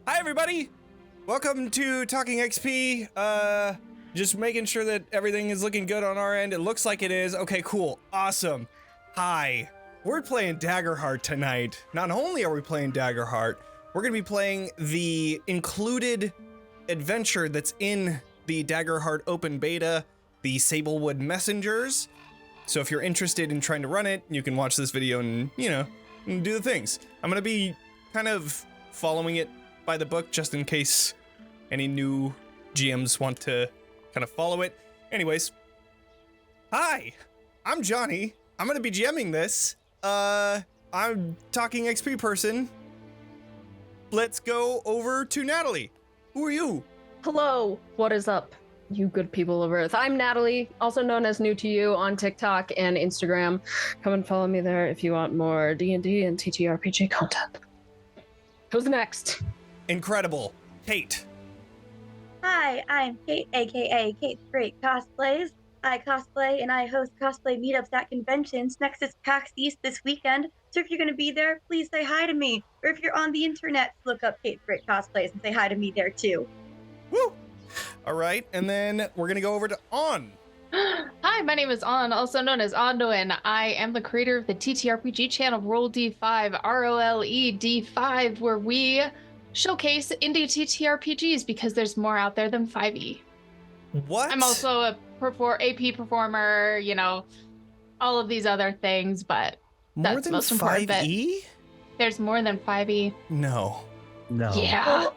Hi, everybody. Welcome to TalkingXP. Just making sure that everything is looking good on our end. It looks like it is. Okay, cool. Awesome. Hi. We're playing Daggerheart tonight. Not only are we playing Daggerheart, we're going to be playing the included adventure that's in the Daggerheart open beta, the Sablewood Messengers. So if you're interested in trying to run it, you can watch this video and, and do the things. I'm going to be kind of following it by the book just in case any new GMs want to kind of follow it. Anyways, hi, I'm Jonny. I'm going to be GMing this. I'm Talking XP person. Let's go over to Natalie. Who are you? Hello, what is up, you good people of Earth? I'm Natalie, also known as NewToYouuu on TikTok and Instagram. Come and follow me there if you want more D&D and TTRPG content. Who's next? Incredible. Kate. Hi, I'm Kate, aka KateTheGreatCosplays. I cosplay and I host cosplay meetups at conventions. Next is PAX East this weekend. So if you're going to be there, please say hi to me. Or if you're on the internet, look up KateTheGreatCosplays and say hi to me there too. Woo! All right, and then we're going to go over to On. Hi, my name is On, also known as Aundawyn. I am the creator of the TTRPG channel Roll D5, ROLE D5, where we showcase indie TTRPGs because there's more out there than 5e. What? I'm also a AP performer, all of these other things, but more that's than most important. 5e? There's more than 5e. No. Yeah. Well,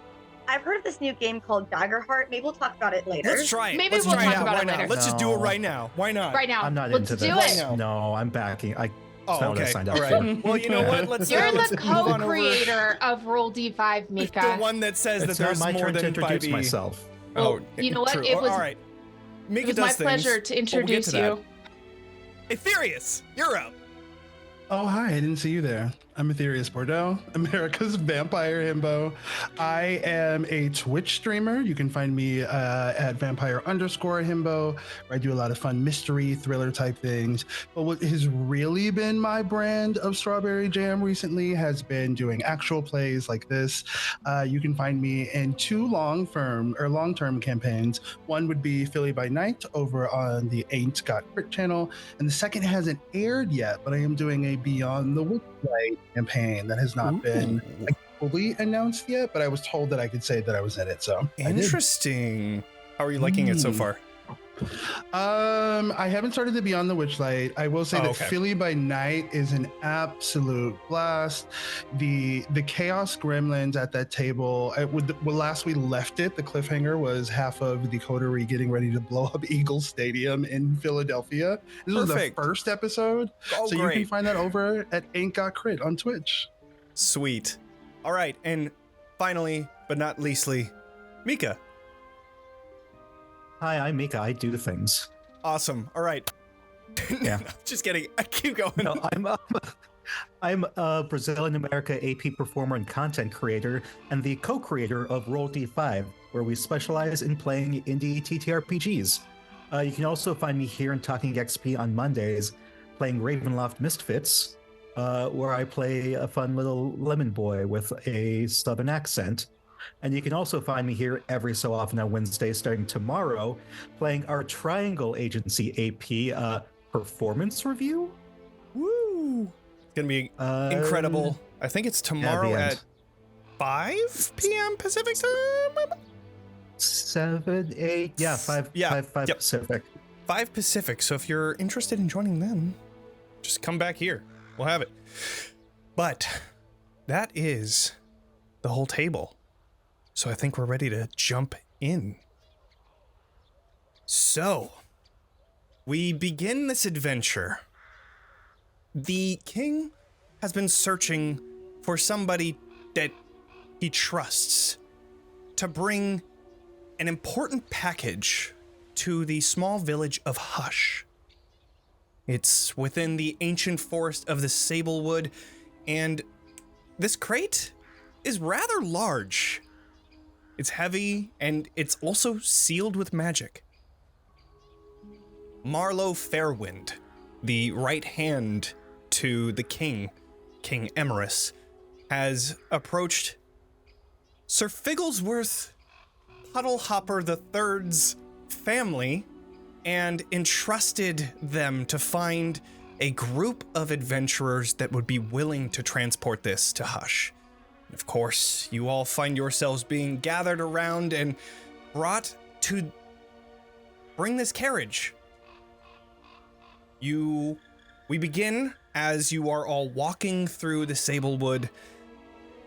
I've heard of this new game called Daggerheart. Maybe we'll talk about it later. Let's try it. Maybe Let's we'll try talk it out. about Why it not? later. Let's just do it right now. Why not? Right now. I'm not Let's into do this. it. No, I'm backing. It's Oh, not what I okay. signed All up right. for. Well, you know what? Let's You're let's the move on over. co-creator of Roll D5, Mika. The one that says It's that there's not my more turn to than introduce 5e. myself. Oh, you know what? True. It was- all right. Mika It was my does things, pleasure to but we'll get introduce to that. you. Aetherius, you're up. Oh, hi, I didn't see you there. I'm Aetherius Bordeaux, America's VampireHimbo. I am a Twitch streamer. You can find me at Vampire_Himbo, where I do a lot of fun mystery, thriller type things. But what has really been my brand of Strawberry Jam recently has been doing actual plays like this. You can find me in two long-term campaigns. One would be Philly by Night over on the Ain't Got Crit channel, and the second hasn't aired yet, but I am doing a Beyond the Witchlight campaign that has not been fully announced yet, but I was told that I could say that I was in it, so Interesting. How are you liking it so far? I haven't started the Beyond the Witchlight. I will say that okay. Philly by Night is an absolute blast. The Chaos Gremlins at that table, last we left it, the cliffhanger was half of the coterie getting ready to blow up Eagle Stadium in Philadelphia. This was the Perfect. first episode, Oh, so great. you can find that over at Ain't Got Crit on Twitch. Sweet. All right, and finally, but not leastly, Mika. Hi, I'm Mika. I do things. Awesome. All right. Yeah. Just kidding. I keep going. No, I'm a Brazilian America AP performer and content creator, and the co-creator of Roll D5, where we specialize in playing indie TTRPGs. You can also find me here in Talking XP on Mondays, playing Ravenloft Misfits, where I play a fun little lemon boy with a southern accent. And you can also find me here every so often on Wednesday, starting tomorrow, playing our Triangle Agency AP performance review. Woo! It's gonna be incredible. I think it's tomorrow end. at 5 p.m. Pacific time. 7, 8, yeah, 5, Yeah, 5 yep. Pacific. 5 Pacific. So if you're interested in joining them, just come back here. We'll have it. But that is the whole table. So I think we're ready to jump in. So we begin this adventure. The king has been searching for somebody that he trusts to bring an important package to the small village of Hush. It's within the ancient forest of the Sablewood, and this crate is rather large. It's heavy, and it's also sealed with magic. Marlowe Fairwind, the right hand to the king, King Emerus, has approached Sir Figglesworth Puddlehopper III's family and entrusted them to find a group of adventurers that would be willing to transport this to Hush. And of course, you all find yourselves being gathered around and brought to bring this carriage. We begin as you are all walking through the Sablewood,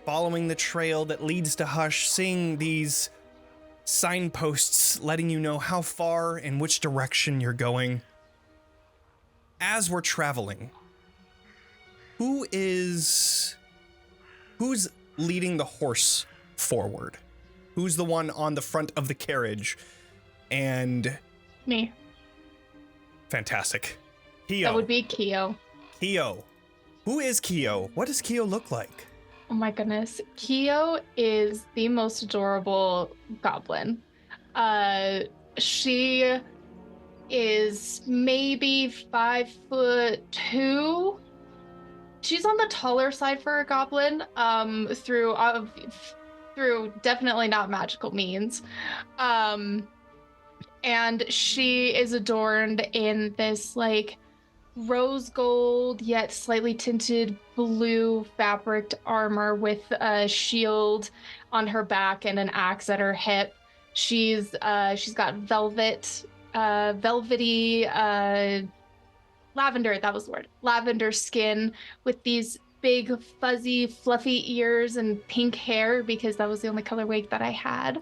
following the trail that leads to Hush, seeing these signposts letting you know how far and which direction you're going. As we're traveling, who's leading the horse forward? Who's the one on the front of the carriage? And Me. Fantastic. Khioh. That would be Khioh. Khioh. Who is Khioh? What does Khioh look like? Oh my goodness. Khioh is the most adorable goblin. She is maybe 5'2". She's on the taller side for a goblin, through definitely not magical means. And she is adorned in this like rose gold yet slightly tinted blue fabric armor with a shield on her back and an axe at her hip. She's got velvety lavender, that was the word, lavender skin with these big fuzzy fluffy ears and pink hair because that was the only color wig that I had.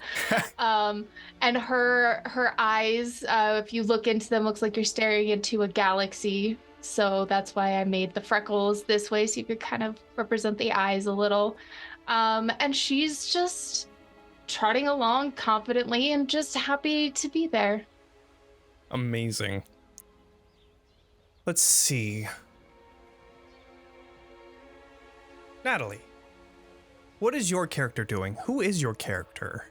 And her eyes, if you look into them, looks like you're staring into a galaxy. So that's why I made the freckles this way, so you could kind of represent the eyes a little. And she's just trotting along confidently and just happy to be there. Amazing. Let's see. Natalie, what is your character doing? Who is your character?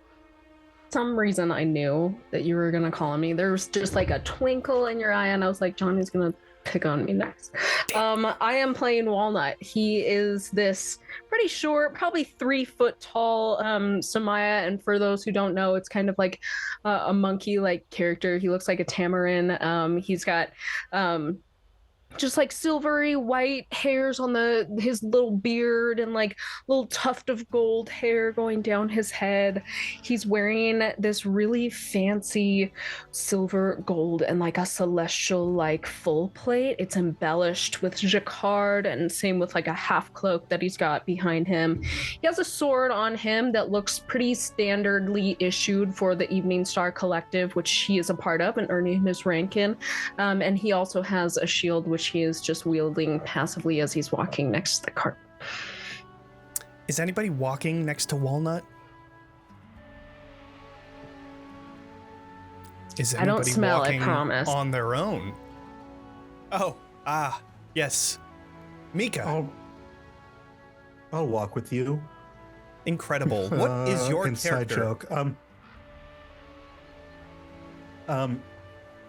Some reason I knew that you were gonna call on me. There was just like a twinkle in your eye, and I was like, Johnny's gonna pick on me next. I am playing Walnut. He is this pretty short, probably 3 foot tall Samaya, and for those who don't know, it's kind of like a monkey-like character. He looks like a tamarin. He's got just like silvery white hairs on his little beard and like little tuft of gold hair going down his head. He's wearing this really fancy silver, gold, and like a celestial like full plate. It's embellished with jacquard, and same with like a half cloak that he's got behind him. He has a sword on him that looks pretty standardly issued for the Evening Star Collective, which he is a part of and earning his rank in. And he also has a shield which he is just wielding passively as he's walking next to the cart. Is anybody walking next to Walnut? Is anybody I don't smell walking it, promise. on their own? Oh, yes. Mika. I'll walk with you. Incredible. What is your inside character? Joke.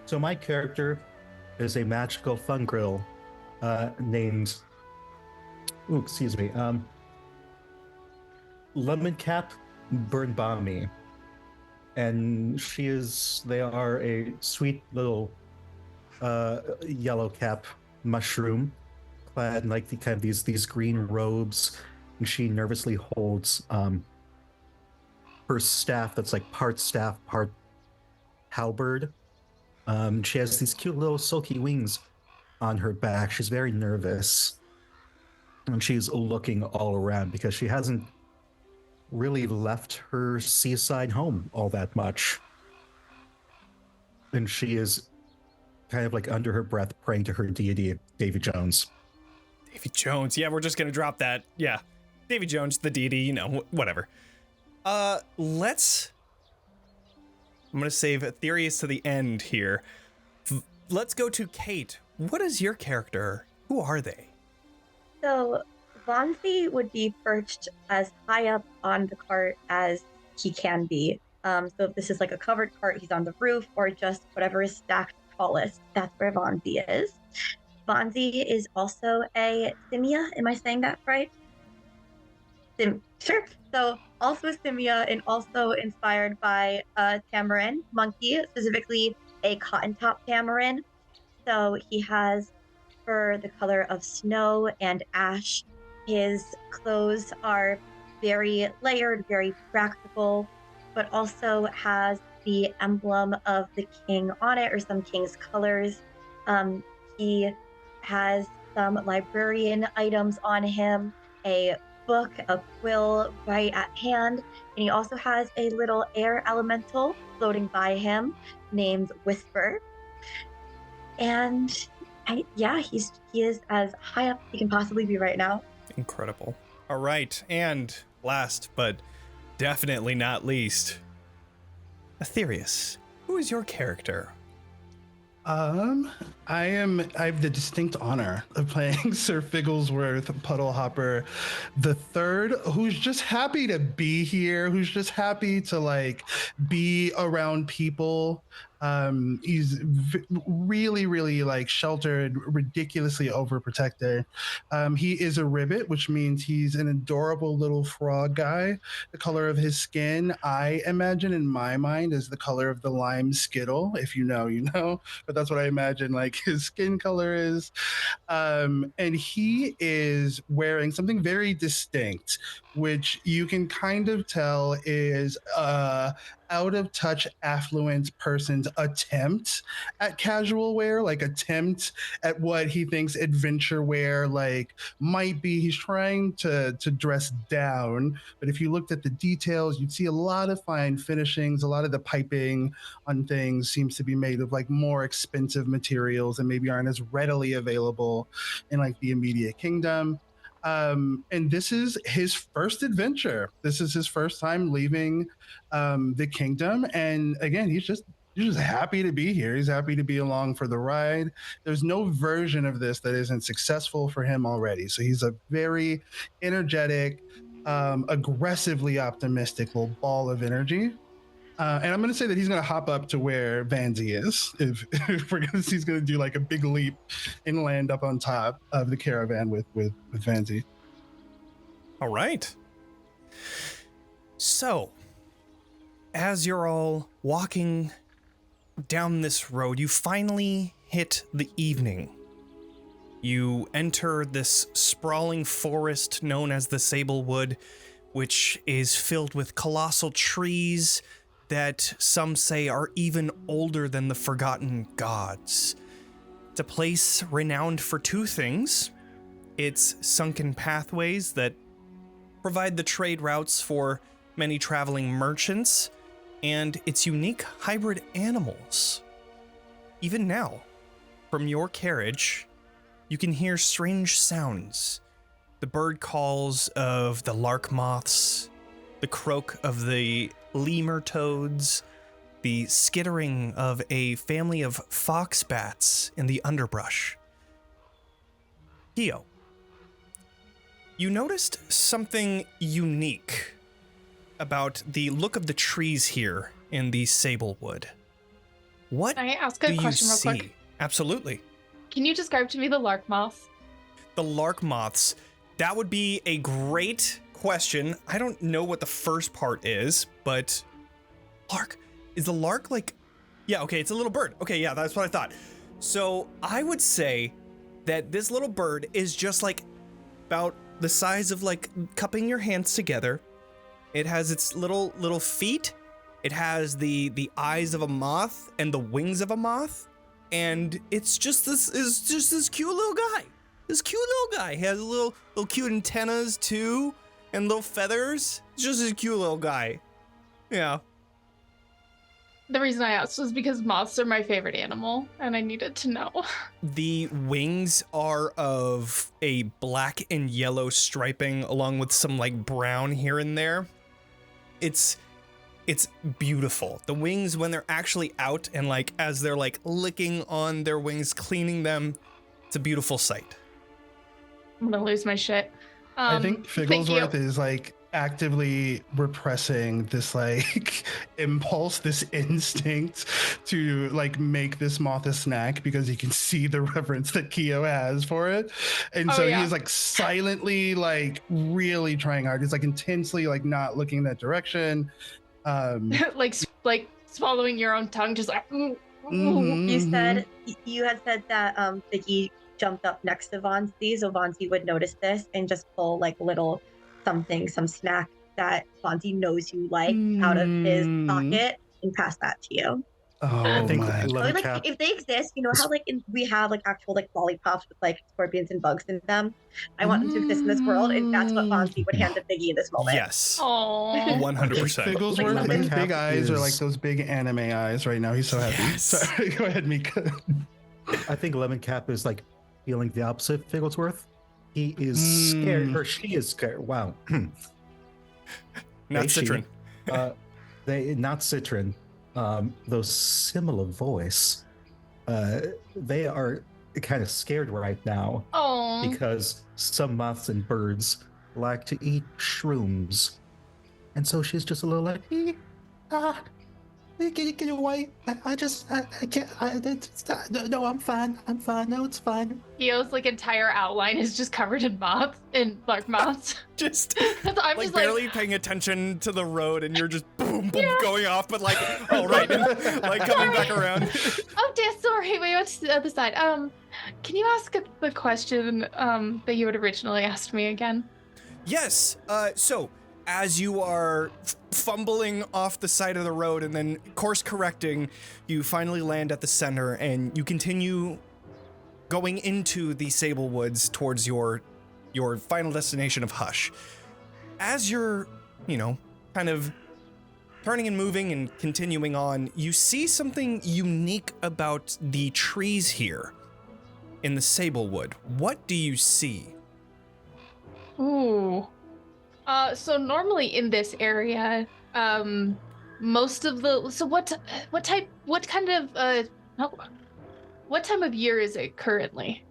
So my character is a magical fungrill named Lemoncap Burnbalmy. And they are a sweet little yellow cap mushroom clad in like these green robes, and she nervously holds her staff that's like part staff, part halberd. She has these cute little silky wings on her back. She's very nervous, and she's looking all around because she hasn't really left her seaside home all that much. And she is kind of like under her breath praying to her deity, Davy Jones. Davy Jones. Yeah, we're just going to drop that. Yeah. Davy Jones, the deity, whatever. I'm going to save Aetherius to the end here. Let's go to Kate. What is your character? Who are they? So Vanzi would be perched as high up on the cart as he can be. So if this is like a covered cart, he's on the roof, or just whatever is stacked tallest. That's where Vanzi is. Vanzi is also a Simia. Am I saying that right? Sure. So also a simia and also inspired by a tamarin monkey, specifically a cotton top tamarin. So he has fur the color of snow and ash. His clothes are very layered, very practical, but also has the emblem of the king on it, or some king's colors. He has some librarian items on him, a book, a quill right at hand, and he also has a little air elemental floating by him named Whisper. And he is as high up as he can possibly be right now. Incredible. All right, and last but definitely not least, Aetherius, who is your character? I have the distinct honor of playing Sir Figglesworth Puddlehopper the Third, who's just happy to be here, who's just happy to like be around people. He's really, really like sheltered, ridiculously overprotected. He is a ribbit, which means he's an adorable little frog guy. The color of his skin, I imagine in my mind, is the color of the lime skittle. If you know, you know. But that's what I imagine like his skin color is. And he is wearing something very distinct, which you can kind of tell is out of touch affluent person's attempt at casual wear, like attempt at what he thinks adventure wear like might be. He's trying to dress down, but if you looked at the details, you'd see a lot of fine finishings. A lot of the piping on things seems to be made of like more expensive materials and maybe aren't as readily available in like the immediate kingdom. And this is his first adventure. This is his first time leaving the kingdom. And again, he's just happy to be here. He's happy to be along for the ride. There's no version of this that isn't successful for him already. So he's a very energetic, aggressively optimistic little ball of energy. And I'm going to say that he's going to hop up to where Vanzi is. If we're going to see, he's going to do like a big leap and land up on top of the caravan with Vanzi. All right. So, as you're all walking down this road, you finally hit the evening. You enter this sprawling forest known as the Sablewood, which is filled with colossal trees that some say are even older than the Forgotten Gods. It's a place renowned for two things. Its sunken pathways that provide the trade routes for many traveling merchants, and its unique hybrid animals. Even now, from your carriage, you can hear strange sounds. The bird calls of the lark moths, the croak of the lemur toads, the skittering of a family of fox bats in the underbrush. Khioh, you noticed something unique about the look of the trees here in the Sablewood. What Can I ask a question real quick? Absolutely. Can you describe to me the lark moths? The lark moths, that would be a great question. I don't know what the first part is, but is the lark like, yeah, okay, it's a little bird. Okay, yeah, that's what I thought. So I would say that this little bird is just like about the size of like cupping your hands together. It has its little feet. It has the eyes of a moth and the wings of a moth. And it's just this cute little guy. This cute little guy. He has little cute antennas too, and little feathers. It's just a cute little guy. Yeah. The reason I asked was because moths are my favorite animal, and I needed to know. The wings are of a black and yellow striping, along with some like brown here and there. It's beautiful. The wings, when they're actually out and like as they're like licking on their wings, cleaning them, it's a beautiful sight. I'm gonna lose my shit. I think Figglesworth is like actively repressing this like impulse, this instinct to like make this moth a snack because he can see the reverence that Khioh has for it. And so he's like silently like really trying hard. He's like intensely like not looking in that direction. like swallowing your own tongue, just like You had said that Figgy jumped up next to Vanzi, so Vanzi would notice this and just pull like little some snack that Vanzi knows you like out of his pocket and pass that to you. Oh, I think my. Like if they exist, you know how like we have like actual like lollipops with like scorpions and bugs in them. I want them to exist in this world, and that's what Vanzi would hand to Figgy in this moment. Yes. Aww. 100%. Figglesworth, his Lemoncap big eyes are like is- those big anime eyes right now. He's so happy. Yes. Sorry, go ahead, Mika. I think Lemoncap is like feeling the opposite of Figglesworth. He is scared, or she is scared. Wow. Not They, she, Citron. They not Citron. Those similar voice. They are kind of scared right now Oh. because some moths and birds like to eat shrooms, and so she's just a little like, get away! I can't. No, I'm fine. No, it's fine. Khioh's like entire outline is just covered in moths and like moths. Just I'm like just barely paying attention to the road, and you're just boom, boom, going off, but like, oh right, and, like coming back around. Oh dear, sorry, we went to the other side. Can you ask the question that you had originally asked me again? Yes. So as you are fumbling off the side of the road and then course correcting, you finally land at the center, and you continue going into the Sablewoods towards your final destination of Hush. As you're, kind of turning and moving and continuing on, you see something unique about the trees here in the Sablewood. What do you see? Ooh. So normally in this area, most of the what time of year is it currently?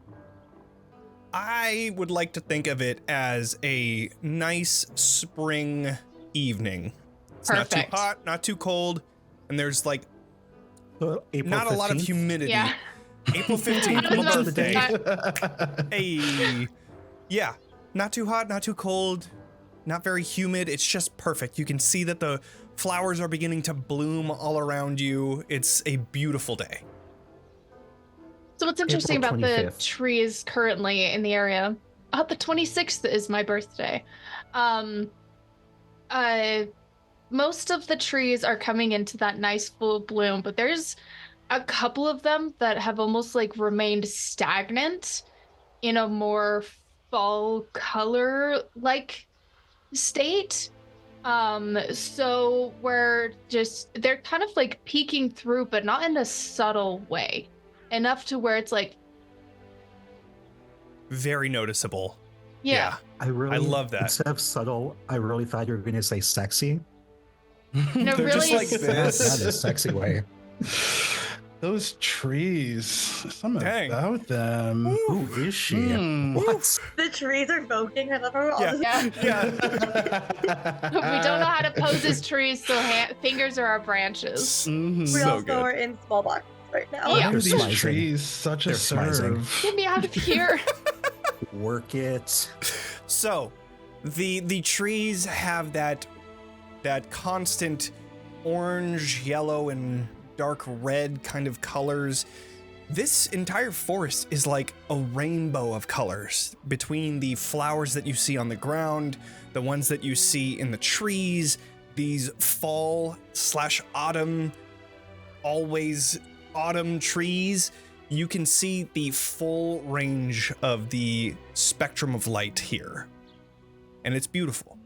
I would like to think of it as a nice spring evening. It's Perfect. not too hot, not too cold, and there's like April not 15th? a lot of humidity. Yeah. April 15th, I was my about to birthday. say, Hey. Yeah, not too hot, not too cold, not very humid. It's just perfect. You can see that the flowers are beginning to bloom all around you. It's a beautiful day. So what's interesting April about the 25th. trees currently in the area? The 26th is my birthday. Most of the trees are coming into that nice full bloom, but there's a couple of them that have almost like remained stagnant in a more fall color like state. So they're kind of like peeking through, but not in a subtle way. Enough to where it's like Very noticeable. yeah. I love that. Instead of subtle, I really thought you were going to say sexy. No, They're just really like this. Not a sexy way. Those trees, something Dang. about them. Who is she? Hmm. What? The trees are voting. I love how all Yeah. this Yeah. We don't know how to pose as trees, so fingers are our branches. Mhm. we So also good. are in small boxes right now. Yeah. Why are They're these smizing. trees such a They're smizing. serve? Get me out of here. Work it. So, the trees have that constant orange, yellow, and dark red kind of colors. This entire forest is like a rainbow of colors between the flowers that you see on the ground, the ones that you see in the trees, these fall/autumn, always autumn trees. You can see the full range of the spectrum of light here, and it's beautiful.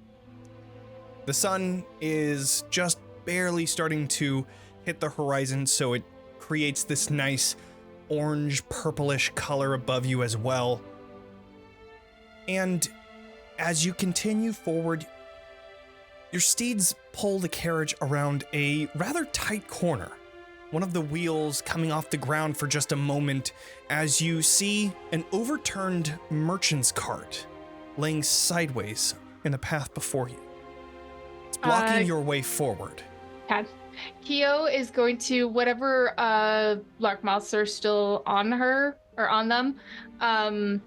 The sun is just barely starting to hit the horizon, so it creates this nice orange purplish color above you as well. And as you continue forward, your steeds pull the carriage around a rather tight corner. One of the wheels coming off the ground for just a moment as you see an overturned merchant's cart laying sideways in the path before you. blocking your way forward. Okay. Khioh is going to, whatever lark moths are still on her or on them,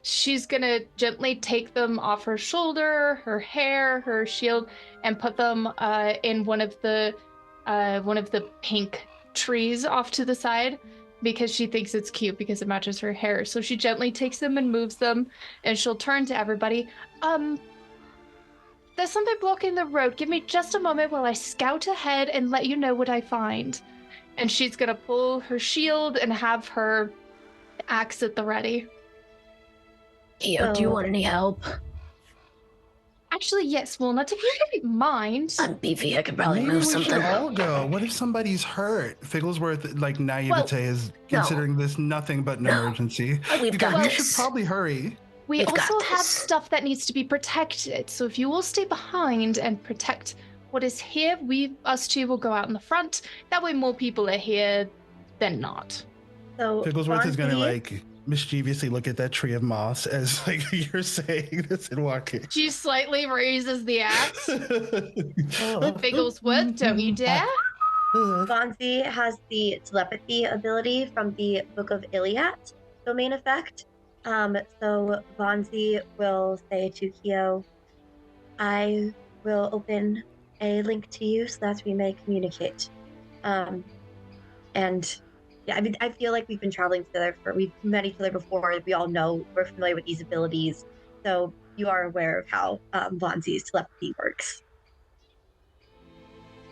she's gonna gently take them off her shoulder, her hair, her shield, and put them in one of the pink trees off to the side, because she thinks it's cute because it matches her hair. So she gently takes them and moves them, and she'll turn to everybody. There's something blocking the road. Give me just a moment while I scout ahead and let you know what I find. And she's gonna pull her shield and have her axe at the ready. Khioh, do you want any help? Actually, yes, Walnut, if you don't mind. I'm beefy. I could probably Maybe move we something. should all go. What if somebody's hurt? Figglesworth, like naivete, is considering this nothing but an emergency. We've got we this. should probably hurry. We We've also got have this. stuff that needs to be protected. So if you will stay behind and protect what is here, us two will go out in the front. That way more people are here than not. So Figglesworth is gonna Vanzi- like mischievously look at that tree of moss as like you're saying this and walking. She slightly raises the axe. Figglesworth, don't you dare. Vanzi has the telepathy ability from the Book of Iliad domain effect. So Vanzi will say to Khioh, I will open a link to you so that we may communicate. And yeah, I mean, I feel like we've been traveling together we've met each other before. We all know we're familiar with these abilities. So you are aware of how Vanzi's telepathy works.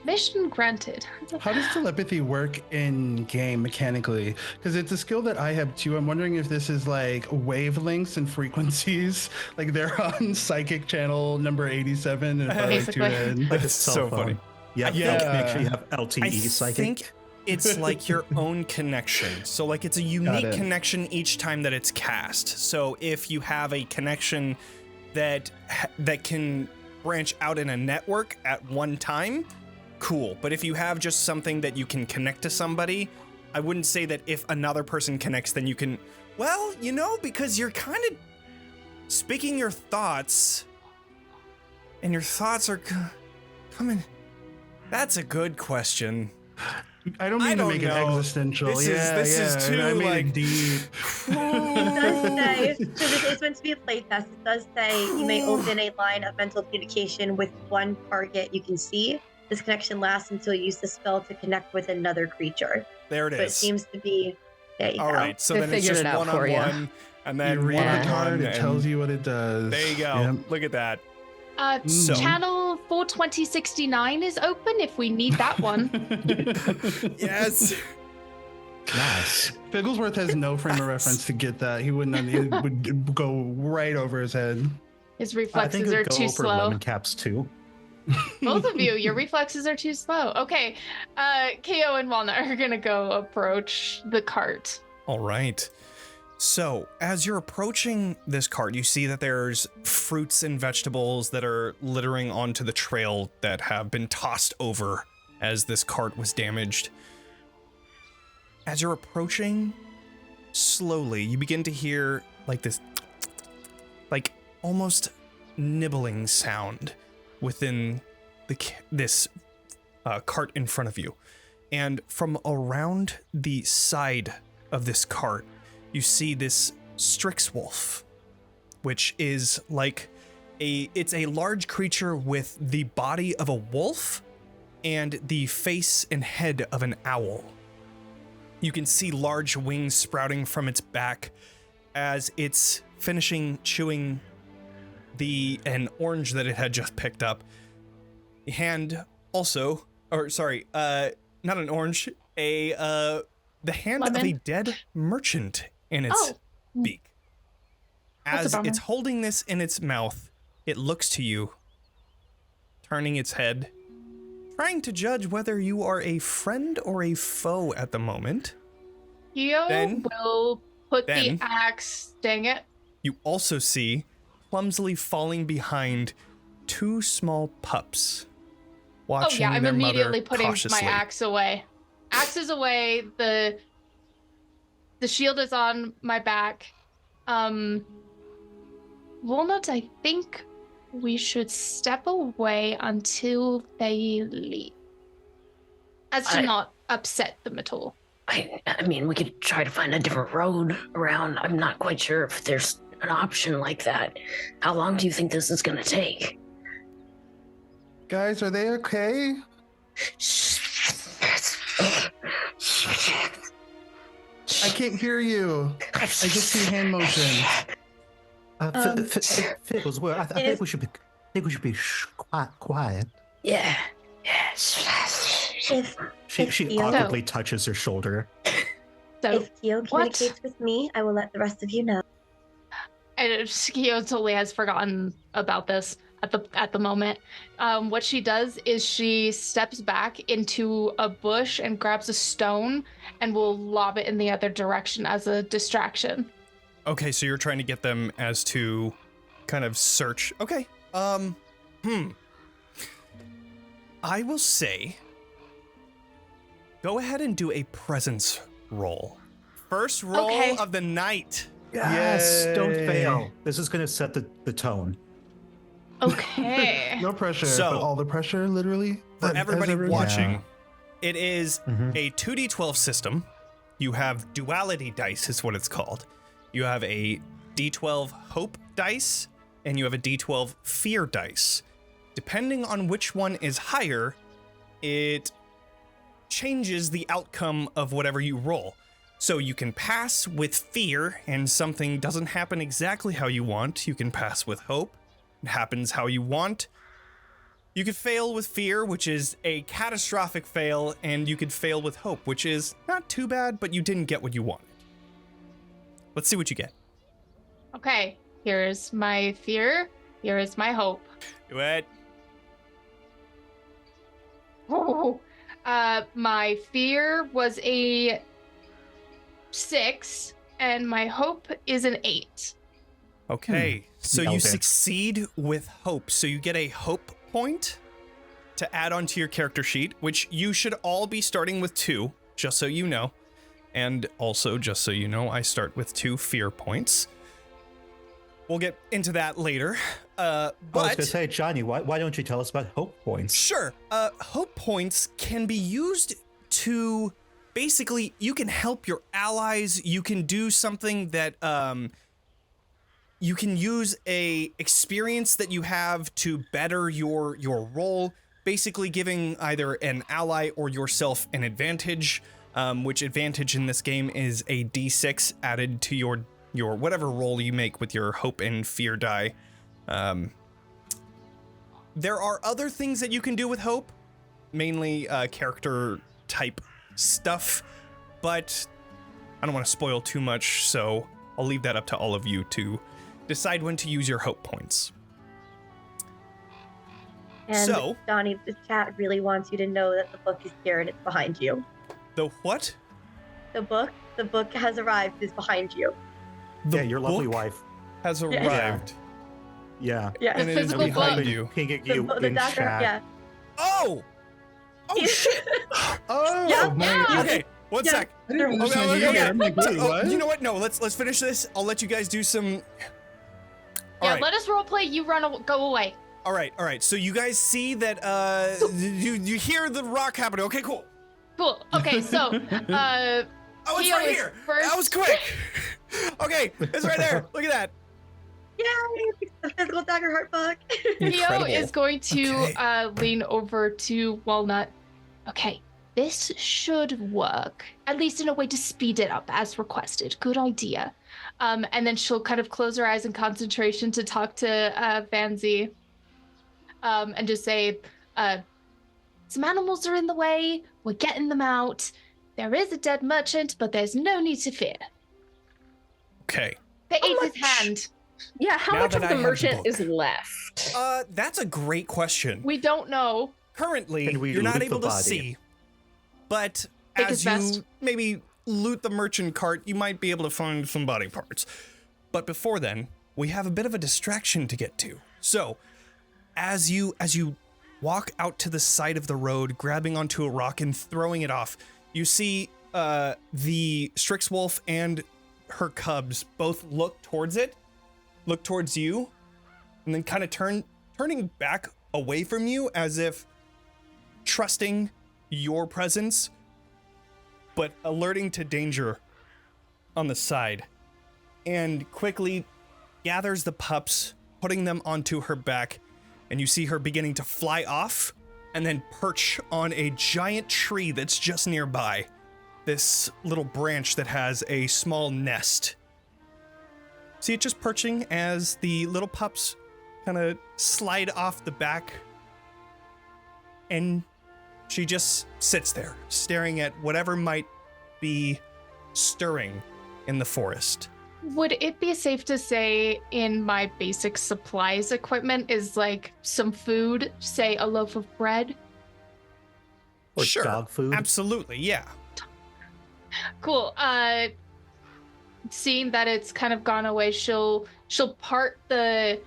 Mission granted. How does telepathy work in game mechanically? Because it's a skill that I have too. I'm wondering if this is like wavelengths and frequencies. Like they're on psychic channel number 87 and if I like Basically. tune in. Like It's so funny. Yeah, Yeah. make sure you have LTE I psychic. think it's like your own connection. So like it's a unique it. connection each time that it's cast. So if you have a connection that can branch out in a network at one time, cool. But if you have just something that you can connect to somebody, I wouldn't say that if another person connects, then you can, well, you know, because you're kind of speaking your thoughts and your thoughts are coming. That's a good question. I don't I mean to don't make it know. existential. This is too, I made like- it deep. It does say, because it's meant to be a playtest, it does say you may open a line of mental communication with one target you can see. This connection lasts until you use the spell to connect with another creature. There it So it is. seems to be, there you All go. So They then it's figured just it out for ya. one-on-one, and then You read Yeah. the card, one-on-one, it tells you what it does. There you go. Yep. Look at that. So- Channel 42069 is open if we need that one. Yes. Nice. Figglesworth has no frame of reference to get that. He wouldn't. It would go right over his head. His I think reflexes it are would go too for slow. Lemoncaps too. Both of you, your reflexes are too slow. Okay, Khioh and Walnut are gonna go approach the cart. All right. So, as you're approaching this cart, you see that there's fruits and vegetables that are littering onto the trail that have been tossed over as this cart was damaged. As you're approaching, slowly, you begin to hear like this, like almost nibbling sound within this cart in front of you. And from around the side of this cart, you see this Strix wolf, which is like it's a large creature with the body of a wolf and the face and head of an owl. You can see large wings sprouting from its back as it's finishing chewing an orange that it had just picked up. Hand also, or sorry, not an orange, the hand of a Lemon. dead merchant in its beak. That's a As bummer. it's holding this in its mouth, it looks to you, turning its head, trying to judge whether you are a friend or a foe at the moment. Khioh Then- will put then- the axe, dang it. You also see, clumsily falling behind, two small pups, watching Oh yeah, I'm their immediately mother putting cautiously. my axe away. Axe is away, the shield is on my back. Walnut, I think we should step away until they leave. As to not upset them at all. I mean, we could try to find a different road around. I'm not quite sure if there's an option like that. How long do you think this is gonna take? Guys, are they okay? I can't hear you. I just see hand motion. Figglesworth, I think we should be quiet. Yeah. She awkwardly touches her shoulder. So, If Khioh communicates with me, I will let the rest of you know. and Khioh totally has forgotten about this at the moment. What she does is she steps back into a bush and grabs a stone and will lob it in the other direction as a distraction. Okay, so you're trying to get them as to kind of search. Okay. I will say, go ahead and do a presence roll. First roll of the night. Yes, don't Yay. fail. This is going to set the tone. Okay. No pressure, So- but all the pressure, literally. For Has everybody everyone- watching, it is Mhm. a 2d12 system. You have duality dice is what it's called. You have a d12 hope dice, and you have a d12 fear dice. Depending on which one is higher, it changes the outcome of whatever you roll. So you can pass with fear, and something doesn't happen exactly how you want. You can pass with hope. It happens how you want. You could fail with fear, which is a catastrophic fail, and you could fail with hope, which is not too bad, but you didn't get what you wanted. Let's see what you get. Okay. Here's my fear. Here is my hope. Do it. Oh. My fear was a 6, and my hope is an 8. Okay, so Nailed you it. succeed with hope. So you get a hope point to add onto your character sheet, which you should all be starting with 2, just so you know. And also, just so you know, I start with 2 fear points. We'll get into that later. I was going to But say, Jonny, why don't you tell us about hope points? sure, hope points can be used to basically, you can help your allies. You can do something that you can use a experience that you have to better your role, basically giving either an ally or yourself an advantage, which advantage in this game is a d6 added to your whatever roll you make with your hope and fear die. There are other things that you can do with hope, mainly character type stuff, but I don't want to spoil too much, so I'll leave that up to all of you to decide when to use your hope points. And So- Jonny, the chat really wants you to know that the book is here and it's behind you. The what? The book has arrived, is behind you. The Your lovely book wife. has arrived. Yeah. Yeah. And it is physical behind book. you. Pinging The, you the in Dagger, chat. yeah. Oh! Oh shit! Oh, Yeah. my. Okay, one Yeah. sec. I didn't understand Okay, you okay, either. I'm like, wait, Oh, what? you know what? No, let's finish this. I'll let you guys do some. Yeah, Alright. let us roleplay. You go away. All right. So you guys see that you hear the rock happening. Okay, cool. Cool. Okay, so Oh, it's Khioh right is here. first. That was quick. Okay, it's right there. Look at that. Yay! The physical Daggerheart book. Khioh is going to Okay. lean over to Walnut. Okay, this should work, at least in a way to speed it up as requested. Good idea. And then she'll kind of close her eyes in concentration to talk to Vanzi, and just say, some animals are in the way. We're getting them out. There is a dead merchant, but there's no need to fear. Okay. They How ate his much? hand. Yeah, how Now much that of I the have the merchant book. is left? That's a great question. We don't know. Currently, Can we you're not loot able the to body? see, but Take as his you best. maybe loot the merchant cart, you might be able to find some body parts. But before then, we have a bit of a distraction to get to. So, as you walk out to the side of the road, grabbing onto a rock and throwing it off, you see the Strix Wolf and her cubs both look towards you, and then kind of turn turning back away from you as if trusting your presence, but alerting to danger on the side, and quickly gathers the pups, putting them onto her back, and you see her beginning to fly off and then perch on a giant tree that's just nearby. This little branch that has a small nest. See it just perching as the little pups kind of slide off the back, and she just sits there staring at whatever might be stirring in the forest. Would it be safe to say in my basic supplies equipment is like some food, say a loaf of bread? Or Sure, dog food? absolutely, yeah. Cool. Seeing that it's kind of gone away, she'll part the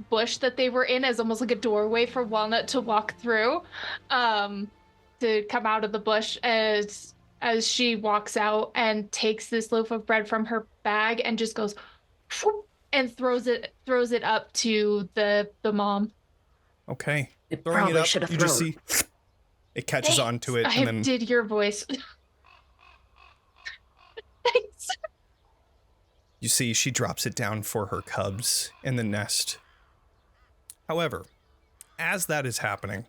bush that they were in as almost like a doorway for Walnut to walk through, to come out of the bush as she walks out and takes this loaf of bread from her bag and just goes whoop, and throws it up to the mom. Okay. It Throwing probably it up, should have you thrown. just see it catches onto it, I and then did your voice. Thanks. you see she drops it down for her cubs in the nest. However, as that is happening,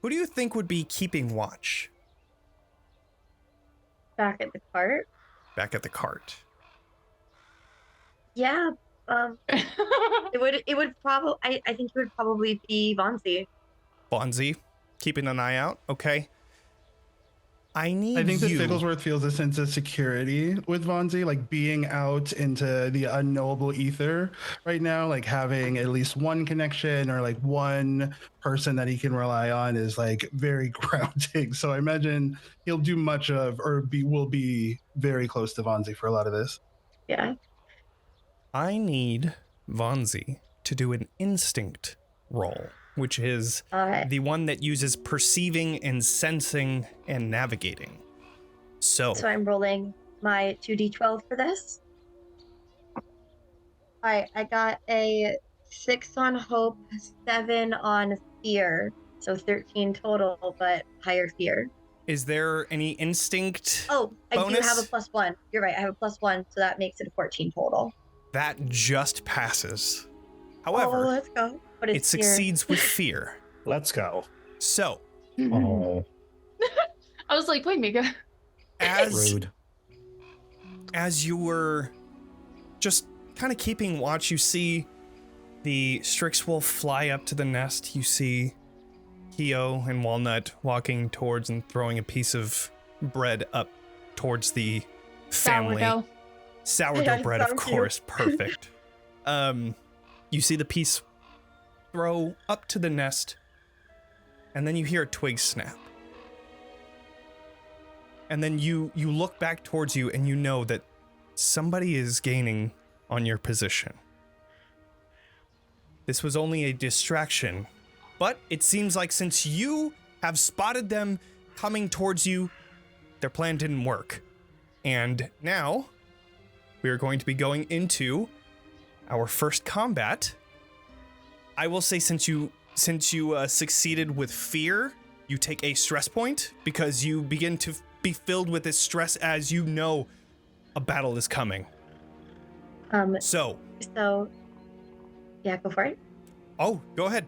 who do you think would be keeping watch Back at the cart. back at the cart? Yeah. It would probably. I think it would probably be Vanzi. Bonzi, keeping an eye out. Okay. I need I think that you. Figglesworth feels a sense of security with Vanzi, like being out into the unknowable ether right now, like having at least one connection or like one person that he can rely on is like very grounding. So I imagine he'll do much of will be very close to Vanzi for a lot of this. Yeah. I need Vanzi to do an instinct roll, which is the one that uses perceiving and sensing and navigating. So I'm rolling my 2d12 for this. I got a 6 on hope, 7 on fear, so 13 total, but higher fear. is there any instinct? Oh, I bonus? do have a +1. You're right, I have a +1, so that makes it a 14 total. That just passes. Oh, However, let's go. But it it's fear. succeeds with fear. Let's go. So, Oh, I was like, wait, Mika. rude. as you were just kind of keeping watch, you see the Strixwolf fly up to the nest. You see Khioh and Walnut walking towards and throwing a piece of bread up towards the family. Sourdough Yeah, bread, of sourdough. course. Perfect. You see the piece throw up to the nest, and then you hear a twig snap. And then you look back towards you, and you know that somebody is gaining on your position. This was only a distraction, but it seems like since you have spotted them coming towards you, their plan didn't work. And now we are going to be going into our first combat. I will say, since you succeeded with fear, you take a stress point because you begin to be filled with this stress as you know a battle is coming. So yeah, go for it. Oh, go ahead.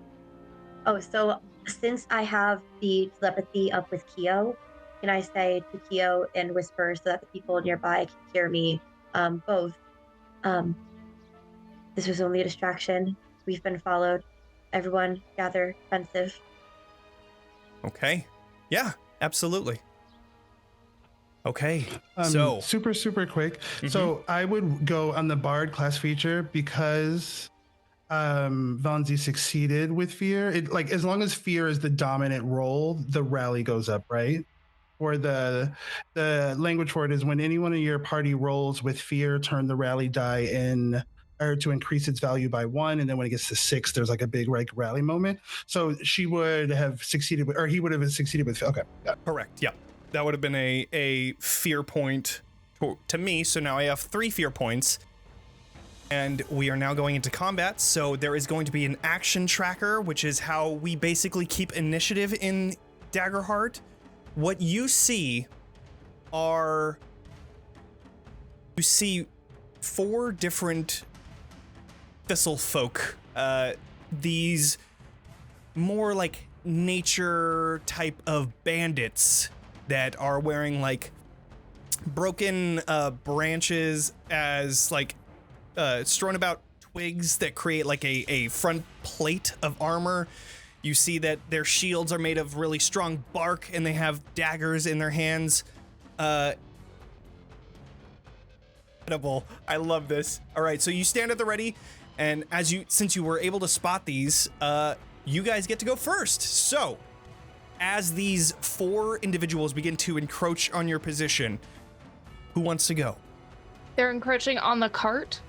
Oh, so since I have the telepathy up with Khioh, can I say to Khioh and whisper so that the people nearby can hear me both? This was only a distraction. We've been followed. Everyone gather defensive. Okay. Yeah, absolutely. Okay. So super quick. Mhm. So I would go on the Bard class feature because Vanzi succeeded with fear. It, like, as long as fear is the dominant role, the rally goes up, right? Or the language for it is when anyone in your party rolls with fear, turn the rally die in or to increase its value by 1, and then when it gets to 6, there's like a big like rally moment. So she would have succeeded with, or he would have succeeded with. Okay, got it. Correct. Yep. That would have been a fear point to me. So now I have 3 fear points. And we are now going into combat, so there is going to be an action tracker, which is how we basically keep initiative in Daggerheart. What you see are... You see 4 different thistle folk. These more like nature type of bandits that are wearing like broken branches as like strewn about twigs that create like a front plate of armor. You see that their shields are made of really strong bark and they have daggers in their hands. Incredible. I love this. All right, so you stand at the ready, and since you were able to spot these, you guys get to go first. So, as these 4 individuals begin to encroach on your position, who wants to go? They're encroaching on the cart?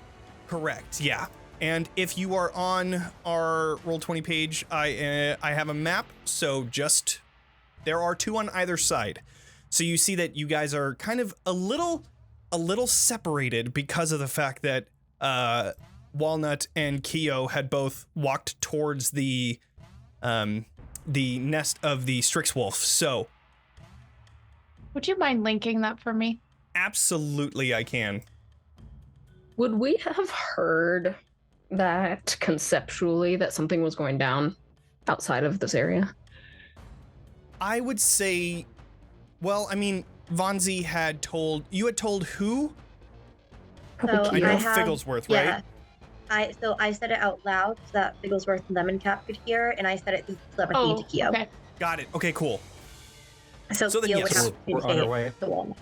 Correct, yeah. And if you are on our Roll20 page, I have a map, so there are 2 on either side. So you see that you guys are kind of a little separated because of the fact that Walnut and Khioh had both walked towards the nest of the Strixwolf. So, would you mind linking that for me? Absolutely, I can. Would we have heard that conceptually that something was going down outside of this area? I would say, well, I mean, Vanzi had told who? So I know Figglesworth, right? Yeah. I said it out loud so that Figglesworth and Lemoncap could hear, and I said it through telepathy to Khioh. Okay. Got it. Okay, cool. So then, Khioh yes. would have We're on our way. the Walnut.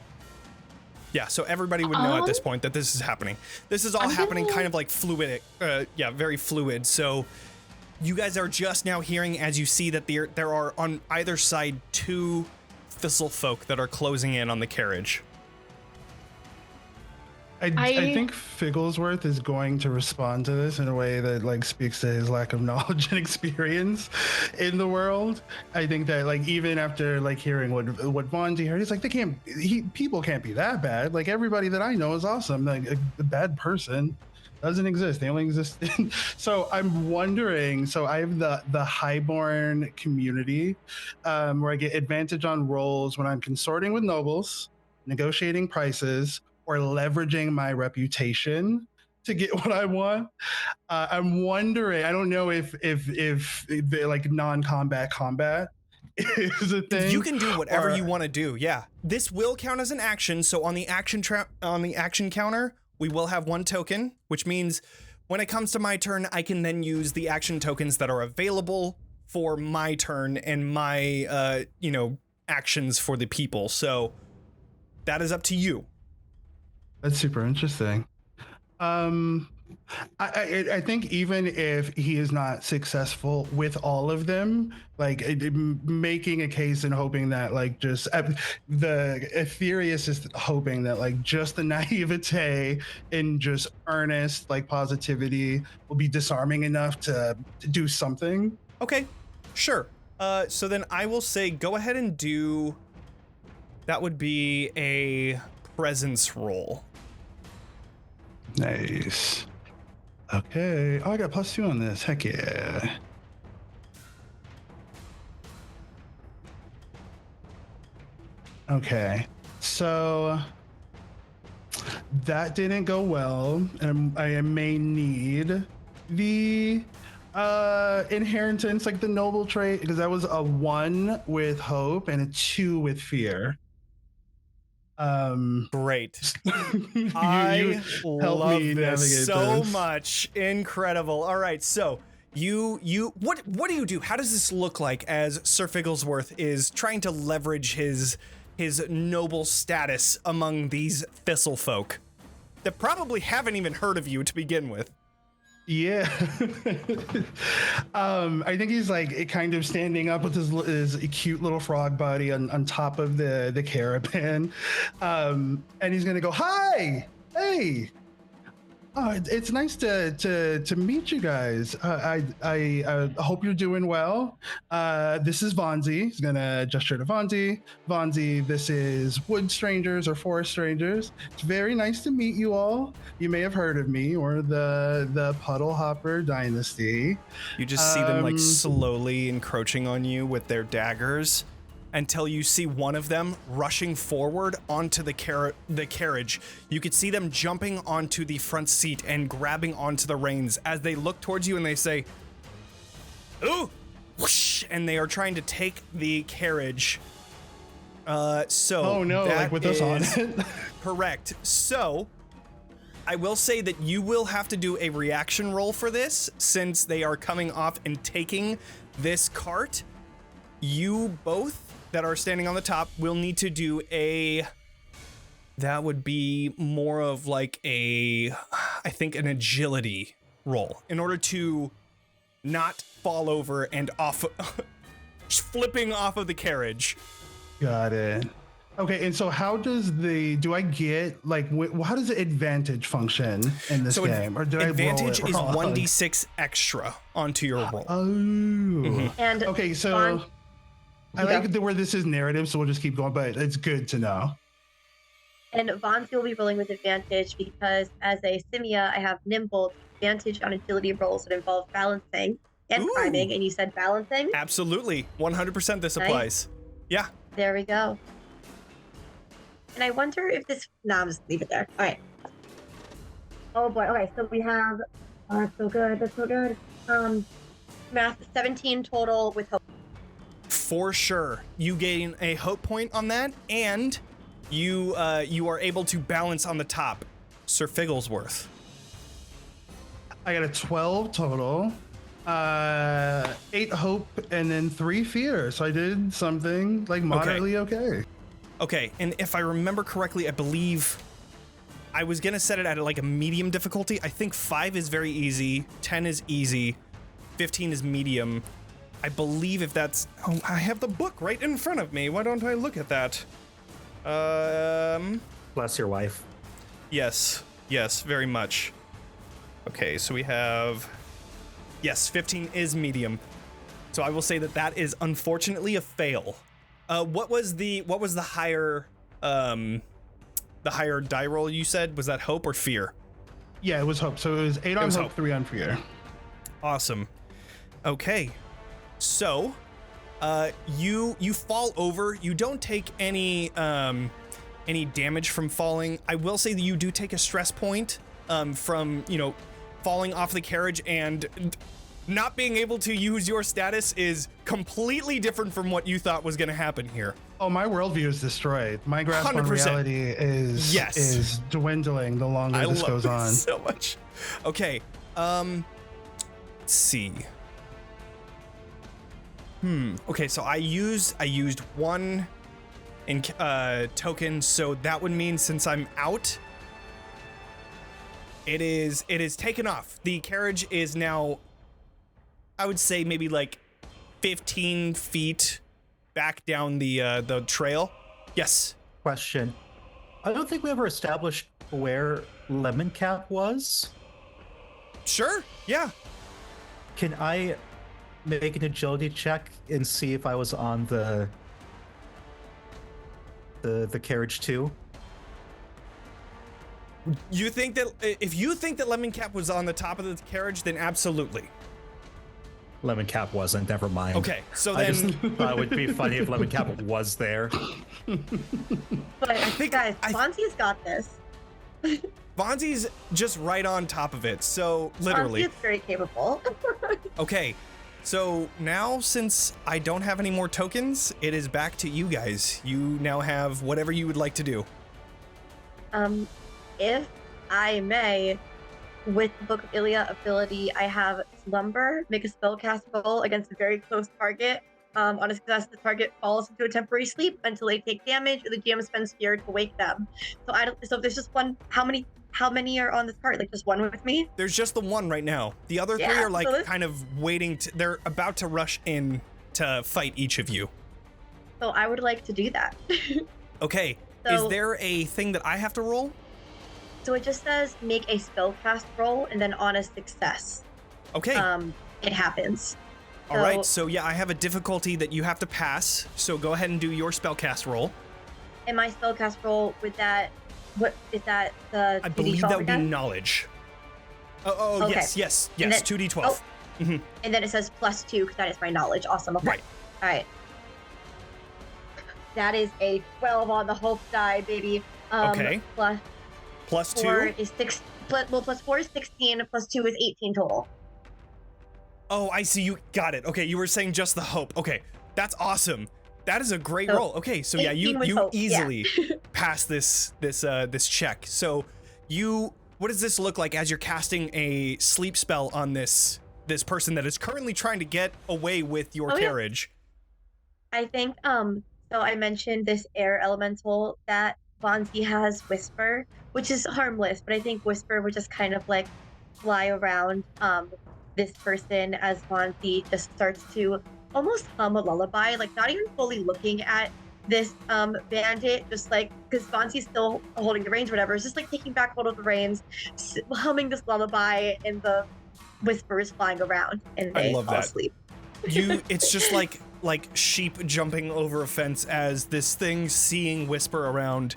Yeah, so everybody would know at this point that this is happening. This is all happening kind of like fluid, very fluid. So you guys are just now hearing as you see that there are on either side 2 thistle folk that are closing in on the carriage. I think Figglesworth is going to respond to this in a way that like speaks to his lack of knowledge and experience in the world. I think that like even after like hearing what Vanzi heard, he's like people can't be that bad. Like everybody that I know is awesome. Like a bad person doesn't exist. They only exist so I'm wondering, so I have the highborn community where I get advantage on rolls when I'm consorting with nobles, negotiating prices, or leveraging my reputation to get what I want. I'm wondering, I don't know if like non-combat combat is a thing. You can do whatever you want to do. Yeah, this will count as an action. So on the action counter, we will have 1 token, which means when it comes to my turn, I can then use the action tokens that are available for my turn and my actions for the people. So that is up to you. That's super interesting. I think even if he is not successful with all of them, like making a case and hoping that like just the Aetherius is hoping that like just the naivete and just earnest like positivity will be disarming enough to do something. Okay, sure. So then I will say go ahead and do, that would be a presence roll. Nice. Okay. Oh, I got +2 on this. Heck yeah. Okay. So that didn't go well, and I may need the inheritance, like the noble trait, because that was a 1 with hope and a 2 with fear. Great. you I love this so this. much. Incredible. All right, so what do you do? How does this look like as Sir Figglesworth is trying to leverage his noble status among these thistle folk that probably haven't even heard of you to begin with? Yeah. I think he's like kind of standing up with his cute little frog body on top of the caravan. And he's gonna go, hi, hey, Oh, it's nice to meet you guys. I hope you're doing well. This is Vanzi. He's gonna gesture to Vanzi. Vanzi, this is Wood Strangers or Forest Strangers. It's very nice to meet you all. You may have heard of me or the Puddle Hopper Dynasty. You just see them like slowly encroaching on you with their daggers until you see one of them rushing forward onto the carriage. You could see them jumping onto the front seat and grabbing onto the reins as they look towards you and they say, "Ooh!" Whoosh, and they are trying to take the carriage. Oh no, like with us on it. Correct. So I will say that you will have to do a reaction roll for this since they are coming off and taking this cart. You both that are standing on the top will need to do that would be more of like I think an agility roll in order to not fall over and off, flipping off of the carriage. Got it. Okay, and so how does do I get like how does the advantage function in this game, or did advantage I roll it is 1d6 extra onto your roll. Oh. And okay, so I like where this is narrative, so we'll just keep going, but it's good to know. And Vanzi will be rolling with advantage because as a Simia, I have nimble advantage on agility rolls that involve balancing and climbing, and you said balancing? Absolutely, 100% this applies. Yeah. There we go. And I wonder if this... No, I'm just leave it there. All right. Oh boy, okay, so we have... Oh, that's so good, that's so good. Math, 17 total with hope. For sure. You gain a hope point on that, and you are able to balance on the top. Sir Figglesworth. I got a 12 total. 8 hope and then 3 fear. So I did something like moderately okay. Okay, and if I remember correctly, I believe I was gonna set it at like a medium difficulty. I think 5 is very easy, 10 is easy, 15 is medium. I believe if that's... Oh, I have the book right in front of me. Why don't I look at that? Bless your wife. Yes, very much. Okay, so we have... Yes, 15 is medium. So I will say that is unfortunately a fail. What was the higher die roll you said? Was that hope or fear? Yeah, it was hope. So it was 8 on hope, 3 on fear. Awesome. Okay. So, you fall over. You don't take any damage from falling. I will say that you do take a stress point from falling off the carriage, and not being able to use your status is completely different from what you thought was going to happen here. Oh, my worldview is destroyed. My grasp 100%. On reality is dwindling the longer this goes on. So much. Okay. Let's see. Okay, so I used 1 in token, so that would mean since I'm out, it is taken off. The carriage is now, I would say maybe like 15 feet back down the trail. Yes. Question. I don't think we ever established where Lemoncap was. Sure. Yeah. Can I make an agility check and see if I was on the carriage too? You think that if you think that Lemoncap was on the top of the carriage, then absolutely. Lemoncap wasn't. Never mind. Okay, so I then just thought it would be funny if Lemoncap was there. But I think, guys, Vanzi's got this. Vanzi's just right on top of it. So literally, Vanzi is very capable. Okay. So now, since I don't have any more tokens, it is back to you guys. You now have whatever you would like to do. If I may, with the Book of Ilia ability, I have Slumber, make a spellcast roll against a very close target. On a success, the target falls into a temporary sleep until they take damage, or the GM spends fear to wake them. So if there's just one, how many are on this card? Like just one with me? There's just the one right now. The other 3 are like kind of waiting they're about to rush in to fight each of you. So I would like to do that. Okay. So, is there a thing that I have to roll? So it just says make a spellcast roll, and then on a success, Okay. it happens. All right. So yeah, I have a difficulty that you have to pass. So go ahead and do your spellcast roll. And my spellcast roll with that, what is that? The I believe 2d12 that would be again? knowledge. Oh, Okay. yes. And then- 2d12. And then it says +2 because that is my knowledge. Awesome. Okay. Right. All right. That is a 12 on the hope die, baby. Okay. Plus Plus 4 2. is 6. Plus 4 is 16. Plus 2 is 18 total. Oh, I see. You got it. Okay, you were saying just the hope. Okay, that's awesome. That is a great roll. Okay, so yeah, 18 with you hope, yeah. easily pass this check. So what does this look like as you're casting a sleep spell on this person that is currently trying to get away with your Oh, yeah. carriage? I think, so I mentioned this air elemental that Vanzi has, Whisper, which is harmless, but I think Whisper would just kind of like fly around this person as Vanzi just starts to almost hum a lullaby, like not even fully looking at this bandit, just like, because Vanzi's still holding the reins, whatever, it's just like taking back hold of the reins, humming this lullaby, and the Whisper is flying around, and they love fall that. asleep. It's just like sheep jumping over a fence as this thing, seeing Whisper around,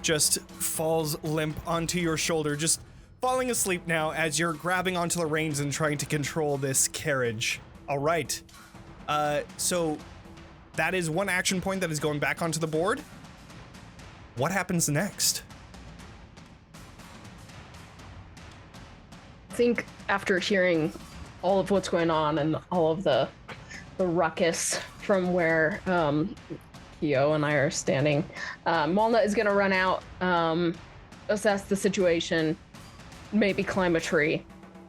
just falls limp onto your shoulder, just falling asleep now as you're grabbing onto the reins and trying to control this carriage. All right. So that is one action point that is going back onto the board. What happens next? I think after hearing all of what's going on and all of the ruckus from where Khioh and I are standing, Walnut is going to run out, assess the situation, maybe climb a tree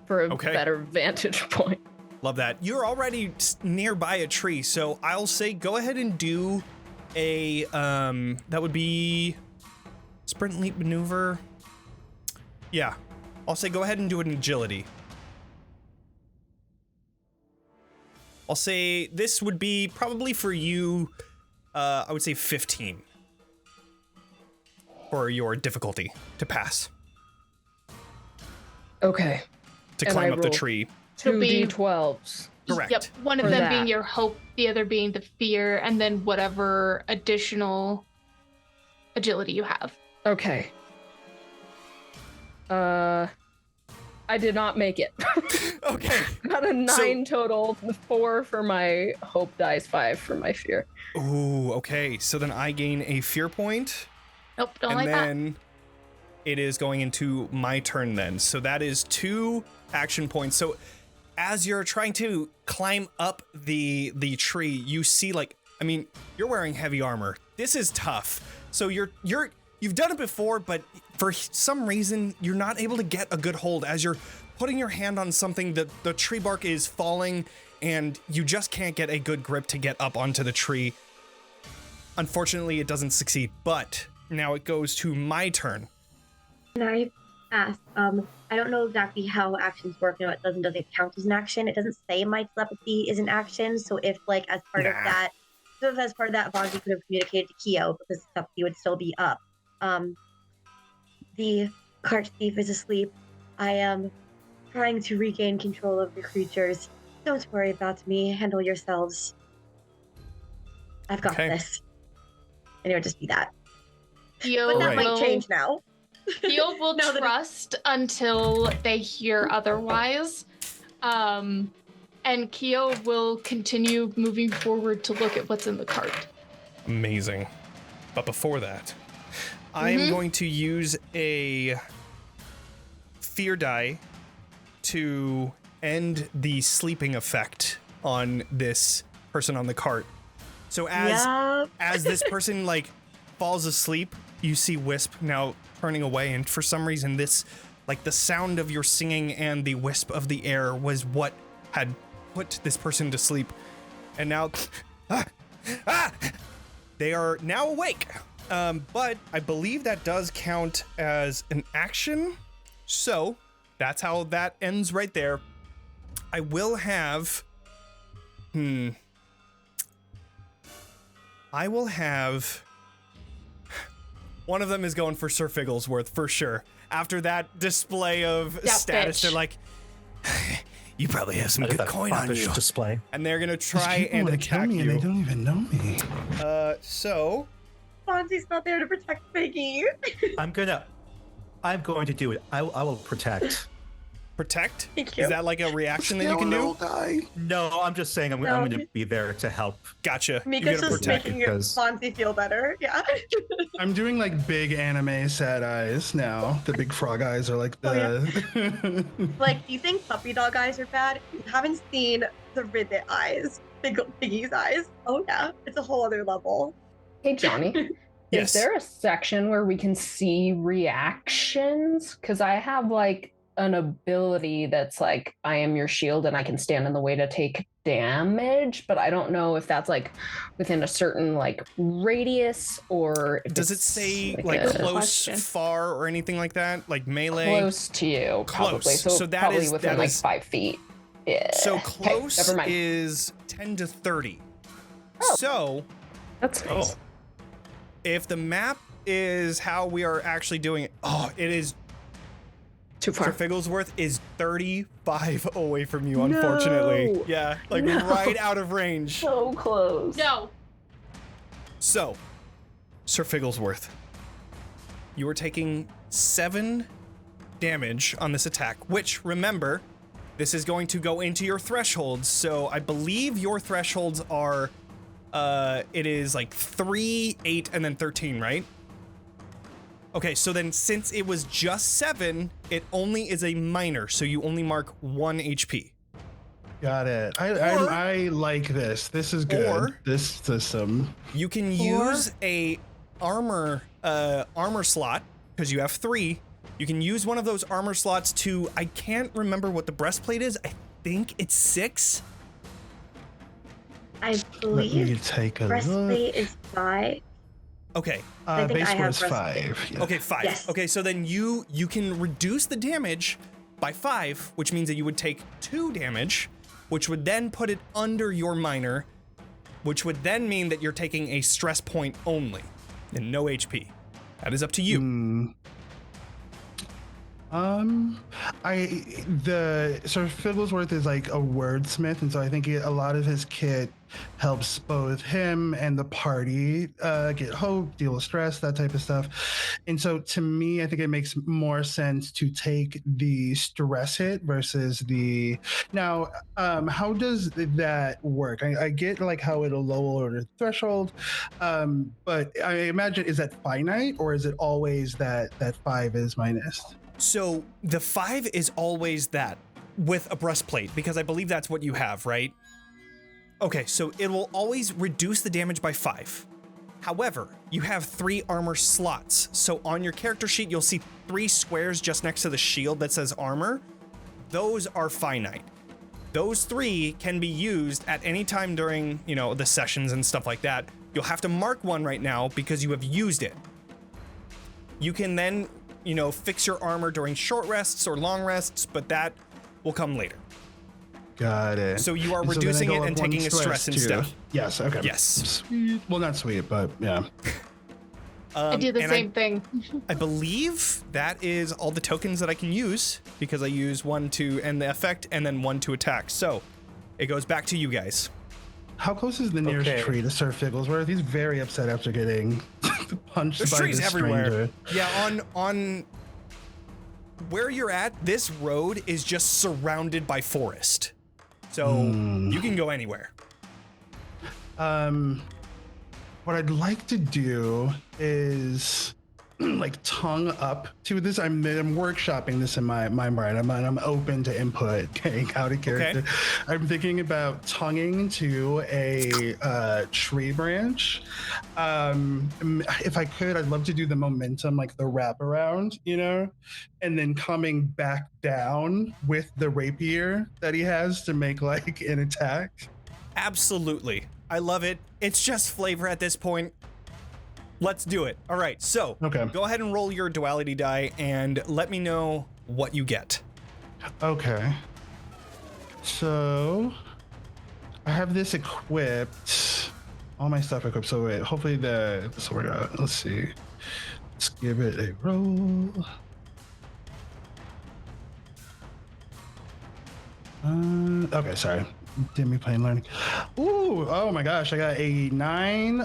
for a better vantage point. Love that. You're already nearby a tree, so I'll say go ahead and do a, that would be sprint, leap, maneuver. Yeah, I'll say go ahead and do an agility. I'll say this would be probably for you, I would say 15 for your difficulty to pass. Okay. To And climb I up the roll tree. 2d12s. Correct. Yep, one of For them that. being your hope, the other being the fear, and then whatever additional agility you have. Okay. I did not make it. Okay. Got a 9 total, 4 for my hope dice, 5 for my fear. Ooh, okay. So then I gain a fear point. Nope, don't And like that. then it is going into my turn then. So that is 2 action points. So as you're trying to climb up the tree, you see you're wearing heavy armor. This is tough. So you've done it before, but for some reason you're not able to get a good hold as you're putting your hand on something that the tree bark is falling and you just can't get a good grip to get up onto the tree. Unfortunately, it doesn't succeed, but now it goes to my turn. Can I ask, I don't know exactly how actions work. It doesn't count as an action. It doesn't say my telepathy is an action. So if as part of that, Vanzi could have communicated to Khioh because telepathy would still be up. The cart thief is asleep. I am trying to regain control of the creatures. Don't worry about me. Handle yourselves. I've got this. And it would just be that. Khioh But that might will- change now. Khioh will Now that trust until they hear otherwise. And Khioh will continue moving forward to look at what's in the cart. Amazing. But before that, I am going to use a fear die to end the sleeping effect on this person on the cart. So as this person falls asleep, you see Wisp now turning away, and for some reason this the sound of your singing and the wisp of the air was what had put this person to sleep. And now they are now awake. But I believe that does count as an action. So that's how that ends right there. I will have, one of them is going for Sir Figglesworth for sure. after that display of Yeah, status, bitch. they're like, you probably have some good coin on you. Display. And they're gonna These try people and wanna kill attack me and they you. don't even know me. So Vanzi's not there to protect Piggy. I'm going to do it. I will protect. protect? Thank you. Is that like a reaction that you can do? Die. No, I'm just saying I'm going to be there to help. Gotcha. Mika's You're gonna just protect. making because- Vanzi feel better. Yeah. I'm doing like big anime sad eyes now. The big frog eyes are like the. Like, do you think puppy dog eyes are bad? You haven't seen the ribbit eyes, Piggy's eyes. Oh yeah, it's a whole other level. Hey, Johnny. Yes. Is there a section where we can see reactions? Because I have like an ability that's like, I am your shield and I can stand in the way to take damage, but I don't know if that's like within a certain like radius or if Does it it's, say like a- close, Question. far, or anything like that? Like melee? close to you, probably. Close. So, So that probably is- within that like is- 5 feet. Yeah. So Okay, close never mind. is 10 to 30. Oh. So That's nice. if the map is how we are actually doing it, it is. Too Sir far. Figglesworth is 35 away from you, unfortunately. No. Yeah, like No. right out of range. So close. No. So, Sir Figglesworth, you are taking 7 damage on this attack, which, remember, this is going to go into your thresholds. So I believe your thresholds are, it is like 3, 8, and then 13, right? Okay, so then since it was just 7, it only is a minor, so you only mark 1 HP. Got it. Or- I like this. This is good. Or- This system. You can use a armor slot, because you have 3. You can use one of those armor slots to, I can't remember what the breastplate is. I think it's 6. I Let me believe take a look. breastplate is 5. Okay. I think Base I score have is breastplate. 5. Yeah. Okay, 5. Yes. Okay, so then you can reduce the damage by 5, which means that you would take 2 damage, which would then put it under your minor, which would then mean that you're taking a stress point only and no HP. That is up to you. So Figglesworth is like a wordsmith, and so I think a lot of his kit helps both him and the party get hope, deal with stress, that type of stuff. And so to me, I think it makes more sense to take the stress hit versus the. Now, how does that work? I get like how it'll lower the threshold, but I imagine, is that finite or is it always that 5 is minus? So the 5 is always that with a breastplate, because I believe that's what you have, right? Okay, so it will always reduce the damage by 5. However, you have 3 armor slots. So on your character sheet, you'll see 3 squares just next to the shield that says armor. Those are finite. Those 3 can be used at any time during, the sessions and stuff like that. You'll have to mark one right now because you have used it. You can then, fix your armor during short rests or long rests, but that will come later. Got it. So you are And so then reducing I it go and up one taking a stress too. instead. Yes. Okay. Yes. Sweet. Well, not sweet, but yeah. I do the and same thing. I believe that is all the tokens that I can use, because I use 1 to end the effect and then 1 to attack. So it goes back to you guys. How close is the nearest Okay. tree to Sir Figglesworth? He's very upset after getting punched There's by trees this everywhere. stranger. Yeah, on where you're at, this road is just surrounded by forest. So you can go anywhere. What I'd like to do is like tongue up to this. I'm workshopping this in my mind. I'm open to input, getting out of character. Okay. I'm thinking about tonguing to a tree branch. If I could, I'd love to do the momentum, like the wraparound, and then coming back down with the rapier that he has to make like an attack. Absolutely. I love it. It's just flavor at this point. Let's do it. All right, so Okay. go ahead and roll your duality die and let me know what you get. Okay. So I have this equipped. All my stuff equipped. So wait, hopefully this will work out. Let's see. Let's give it a roll. Okay, sorry. Didn't be playing learning. Ooh, oh my gosh, I got a 9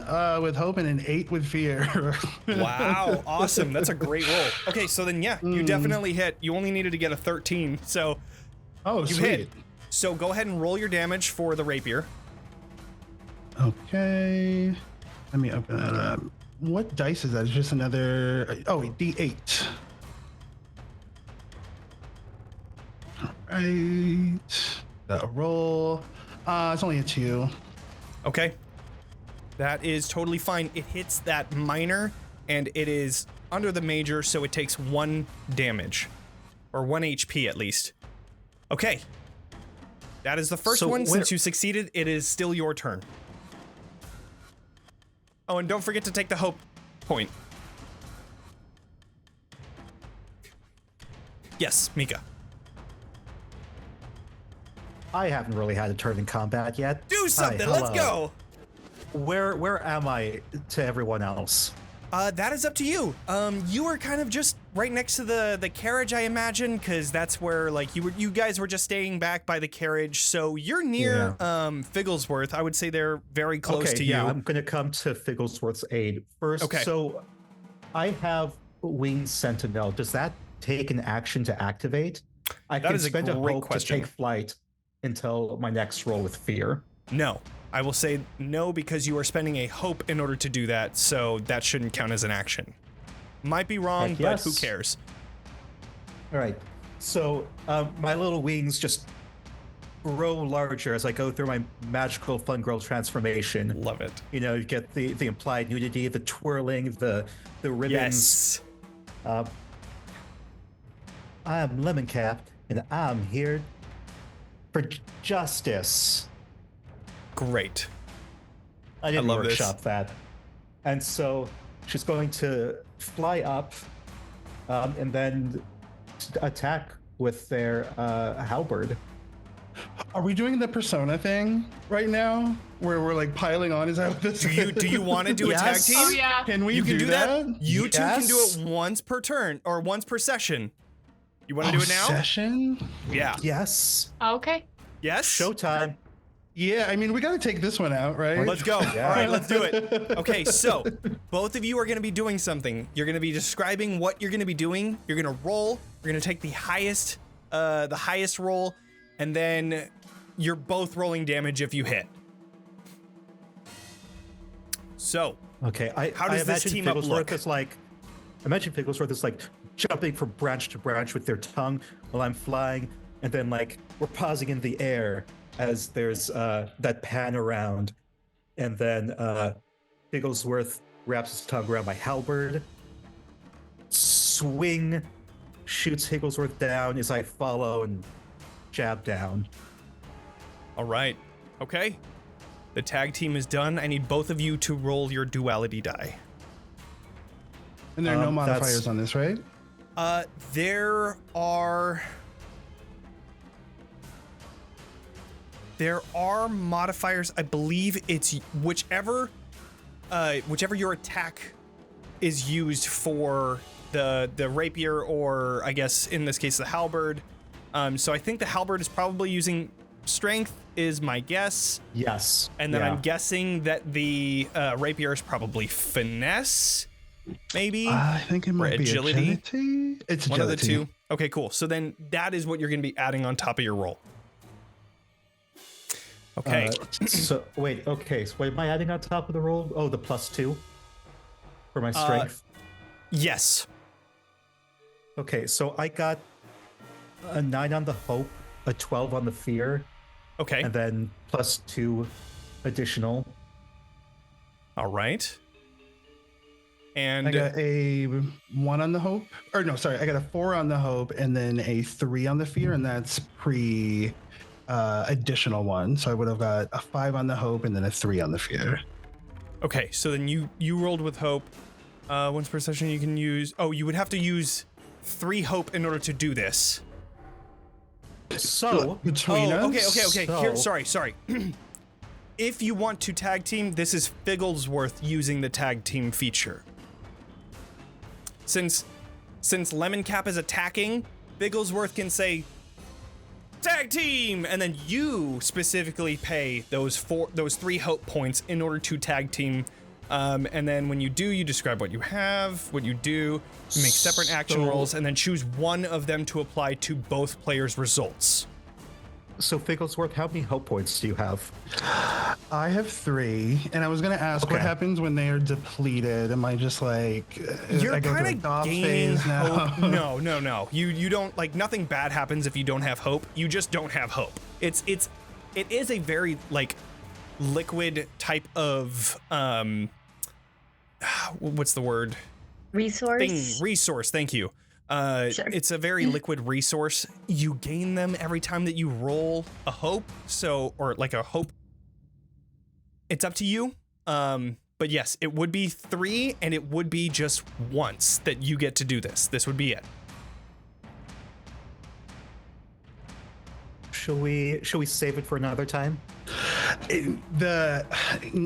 with hope and an 8 with fear. Wow, awesome. That's a great roll. Okay, so then yeah, you definitely hit. You only needed to get a 13, so Oh, you sweet. hit. So go ahead and roll your damage for the rapier. Okay. Let me open that up. What dice is that? It's just another. Oh, wait, D8. All right. That'll roll. It's only a 2. Okay. That is totally fine. It hits that minor, and it is under the major, so it takes 1 damage. Or 1 HP at least. Okay. That is the first one. Since you succeeded, it is still your turn. Oh, and don't forget to take the hope point. Yes, Mika. I haven't really had a turn in combat yet. Do something. Hi, Let's go. Where am I to everyone else? That is up to you. You were kind of just right next to the carriage, I imagine, because that's where like you guys were just staying back by the carriage. So you're near Figglesworth. I would say they're very close to you. Yeah, I'm gonna come to Figglesworth's aid first. Okay. So I have Winged Sentinel. Does that take an action to activate? I That can is a spend a great hope question. to take flight until my next roll with fear. No, I will say no because you are spending a hope in order to do that. So that shouldn't count as an action. Might be wrong, Heck but yes. who cares? All right. So my little wings just grow larger as I go through my magical fun girl transformation. Love it. You know, you get the implied nudity, the twirling, the ribbons. Yes. I'm Lemoncap, and I'm here for justice. Great. I didn't love this. workshop that. And so she's going to fly up and then attack with their halberd. Are we doing the persona thing right now? Where we're like piling on? Is that what this is? Do you want to do a tag Yes. team? Oh yeah. Can we You can do that. You two can do Yes. it once per turn or once per session. You want to do it now? Session? Yeah. Yes. Okay. Yes. Showtime. Yeah, I mean, we got to take this one out, right? Let's go. Yeah. All right, let's do it. Okay, so both of you are going to be doing something. You're going to be describing what you're going to be doing. You're going to roll. You're going to take the highest roll, and then you're both rolling damage if you hit. So, Okay. How does this imagine team up Figglesworth look? is like, imagine Figglesworth is like jumping from branch to branch with their tongue while I'm flying, and then like we're pausing in the air as there's that pan around, and then Figglesworth wraps his tongue around my halberd, swing, shoots Figglesworth down as I follow and jab down. all right. Okay. The tag team is done. I need both of you to roll your duality die. And there are no that's- modifiers on this, right? There are modifiers. I believe it's whichever your attack is used for the rapier, or I guess in this case the halberd. So I think the halberd is probably using strength, is my guess. Yes. And then yeah. I'm guessing that the rapier is probably finesse, maybe. I think it might be agility? agility. It's One of the agility. two. Okay, cool. So then that is what you're going to be adding on top of your roll. Okay. So wait, okay. So what am I adding on top of the roll? Oh, the +2 for my strength. Yes. Okay, so I got a 9 on the hope, a 12 on the fear, Okay. and then +2 additional. All right. I And got a 1 on the hope. Or no, sorry. I got a 4 on the hope and then a 3 on the fear, and that's pre additional one. So I would have got a 5 on the hope and then a 3 on the fear. okay, so then you rolled with hope. Once per session you can use. Oh, you would have to use 3 hope in order to do this. So Between us. Okay. So- Here, sorry. If you want to tag team, this is Figglesworth using the tag team feature. Since Lemoncap is attacking, Figglesworth can say, tag team, and then you specifically pay those 3 hope points in order to tag team. And then when you do, you describe what you have, what you do, you make separate action rolls, and then choose one of them to apply to both players' results. So, Figglesworth, how many hope points do you have? I have 3, and I was gonna ask what happens when they are depleted. Am I just like You're I go through a kind of goth gaining phase now? hope. No. You don't, like, nothing bad happens if you don't have hope. You just don't have hope. It is a very, like, liquid type of what's the word? Resource. Thank you. Sure. It's a very liquid resource. You gain them every time that you roll a hope, or like a hope. It's up to you. But yes, it would be 3, and it would be just once that you get to do this. This would be it. Shall we save it for another time?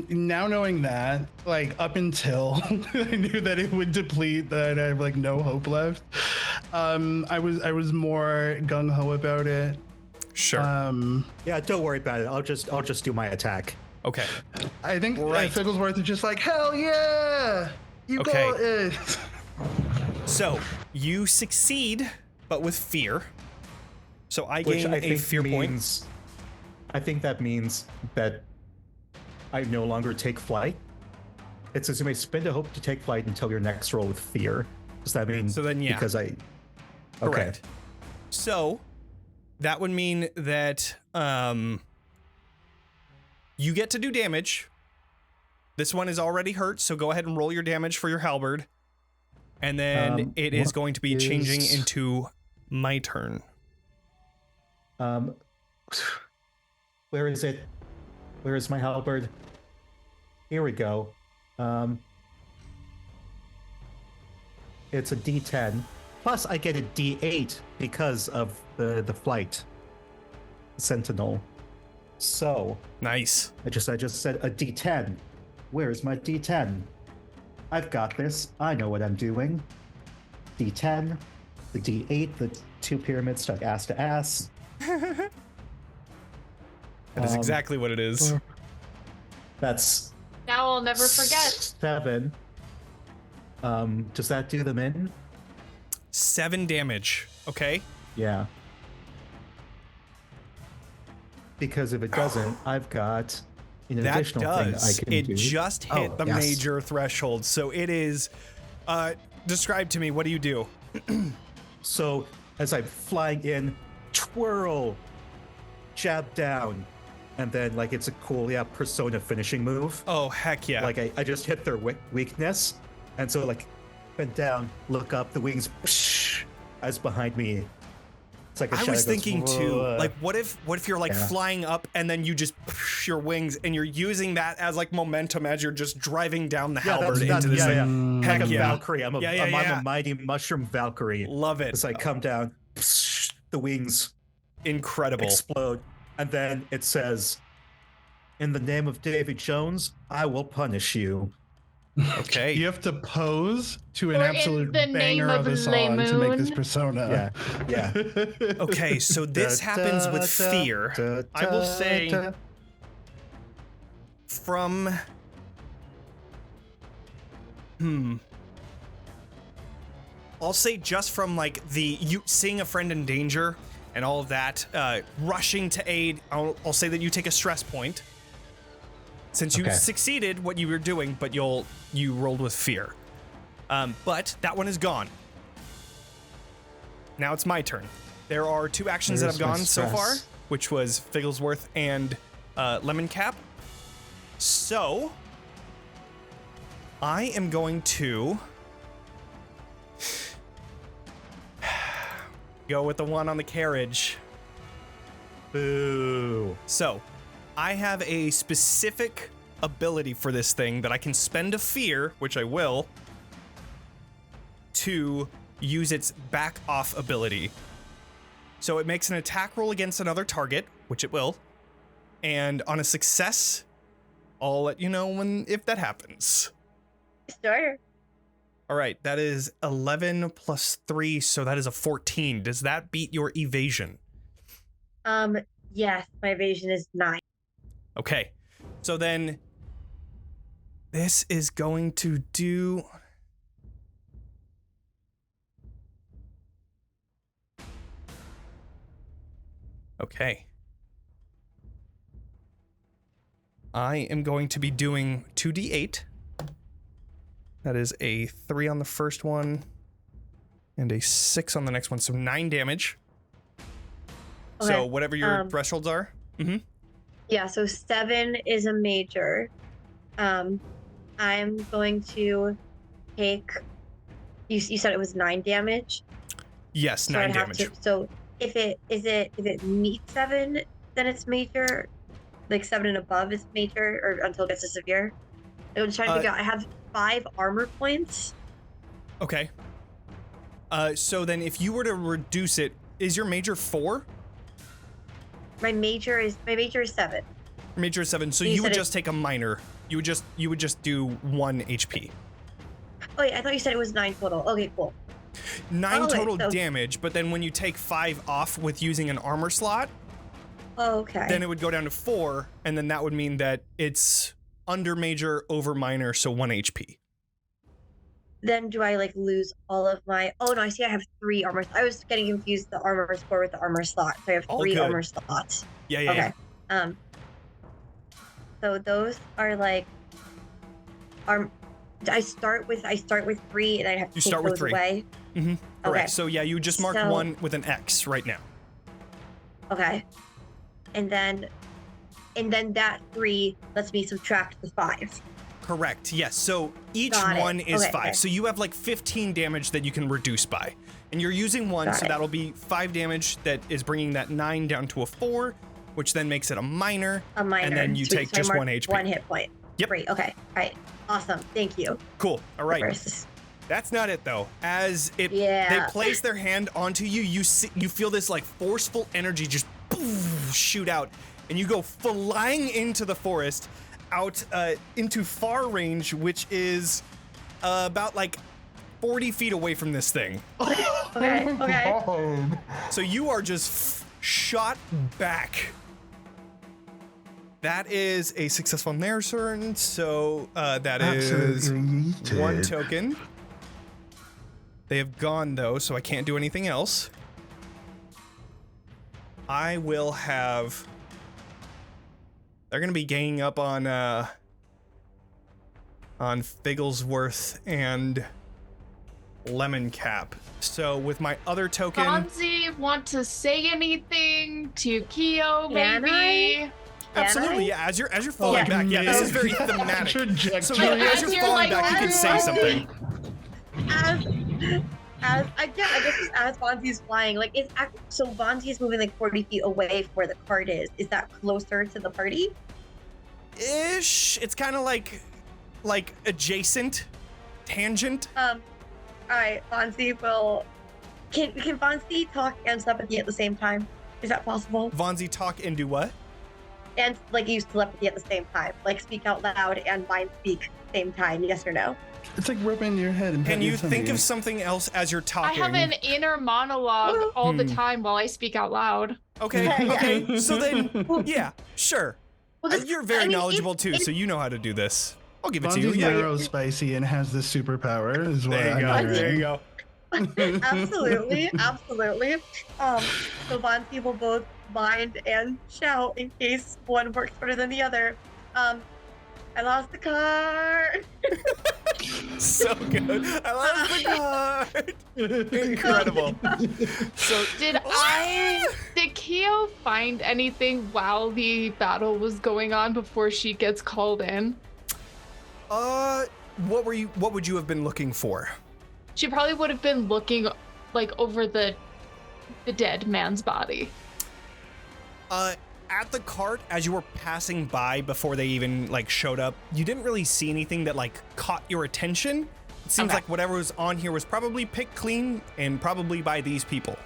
Now knowing that, like, up until I knew that it would deplete, that I have like no hope left, I was more gung ho about it. Sure. Yeah, don't worry about it. I'll just do my attack. Okay. I think Right. Figglesworth is just like, hell yeah, you Okay. got it. So you succeed, but with fear. So I Which gain I a think fear point. means, I think that means that I no longer take flight. It says you may spend a hope to take flight until your next roll with fear. Does that mean? So then, yeah. Because I. Okay. Correct. So that would mean that you get to do damage. This one is already hurt, so go ahead and roll your damage for your halberd. And then it is what going to be changing is- into my turn. Where is it? Where is my halberd? Here we go. It's a D10. Plus, I get a D8 because of the flight sentinel. So Nice. I just said a D10. Where's my D10? I've got this. I know what I'm doing. D10, the D8, the 2 pyramids stuck ass to ass. That is exactly what it is. That's Now I'll never forget. 7. Does that do them in? 7 damage. Okay. Yeah. Because if it doesn't, I've got an That additional thing I does. can It do. just hit the yes. major threshold. So it is. Describe to me. What do you do? So as I'm flying in, twirl, jab down, and then like it's a cool persona finishing move. Oh heck yeah! Like I just hit their weakness, and so like bend down, look up, the wings whoosh, as behind me. It's like a I shadow was goes, thinking too, "Whoa." like what if you're like flying up and then you just push your wings and you're using that as like momentum as you're just driving down the halberd into this thing. Like Heck a yeah. Valkyrie. I'm a mighty mushroom Valkyrie. Love it. As I come down, the wings Incredible. explode, and then it says, "In the name of Davy Jones, I will punish you." Okay. You have to pose to an Or in absolute the name banger of of a song to make this Lemoon. persona. Yeah. Okay, so this happens with fear. I will say from I'll say just from like you seeing a friend in danger and all of that, rushing to aid, I'll say that you take a stress point. Since you succeeded what you were doing, but you rolled with fear. But that one is gone. Now it's my turn. There are 2 actions that have gone so far, which was Figglesworth and Lemoncap. So I am going to go with the one on the carriage. Boo. So I have a specific ability for this thing that I can spend a fear, which I will, to use its back off ability. So it makes an attack roll against another target, which it will, and on a success, I'll let you know if that happens. Sure. All right, that is 11 plus 3, so that is a 14. Does that beat your evasion? Yes, my evasion is 9. Okay. So then this is going to do... Okay. I am going to be doing 2d8. That is a 3 on the first one and a 6 on the next one, so 9 damage. Okay, So whatever your thresholds are. Mm-hmm. Yeah, so 7 is a major. I'm going to take. You said it was 9 damage. Yes, So 9 I'd have damage. to- so if it meets 7, then it's major. Like 7 and above is major, or until it gets to severe. I was trying to figure out. I have 5 armor points. Okay. So then if you were to reduce it, is your major 4? My major is 7. Major is 7, so you would just take a minor. You would just do 1 HP. Oh wait, I thought you said it was 9 total. Okay, cool. 9 wait, total so- damage, but then when you take 5 off with using an armor slot, Oh, okay. then it would go down to 4, and then that would mean that it's under major, over minor, so 1 HP. Then do I like lose all of my? Oh no, I see. I have 3 armor. I was getting confused the armor score with the armor slot. So I have All 3 good. armor slots. Yeah. Okay. So those are like, I start with 3, and I have to You take start with those 3. away. Mm-hmm. Correct. Okay. So yeah, you just mark So- 1 with an X right now. Okay. And then that 3 lets me subtract the 5. Correct. Yes. So each Got it. one is Okay, 5. okay. So you have like 15 damage that you can reduce by, and you're using 1, Got so it. that'll be 5 damage. That is bringing that 9 down to a 4, which then makes it a minor. A minor. And then you Sweet. take So I just mark 1 HP. 1 hit point. Yep. Great. Okay. All right. Awesome. Thank you. Cool. All right. Versus- That's not it though. As they place their hand onto you, you feel this like forceful energy just shoot out, and you go flying into the forest, out into far range, which is about like 40 feet away from this thing. Okay. Okay. So you are just shot back. That is a successful on their turn, so that is Absolutely 1 yeeted. token. They have gone though, so I can't do anything else. I will have... They're gonna be ganging up on Figglesworth and Lemoncap. So with my other token... Vanzi, want to say anything to Khioh, Can I? maybe? Absolutely, yeah. As you're falling back, yeah, this is very thematic. Trajectory. So as you're you're, falling like, back, you can say something. I guess as Vanzi's flying, like so Vanzi's moving like 40 feet away from where the cart is. Is that closer to the party? Ish. It's kind of like adjacent, tangent. All right, Vanzi will. Can Vanzi talk and telepathy at the same time? Is that possible? Vanzi talk and do what? And like use telepathy at the same time, like speak out loud and mind speak same time. Yes or no? It's like rubbing your head and Can petting you your think tummy. of something else as you're I talking? have an inner monologue all the Hmm. time while I speak out loud. Okay, Yeah. okay. So then, yeah, sure. Well, this- You're very I mean, knowledgeable if- too, if- so you know how to do this. I'll give it to you. Bonzi's Yeah. neurospicy and has this superpower, is what There you I'm go. hearing. There you go. Absolutely, absolutely. So Vanzi will both bind and shout in case one works better than the other. I lost the car. So good. I love the card. Incredible. So Did Khioh find anything while the battle was going on before she gets called in? what would you have been looking for? She probably would have been looking like over the dead man's body. At the cart, as you were passing by before they even like showed up, you didn't really see anything that like caught your attention. It seems Okay. like whatever was on here was probably picked clean and probably by these people.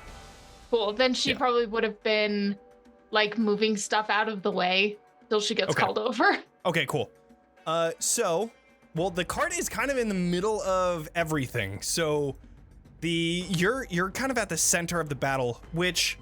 Cool. Then she Yeah. probably would have been like moving stuff out of the way till she gets Okay. called over. Okay, cool. Well, the cart is kind of in the middle of everything. So you're kind of at the center of the battle, which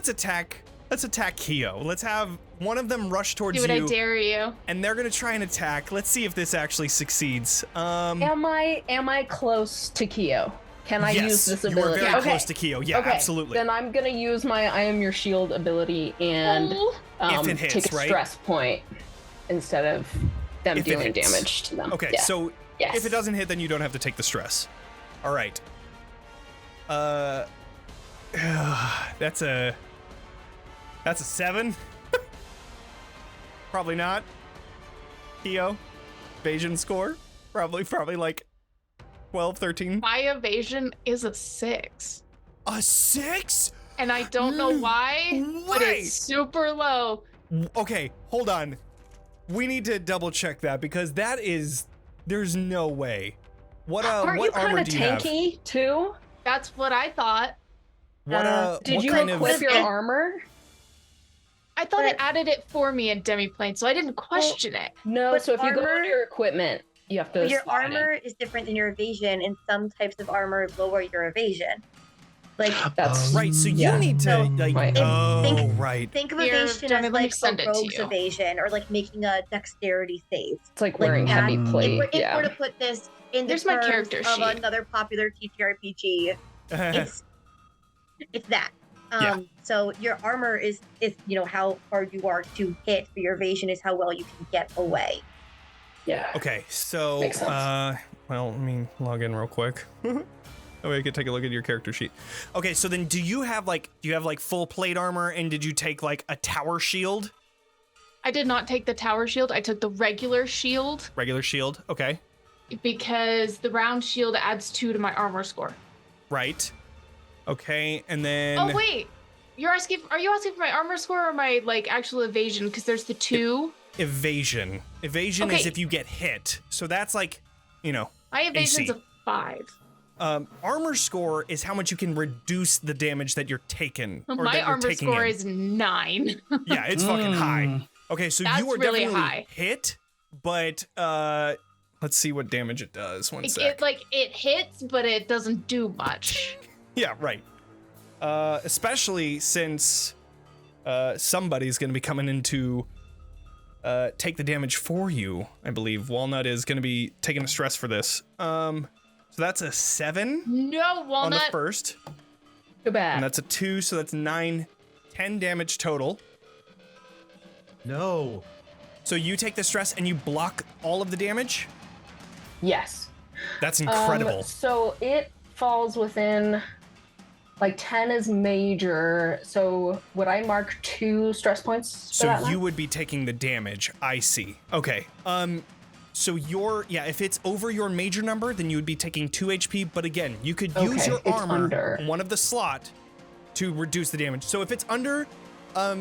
let's attack Khioh. Let's have one of them rush towards Do you. what I dare you. And they're gonna try and attack. Let's see if this actually succeeds. Am I close to Khioh? Can I use this ability? You are very close to Khioh. Yeah, okay. absolutely. Then I'm gonna use my I Am Your Shield ability and if it hits, take a stress point instead of them dealing damage to them. Okay, so if it doesn't hit, then you don't have to take the stress. All right. That's a 7. Probably not. Khioh, evasion score, probably like 12, 13. My evasion is a 6. A 6? And I don't know why, but it's super low. Okay, hold on. We need to double check that because there's no way. What Aren't what you kind armor of do you have? tanky too? That's what I thought. Did what you kind equip of your armor? I thought it added it for me in Demiplane, so I didn't question it. No, But so if you go armor- to your equipment, you have to. But your slide in. armor is different than your evasion, and some types of armor lower your evasion. Like That's right, so you yeah. need to So, like right. right. think of Here, evasion Jonny, as let me like send it a to rogue's you. evasion, or like making a dexterity save. It's like Like wearing that. heavy plate. If Yeah. we're to put this in the Here's my terms character of sheet. another popular TTRPG, it's that. Yeah. So your armor is how hard you are to hit, but your evasion is how well you can get away. Yeah. Okay, so Makes sense. well, let me log in real quick. Oh, I could take a look at your character sheet. Okay, so then do you have like full plate armor, and did you take like a tower shield? I did not take the tower shield. I took the regular shield Regular shield, okay. because the round shield adds 2 to my armor score. Right. Okay, and then Oh wait, are you asking for my armor score or my like actual evasion? Because there's the 2. evasion. Evasion is Okay. if you get hit. So that's like, My evasion's AC. a 5. Armor score is how much you can reduce the damage that you're taking. Or My that you're armor taking score in. is 9. Yeah, it's fucking high. Okay, so That's you are really definitely high. hit, but let's see what damage it does. One sec. It hits, but it doesn't do much. Yeah, right. Especially since somebody's going to be coming in to take the damage for you. I believe Walnut is going to be taking the stress for this. So that's a 7 No, on the Walnut. first, Too bad. and that's a 2, so that's 9, 10 damage total. No. So you take the stress and you block all of the damage? Yes. That's incredible. So it falls within, like 10 is major. So would I mark 2 stress points? For So that you one? would be taking the damage. I see. Okay. So if it's over your major number, then you would be taking 2 HP. But again, you could use Okay, your it's armor, under. one of the slot, to reduce the damage. So if it's under the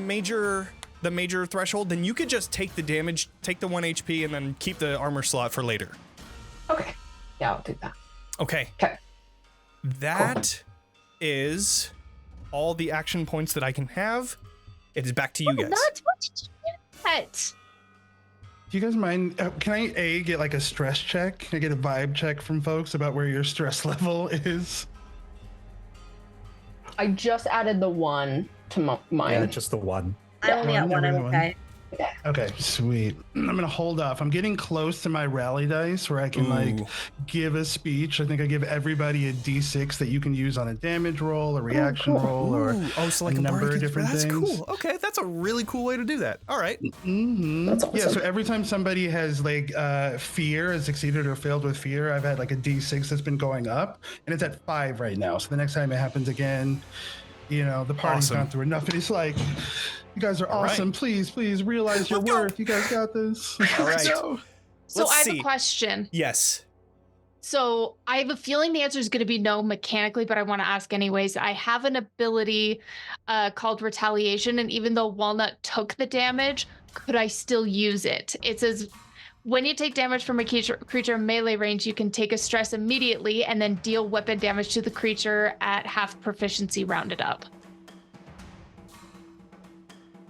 major threshold, then you could just take the damage, take the 1 HP, and then keep the armor slot for later. Okay. Yeah, I'll do that. Okay. Okay. That is all the action points that I can have. It is back to you guys. Not what did you get? Do you guys mind? Can I get like a stress check? Can I get a vibe check from folks about where your stress level is? I just added the 1 to mine. Yeah, just the one. I'm only at 1. I'm everyone. okay. Okay, sweet. I'm gonna hold off. I'm getting close to my rally dice where I can like Ooh. give a speech. I think I give everybody a D6 that you can use on a damage roll, a reaction cool. roll, or So like a number of different That's things. cool. Okay, that's a really cool way to do that. All right. Mm-hmm. That's Yeah, awesome. so every time somebody has like fear, has succeeded or failed with fear, I've had like a D6 that's been going up, and it's at 5 right now. So the next time it happens again, the party's Awesome. gone through enough, and it's like, you guys are All right. awesome. Please realize your Let's go. worth. You guys got this. All right. So, So Let's I have see. a question. Yes. So I have a feeling the answer is going to be no mechanically, but I want to ask anyways. I have an ability called Retaliation, and even though Walnut took the damage, could I still use it? It says, when you take damage from a creature in melee range, you can take a stress immediately and then deal weapon damage to the creature at half proficiency rounded up.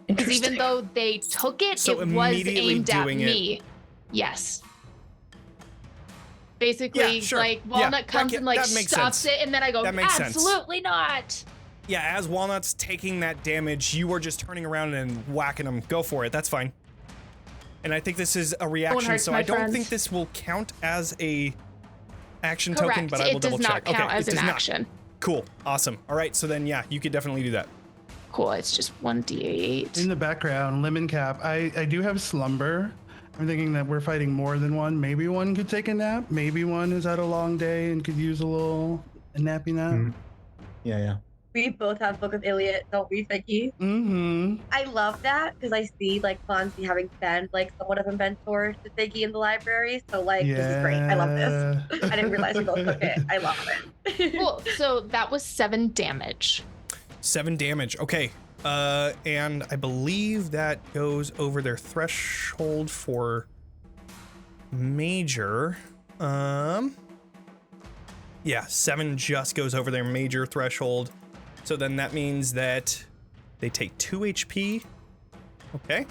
Because even though they took it, So it was immediately aimed at doing it- me. Yes. Basically, Yeah, sure. like Yeah, Walnut that comes ca- and like that makes stops sense. it, and then I go, That makes sense. absolutely not. Yeah, as Walnut's taking that damage, you are just turning around and whacking him. Go for it. That's fine. And I think this is a reaction, hurts so my I don't friends. think this will count as a action Correct. token, but I will double check. It does not count as it an does not. action. Cool. Awesome. All right, so then, yeah, you could definitely do that. Cool. It's just 1d8. In the background, Lemoncap, I do have slumber. I'm thinking that we're fighting more than one. Maybe one could take a nap. Maybe one is had a long day and could use a nappy nap. Mhm. Yeah. We both have Book of Iliad, don't we, Vicky? Mm-hmm. I love that because I see like Vanzi having been like somewhat of a mentor to Vicky in the library. So like this is great. I love this. I didn't realize we both took it. I love it. Cool. So that was 7 damage. 7 damage. Okay. And I believe that goes over their threshold for major. Yeah, 7 just goes over their major threshold. So then that means that they take 2 HP. Okay.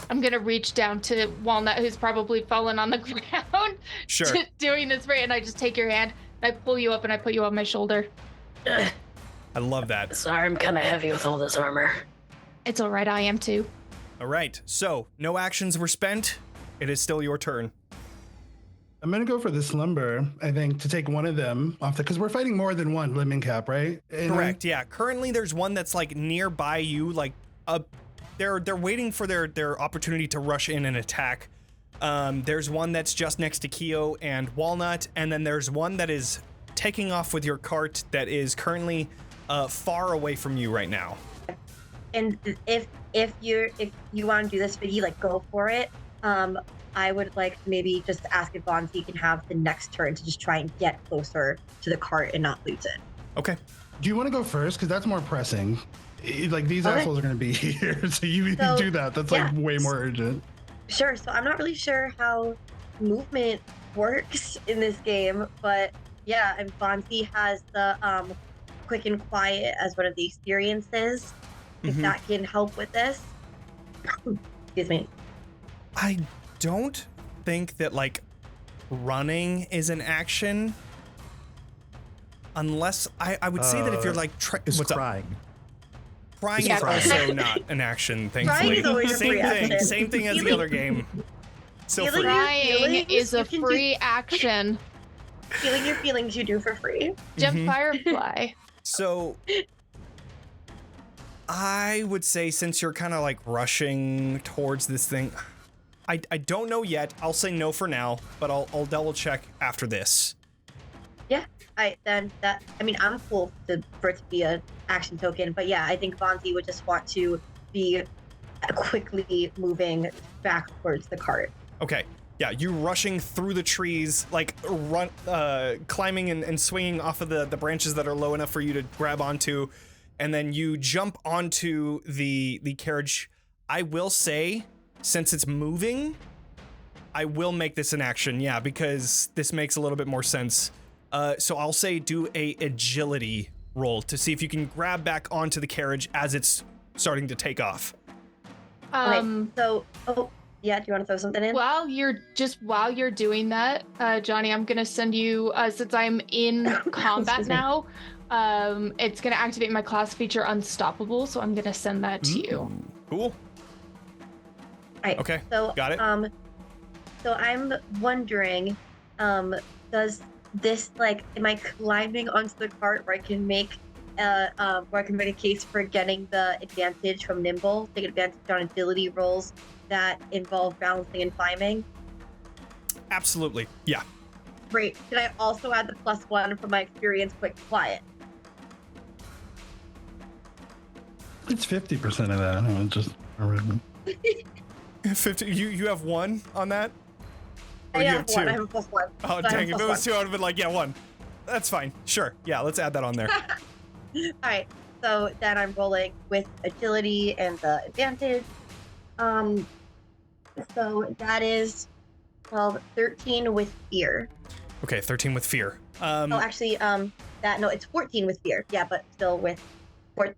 I'm gonna reach down to Walnut, who's probably fallen on the ground, Sure. doing this right, and I just take your hand, and I pull you up, and I put you on my shoulder. I love that. Sorry, I'm kind of heavy with all this armor. It's all right, I am too. All right. So no actions were spent. It is still your turn. I'm gonna go for the slumber. I think to take one of them off because we're fighting more than one Lemoncap, right? And Correct. Yeah. Currently, there's one that's like nearby you. Like, they're waiting for their opportunity to rush in and attack. There's one that's just next to Khioh and Walnut, and then there's one that is taking off with your cart that is currently far away from you right now. And if you want to do this, Vicky, like go for it. I would like maybe just ask if Vanzi can have the next turn to just try and get closer to the cart and not lose it. Okay. Do you want to go first? Because that's more pressing. Like these Okay. assholes are gonna be here, so you So, do that. That's yeah. like way more urgent. Sure. So I'm not really sure how movement works in this game, but yeah, and Vanzi has the quick and quiet as one of the experiences. If Mhm. that can help with this. Excuse me. I don't think that like running is an action. Unless I would say that if you're like Is what's up? crying. Crying Yeah, is also not an action, thankfully. is always a Same free thing. action. Same thing as the Feeling- other game. So Feeling free. your Crying feelings, is a you can do- free action. Feeling your feelings you do for free. Jump Mhm. Firefly. So I would say since you're kind of like rushing towards this thing, I don't know yet. I'll say no for now, but I'll double check after this. I'm cool for it to be an action token, but yeah, I think Vanzi would just want to be quickly moving back towards the cart. Okay. Yeah, you rushing through the trees, like climbing and swinging off of the branches that are low enough for you to grab onto, and then you jump onto the carriage. I will say, since it's moving, I will make this an action, yeah, because this makes a little bit more sense. So I'll say do a agility roll to see if you can grab back onto the carriage as it's starting to take off. Yeah, do you want to throw something in? While you're doing that, Jonny, I'm gonna send you, since I'm in combat Excuse me. now, it's gonna activate my class feature Unstoppable, so I'm gonna send that to you. Ooh, cool. Right. Okay, So got it. So I'm wondering, does this am I climbing onto the cart where I can make a case for getting the advantage from Nimble, take advantage on agility rolls that involve balancing and climbing? Absolutely, yeah. Great. Did I also add the +1 from my experience quick quiet? It's 50% of that. I don't know, just 50. You have 1 on that? Or I you have have 2? one. I have a +1. Oh, So I have dang. If it +1. was 2, I would have been like, yeah, 1. That's fine. Sure. Yeah, let's add that on there. All right. So then I'm rolling with agility and the advantage. So that is 13 with fear. Okay, 13 with fear. It's 14 with fear. Yeah, but still with I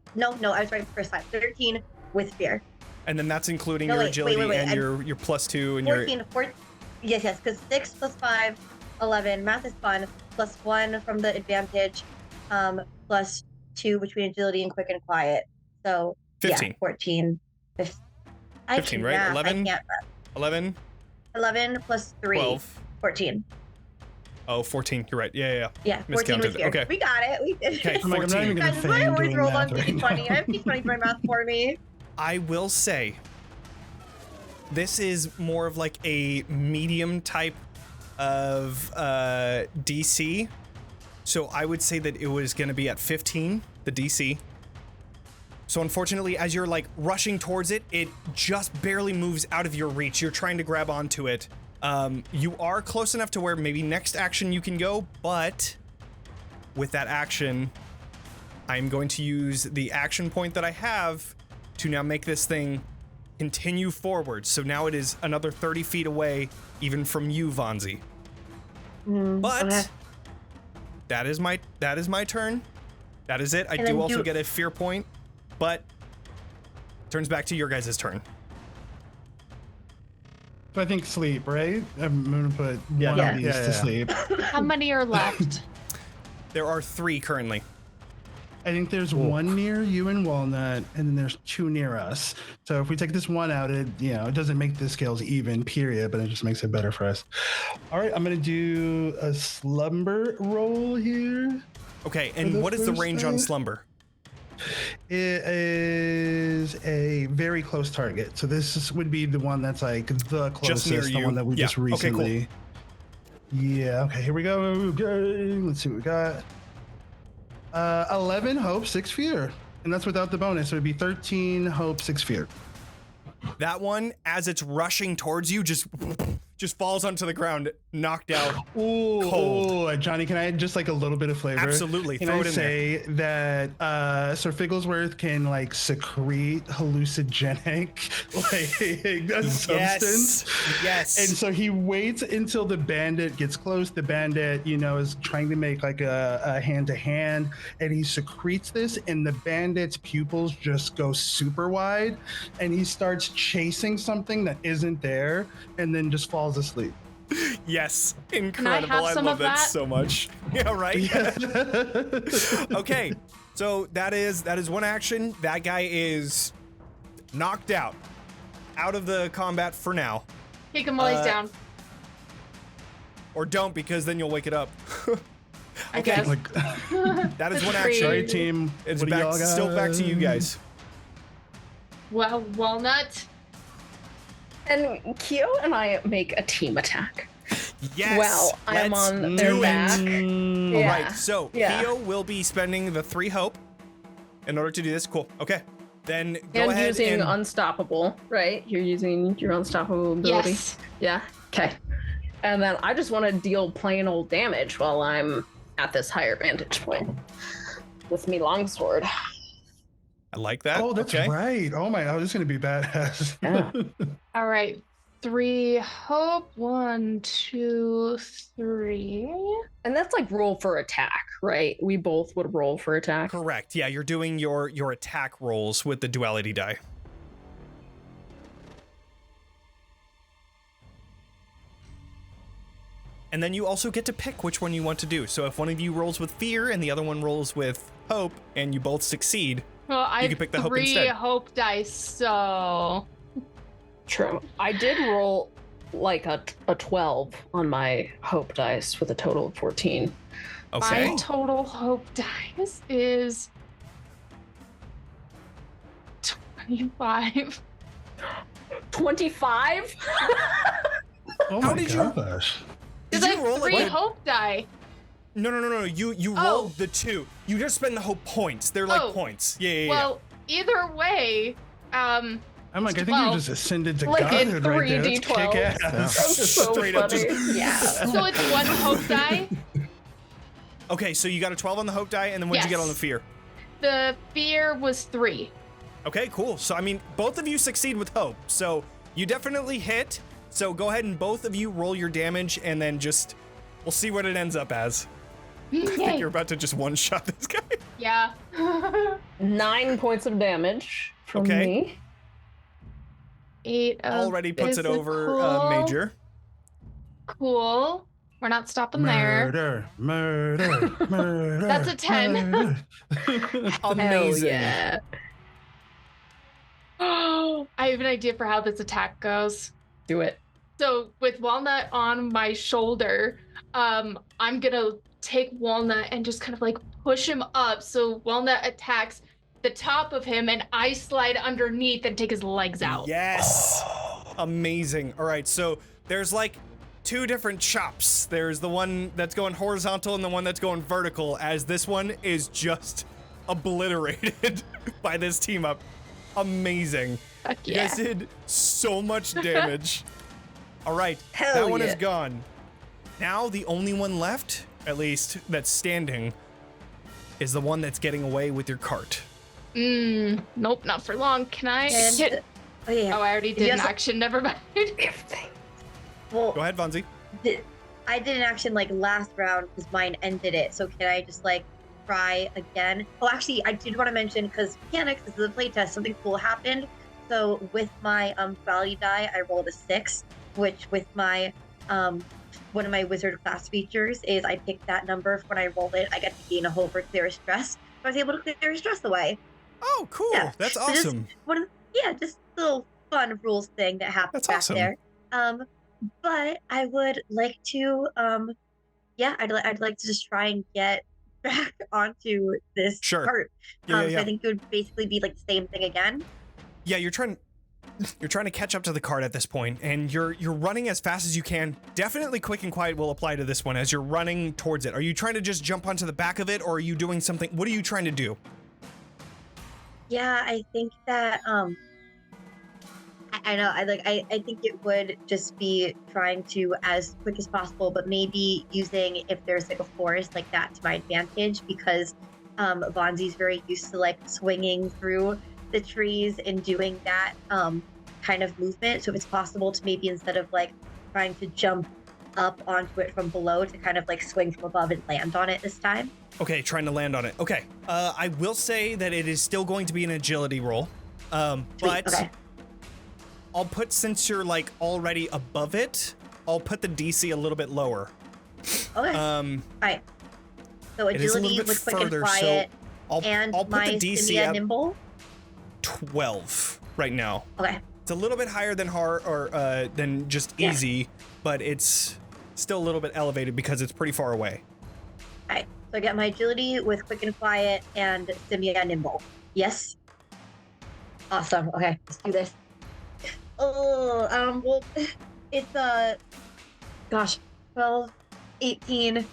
was right the first time. 13 with fear. And then that's including No, your wait, agility wait, and your +2 and your... 14, yes, because 6 + 5, 11. Math is fun. +1 from the advantage, plus 2 between agility and quick and quiet. So 15. Yeah, 14. 15, right? Math. 11? I can't. 11? 11 plus 3. 12. 14. Oh, 14. You're right. Yeah. Yeah, 14 was Miscounted. here. Okay. We got it. We did Okay, it. I'm like, I'm not even 14. gonna Guys, I feign always doing roll math on right D20. I have now. D20 for math for me. I will say, this is more of like a medium type of DC. So I would say that it was going to be at 15, the DC. So unfortunately, as you're like rushing towards it, it just barely moves out of your reach. You're trying to grab onto it. You are close enough to where maybe next action you can go, but with that action, I'm going to use the action point that I have to now make this thing continue forward. So now it is another 30 feet away, even from you, Vanzi. But okay. that is my turn. That is it. I And do then also do- get a fear point, but turns back to your guys' turn. So I think sleep, right? I'm gonna put Yeah. one Yeah. of these Yeah, to yeah. sleep. How many are left? There are 3 currently. I think there's one near you and Walnut, and then there's 2 near us. So if we take this one out, it doesn't make the scales even, period, but it just makes it better for us. All right, I'm gonna do a slumber roll here. Okay, For and the what is the first range on thing? slumber? It is a very close target. So would be the one that's like the closest, near the you. one that we Yeah. just Okay, cool. recently. Yeah. Okay. Here we go. Okay, let's see what we got. 11 hope, 6 fear, and that's without the bonus. So it'd be 13 hope, 6 fear. That one, as it's rushing towards you, just falls onto the ground, knocked out. Ooh, Cold. ooh, Johnny, can I add just like a little bit of flavor? Absolutely, Can throw I it in there. say that Sir Figglesworth can like secrete hallucinogenic like a substance? Yes. And so he waits until the bandit gets close. The bandit, is trying to make like a hand-to-hand, and he secretes this, and the bandit's pupils just go super wide, and he starts chasing something that isn't there, and then just falls asleep. Yes. Incredible. have I some love of that that? so much. Yeah, right? Okay. So that is one action. That guy is knocked out of the combat for now. Kick him while he's down. Or don't, because then you'll wake it up. I guess. Like, That is one Agreed. sorry, action. team. It's What do y'all still back to you got? guys. Well, Walnut. And Khioh and I make a team attack. Yes. Well, I'm let's on their do it. back. Mm, All Yeah. right. So Yeah. Khioh will be spending the 3 hope in order to do this. Cool. Okay. Then go And ahead using and unstoppable, right? You're using your unstoppable ability. Yes. Yeah. Okay. And then I just want to deal plain old damage while I'm at this higher vantage point with me longsword. I like that. Oh, that's okay. right. Oh my, this is gonna be badass. Yeah. All right. 3 hope. 1, 2, 3. And that's like roll for attack, right? We both would roll for attack. Correct. Yeah, you're doing your attack rolls with the duality die. And then you also get to pick which one you want to do. So if one of you rolls with fear and the other one rolls with hope, and you both succeed, Well, I can have pick the hope 3 instead. hope dice, so True. I did roll like a 12 on my hope dice with a total of 14. okay. my total hope dice is 25. 25? Oh How my did you- gosh. There's you like roll 3 like hope die. No. You Oh. rolled the 2. You just spend the hope points. They're like Oh. points. Yeah. Well, either way, I'm like, I think you 12. just ascended to Like in godhood right there. That's 3d12. kick That's ass. so Straight up funny. just- Yeah. so it's 1 hope die. Okay, so you got a 12 on the hope die, and then what did you get on the Yes. fear? The fear was 3. Okay, cool. So, I mean, both of you succeed with hope. So, you definitely hit. So, go ahead and both of you roll your damage, and then we'll see what it ends up as. I think Yay. you're about to just one-shot this guy. Yeah. 9 points of damage from Okay. me. 8 of Already puts it over physical. Major. Cool. We're not stopping there. Murder. That's a 10. murder. Amazing. Yeah. I have an idea for how this attack goes. Do it. So with Walnut on my shoulder, I'm gonna take Walnut and just kind of like push him up. So Walnut attacks the top of him and I slide underneath and take his legs out. Yes. Amazing. All right, so there's like 2 different chops. There's the one that's going horizontal and the one that's going vertical, as this one is just obliterated by this team up. Amazing. Fuck You yeah. guys did so much damage. All right, Hell that one is yeah. gone. Now the only one left, at least that's standing, is the one that's getting away with your cart. Nope, not for long. Can I And, hit? oh yeah. Oh, I already did You an also- action. Never mind. Well, Go ahead, Vanzi. I did an action like last round because mine ended it. So can I just like try again? Oh, actually, I did want to mention because mechanics. This is a playtest. Something cool happened. So with my value die, I rolled a 6, which with my one of my wizard class features is I picked that number when I rolled it. I get to gain a hope or clear stress. So I was able to clear stress away. Oh, cool. Yeah. That's So just awesome. just a little fun rules thing that happened That's back awesome. there. But I would like to I'd like to just try and get back onto this Sure. cart. Yeah, So I think it would basically be like the same thing again. Yeah, you're trying to catch up to the cart at this point, and you're running as fast as you can. Definitely quick and quiet will apply to this one as you're running towards it. Are you trying to just jump onto the back of it, or are you doing something? What are you trying to do? Yeah, I think that I know. I think it would just be trying to as quick as possible, but maybe using if there's like a forest like that to my advantage because Vanzi's very used to like swinging through the trees and doing that kind of movement. So if it's possible to maybe instead of like trying to jump up onto it from below to kind of like swing from above and land on it this time. Okay, trying to land on it. Okay, I will say that it is still going to be an agility roll, Sweet, but okay. I'll put, since you're like already above it, I'll put the DC a little bit lower. Okay. Um, So it is a agility little bit with quick further, and quiet so and I'll put my the DC Simia at nimble. 12 right now. Okay. It's a little bit higher than hard or than just Yeah. easy, but it's still a little bit elevated because it's pretty far away. Alright. So I got my agility with quick and quiet and Simia nimble. Yes. Awesome. Okay, let's do this. Oh, well, it's 12, 18,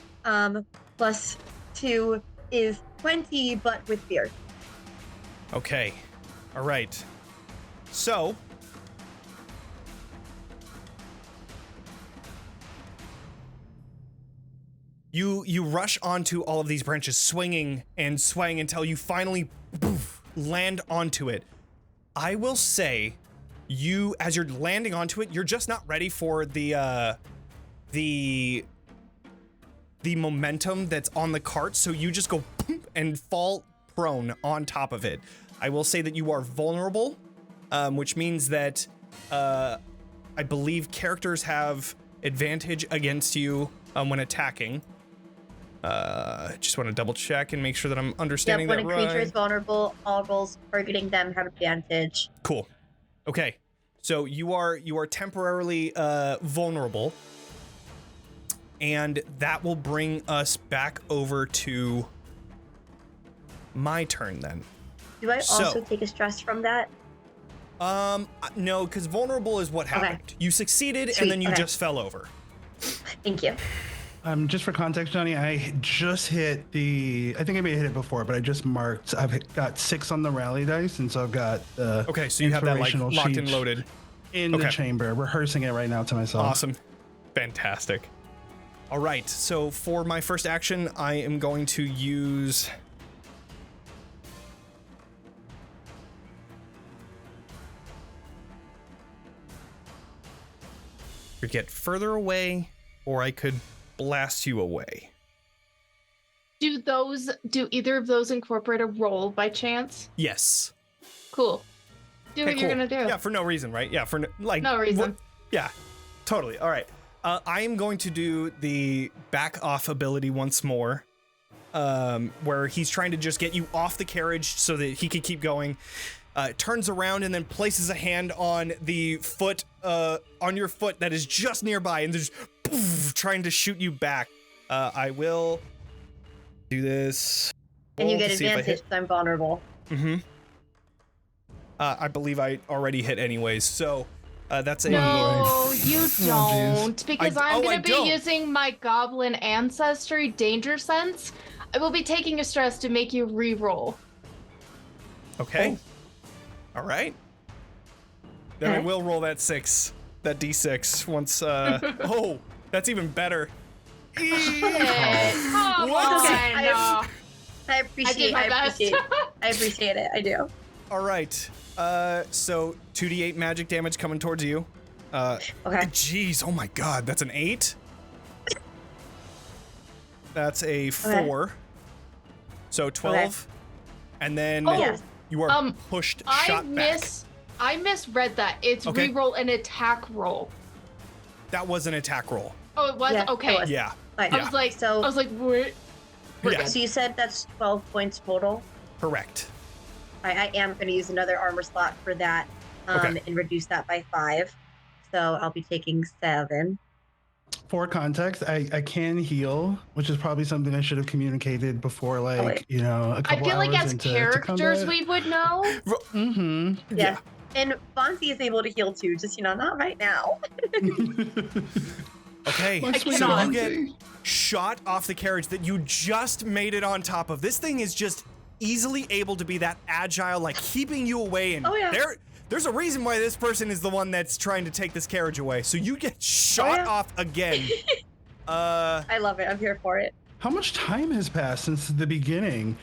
plus 2 is 20, but with fear. Okay. All right. So you rush onto all of these branches, swinging and swaying until you finally land onto it. I will say, as you're landing onto it, you're just not ready for the momentum that's on the cart, so you just go and fall prone on top of it. I will say that you are vulnerable, which means that I believe characters have advantage against you when attacking. Just want to double check and make sure that I'm understanding Yep, that when a right. creature is vulnerable, all rolls targeting them have advantage. Cool. Okay. So you are temporarily vulnerable, and that will bring us back over to my turn then. Do I So- also take a stress from that? No, because vulnerable is what happened. You succeeded, Sweet, and then you okay. just fell over. Thank you. Just for context, Johnny, I just hit I think I may have hit it before, but I just marked, got 6 on the rally dice, and so I've got the Okay, so you have that like inspirational locked and sheet loaded. in the Okay. chamber, rehearsing it right now to myself. Awesome. Fantastic. All right, so for my first action, I am going to use... Could get further away, or I could blast you away. Do either of those incorporate a roll by chance? Yes. Cool. Do Okay, what you're cool. gonna do. Yeah, for no reason, right? Yeah, for like No reason. Yeah, totally. All right. I am going to do the back off ability once more, where he's trying to just get you off the carriage so that he can keep going. Turns around and then places a hand on the foot, on your foot that is just nearby, and just poof, trying to shoot you back. I will do this. And you get advantage because I'm vulnerable. Mm-hmm. I believe I already hit anyways, so that's a... No, you don't, geez. because I'm going to be using my Goblin Ancestry Danger Sense. I will be taking a stress to make you re-roll. Okay. All right. Then I will roll that D6 once, oh, that's even better. Come on. I appreciate it. I do. All right. So 2d8 magic damage coming towards you. Okay. Jeez, oh my god, that's an 8. That's a 4. So 12. Okay. And then you are shot back. I misread that. It's re-roll an attack roll. That was an attack roll. Oh, it was? Okay. It was. Yeah. I was like, wait. Yeah. So you said that's 12 points total? Correct. I am going to use another armor slot for that and reduce that by 5. So I'll be taking 7. For context, I can heal, which is probably something I should have communicated before, a couple hours I feel like as into characters we would know. Mm-hmm. Yeah. And Vanzi is able to heal too, just, not right now. Okay, so you get shot off the carriage that you just made it on top of. This thing is just easily able to be that agile, like keeping you away. And there's a reason why this person is the one that's trying to take this carriage away. So you get shot off again. I love it. I'm here for it. How much time has passed since the beginning?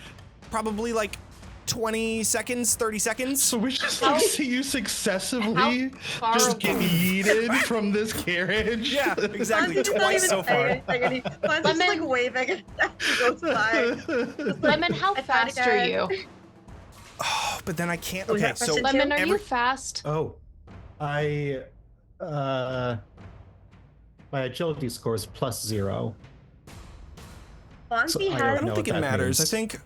Probably like 20 seconds, 30 seconds. So we just see you successively just get yeeted from this carriage. Yeah, exactly. Twice so far. Vanzi's like waving as he goes by. Lemon, how fast are you? Oh, but then I can't. Okay, so Lemon, are you fast? Oh, my agility score is +0. Vanzi I don't think it matters. I think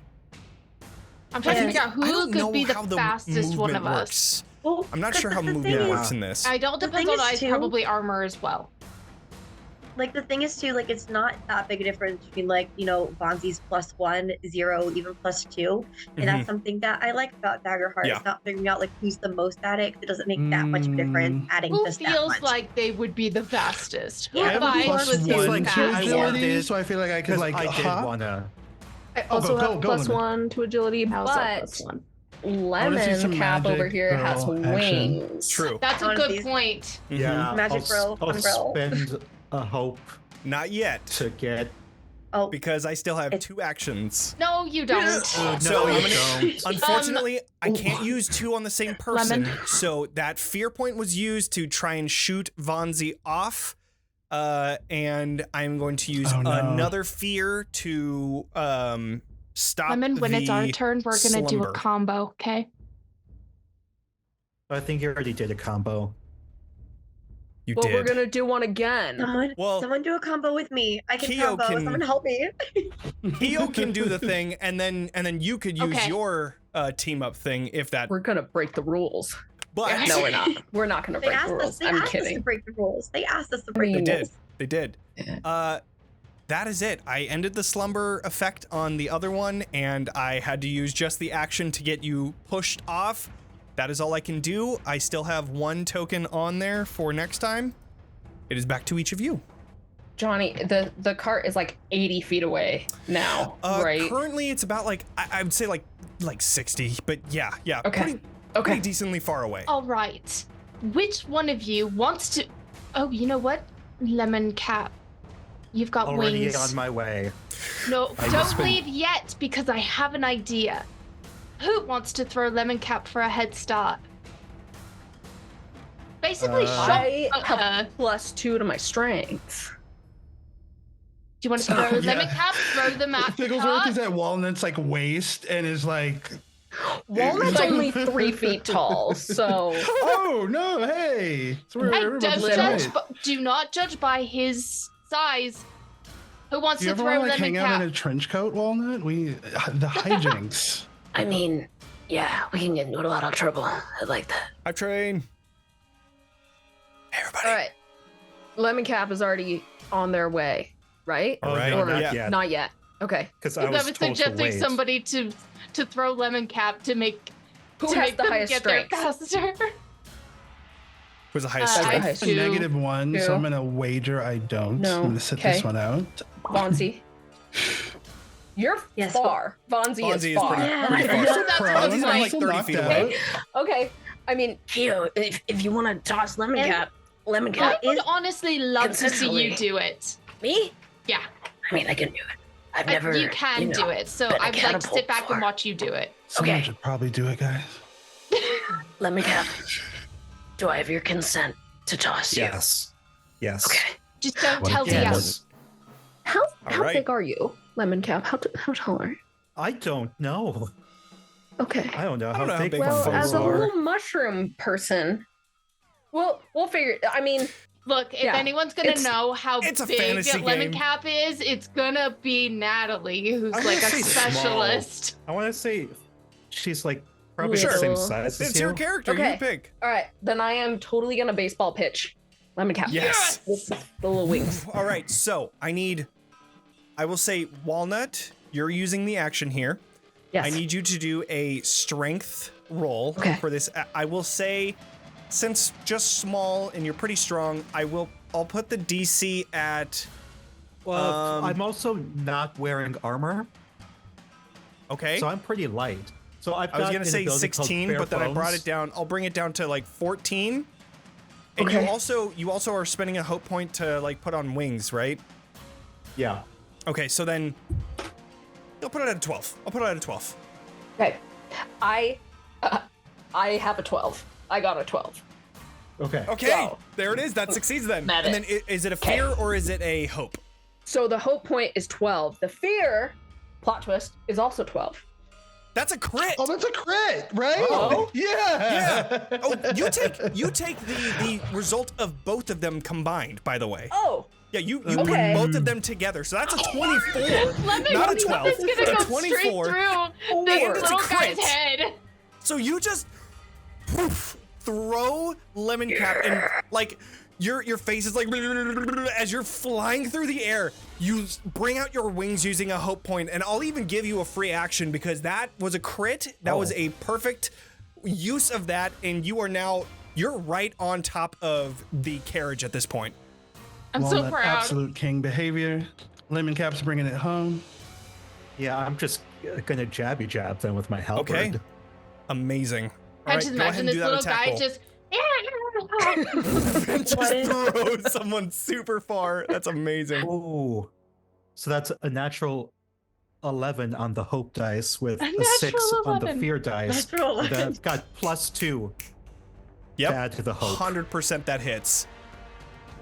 I'm trying to figure out who could be the fastest one of us. Well, I'm not sure how movement works in this. It all depends on probably armor as well. Like the thing is too, like it's not that big a difference between Vanzi's +1, 0, even +2, and that's something that I like about Daggerheart. It's not figuring out who's the most at it. It doesn't make that much difference adding who just that much. Who feels like they would be the fastest? I have a +1 agility, so I feel like I could I did wanna. I also have +1 to agility, but Lemoncap over here has wings. True. That's a good point. Yeah. Magic roll. I'll spend a hope. Not yet. To get. Oh. Because I still have 2 actions. No, you don't. So unfortunately, I can't use 2 on the same person. So that fear point was used to try and shoot Vanzi off. And I'm going to use another fear to stop Lemon, when it's our turn, we're going to do a combo, okay? I think you already did a combo. You did. We're going to do one again. Someone do a combo with me. I can Khioh combo. Someone help me. Khioh can do the thing, and then you could use your team up thing if that. We're going to break the rules. But no, we're not. We're not going to break the rules. I'm kidding. They asked us to break the rules. They asked us to break the rules. They did. That is it. I ended the slumber effect on the other one, and I had to use just the action to get you pushed off. That is all I can do. I still have 1 token on there for next time. It is back to each of you. Jonny, the cart is like 80 feet away now, right? Currently, it's about I would say like 60, but yeah. Okay. Pretty decently far away. All right. Which one of you wants to... Oh, you know what? Lemoncap. You've got already wings. On my way. No, don't leave yet, because I have an idea. Who wants to throw Lemoncap for a head start? Basically, I have +2 to my strength. Do you want to throw Lemoncap? Throw them at Figglesworth is at Walnut's waist and is Walnut's only 3 feet tall, so Oh no! Hey, so we're I about don't the same judge, height. do not judge by his size. Who wants Do you to ever throw want to like, hang out in a Lemoncap? trench coat, Walnut? The hijinks. I mean, yeah, we can get into a lot of trouble. I like that. I train. Hey, everybody. All right, Lemoncap is already on their way, right? All right. No, Or not yet. not yet. Okay. Because I I was was told to suggesting wait. somebody to throw Lemoncap to make Who to has make the them highest get there strength? faster. Who's the highest Uh, strength? I- It's a Two. -1, so Two. I'm gonna wager I don't. No. I'm gonna sit Okay. this one out. Vanzi. You're Yes, far. Vanzi Vanzi is is far. pretty Yeah. far. That's Prone, what I'm like like. still 30 knocked feet out. away. Okay. I mean, Khioh, if you want to toss I Lemoncap, would honestly love to see you Consensually. do it. me? Yeah, I mean, I can do it. I've never. you can do it. So been a I would like to catapult sit back before. and watch you do it. Someone Okay. should probably do it, guys. Lemoncap, do I have your consent to toss you? Yes. Yes. Okay. Just don't What tell a Tia. yes. How right. big are you, Lemoncap? How tall are you? I don't know. Okay. I don't know I how don't know how big big my Well, foes as a are. little mushroom person, we'll figure. I mean, Look, if Yeah. anyone's gonna It's- know how it's a big fantasy game. Lemoncap is, it's gonna be Natalie, who's I'm like a gonna say small. specialist. I want to say she's like probably the Sure. same size as It's your you. character. Okay. You pick. all right, then I am totally gonna baseball pitch Lemoncap. Yes. With the little wings. All right. So I will say, Walnut, you're using the action here. Yes. I need you to do a strength roll Okay. for this. I will say, since just small and you're pretty strong, I'll put the DC at. Well, I'm also not wearing armor, Okay. so I'm pretty light. So I've I was got gonna an say ability called 16, Bare but then I brought Bones. it down. I'll bring it down to like 14. And Okay. you also are spending a hope point to like put on wings, right? Yeah. Okay, so then I'll put it at a 12. I'll put it at a 12. Okay. I have a 12. I got a 12. Okay. Okay, So- there it is. That succeeds then. Met And it. then is it a fear or is it a hope? So the hope point is 12. The fear, plot twist, is also 12. That's a crit. Oh, that's a crit, right? Oh. Yeah. Yeah. Oh, you take the result of both of them combined, by the way. Oh, Yeah, you Okay. put both of them together. So that's a 24. Lemoncap Not a 12. is gonna It's a go 24. straight through Or this it's a little guy's crit. head. So you just poof, throw Lemoncap and like your face is like as you're flying through the air, you bring out your wings using a hope point, and I'll even give you a free action because that was a crit. That was a perfect use of that, and you're right on top of the carriage at this point. I'm so Walnut, proud. absolute king behavior. Lemoncap's bringing it home. Yeah, I'm just gonna jabby jab them with my halberd. Okay. Amazing. I All just right, go ahead imagine and this do that little attack guy roll. just. just What is- throw someone super far. That's amazing. Ooh. So that's a natural 11 on the hope dice with A a 6 natural on the 11. fear dice. Natural And 11. I've got +2 to Yep. add to the hope. 100% that hits.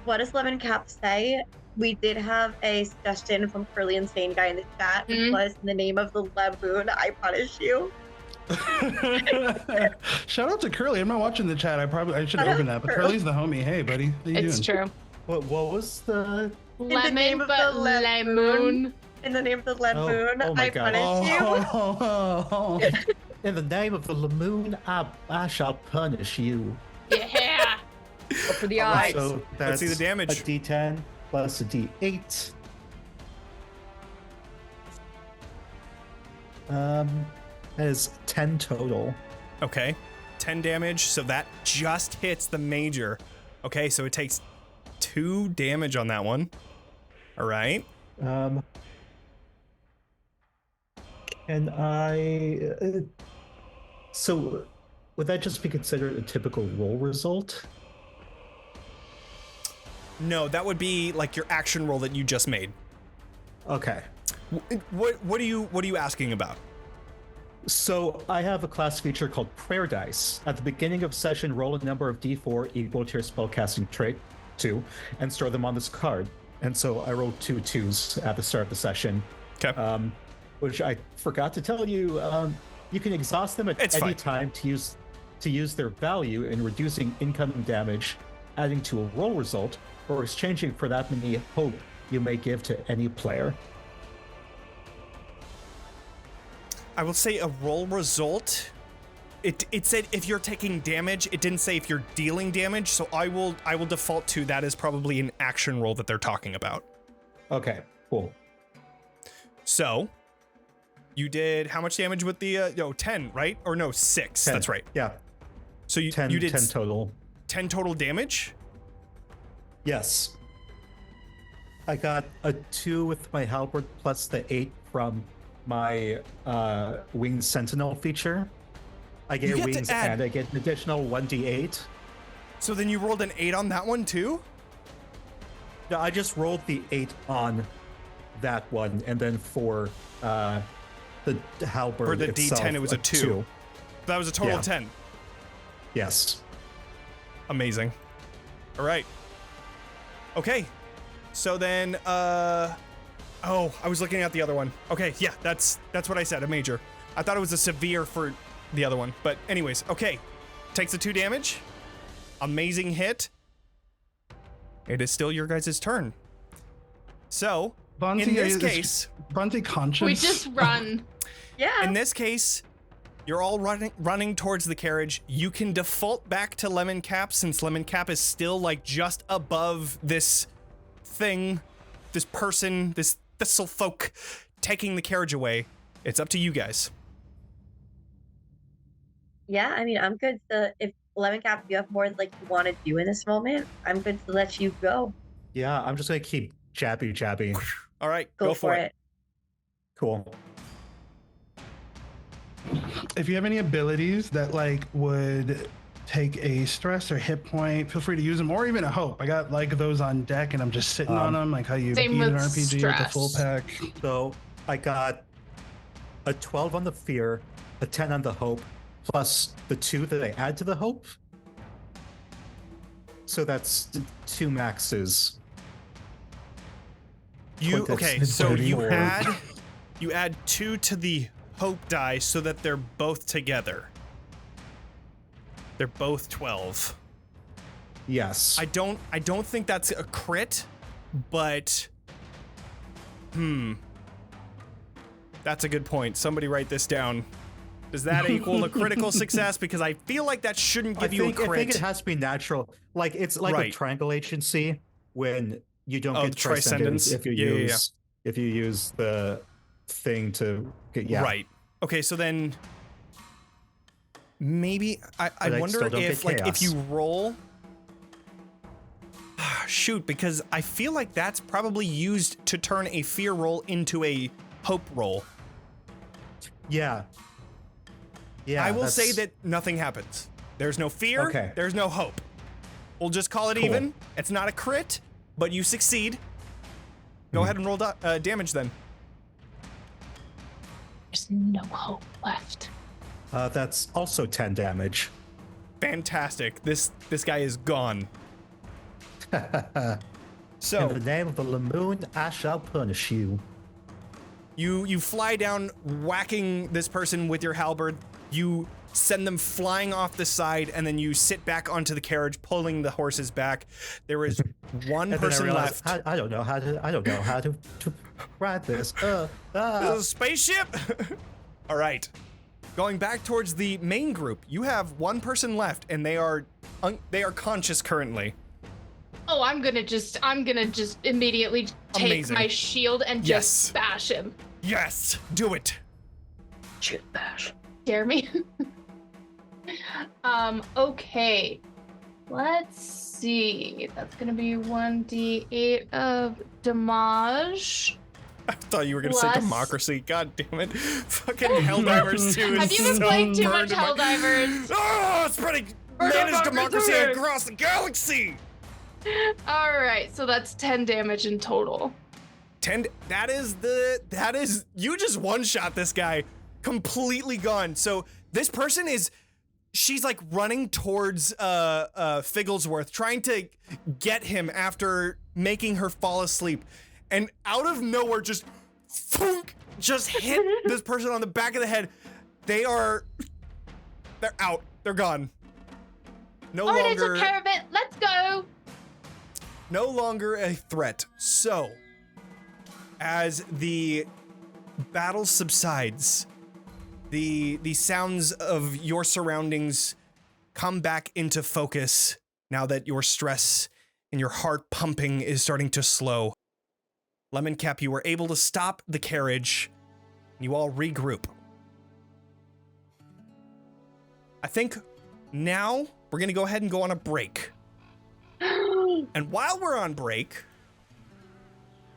What does Lemoncap say? We did have a suggestion from Curly Insane Guy in the chat, which Mhm. was in the name of the Lemoon, I punish you. Shout out to Curly. I'm not watching the chat. I should Shout out open that, but Curly. Curly's the homie. Hey, buddy. How you It's doing? true. What was the... the Lemon, name of but the lemon. In the name of the Lemoon, oh my I God. punish you. Oh, In the name of the Lamoon, I shall punish you. Yeah. but for the All right. eyes. So that's Let's see the damage. a D10 plus a D8. That is 10 total. Okay. 10 damage. So that just hits the major. Okay, so it takes 2 damage on that one. All right. Can I... so would that just be considered a typical roll result? No, that would be like your action roll that you just made. Okay. What are you asking about? So I have a class feature called Prayer Dice. At the beginning of session, roll a number of D4 equal to your spellcasting trait 2 and store them on this card. And so I rolled 2 2s at the start of the session, Okay. which I forgot to tell you. You can exhaust them at any time to use their value in reducing incoming damage, adding to a roll result, or exchanging for that many hope you may give to any player. I will say a roll result. It said if you're taking damage. It didn't say if you're dealing damage. So I will default to that is probably an action roll that they're talking about. Okay, cool. So you did how much damage with the 10, right? Or no, 6. 10. That's right. Yeah. So you 10, you did 10 total. 10 total damage? Yes. I got a 2 with my halberd plus the 8 from my Winged Sentinel feature. I get wings and I get an additional 1d8. So then you rolled an 8 on that one too? No, I just rolled the 8 on that one, and then for the halberd For the itself, D10, it was a 2. That was a total of 10. Yes. Amazing. All right. Okay. So then, oh, I was looking at the other one. Okay, yeah, that's what I said, a major. I thought it was a severe for the other one, but anyways, okay. Takes the 2 damage. Amazing hit. It is still your guys' turn. So, Vanzi, in this case... Vanzi conscious? We just run. Yeah. In this case, you're all running towards the carriage. You can default back to Lemoncap since Lemoncap is still like just above this thing, this person, this thistle folk taking the carriage away. It's up to you guys. Yeah, I mean, I'm good to, if Lemoncap, you have more like you want to do in this moment, I'm good to let you go. Yeah, I'm just gonna keep jabby. All right, Go for it. Cool. If you have any abilities that like would take a stress or hit point, feel free to use them, or even a hope. I got like those on deck and I'm just sitting on them, like how you beat an RPG with the full pack. So I got a 12 on the fear, a 10 on the hope, plus the 2 that I add to the hope. So that's 2 maxes. So you add 2 to the hope die so that they're both together. They're both 12. Yes. I don't think that's a crit, but that's a good point. Somebody write this down. Does that equal a critical success? Because I feel like that shouldn't give you a crit. I think it has to be natural. Like it's like a triangle agency when you don't get Transcendence if you use the thing to get Right. Okay, so then maybe I wonder if like if you roll shoot, because I feel like that's probably used to turn a fear roll into a hope roll. Yeah. Yeah. I will say that nothing happens. There's no fear. Okay. There's no hope. We'll just call it even. It's not a crit, but you succeed. Go ahead and roll damage then. There's no hope left. That's also 10 damage. Fantastic. This guy is gone. So in the name of the Lemoon, I shall punish you. You fly down, whacking this person with your halberd. You send them flying off the side, and then you sit back onto the carriage, pulling the horses back. There is one person left. I don't know how to ride this. This is a spaceship. All right, going back towards the main group. You have one person left, and they are conscious currently. Oh, I'm gonna just immediately take my shield and just bash him. Yes, do it. Shoot, bash. Dare me. Okay. Let's see. That's gonna be 1d8 of damage. I thought you were gonna say democracy. God damn it. Fucking Helldivers 2 is Have you been so playing too much burned. Helldivers? Oh, spreading managed democracy across the galaxy. Alright, so that's 10 damage in total. 10, that is, you just one-shot this guy, completely gone. So this person she's like running towards Figglesworth, trying to get him after making her fall asleep. And out of nowhere, just hit this person on the back of the head. they're out. They're gone. No Alright, I longer, took care of it. Let's go. no longer a threat. So, as the battle subsides, the sounds of your surroundings come back into focus now that your stress and your heart pumping is starting to slow. Lemoncap, you were able to stop the carriage, and you all regroup. I think now we're gonna go ahead and go on a break. And while we're on break,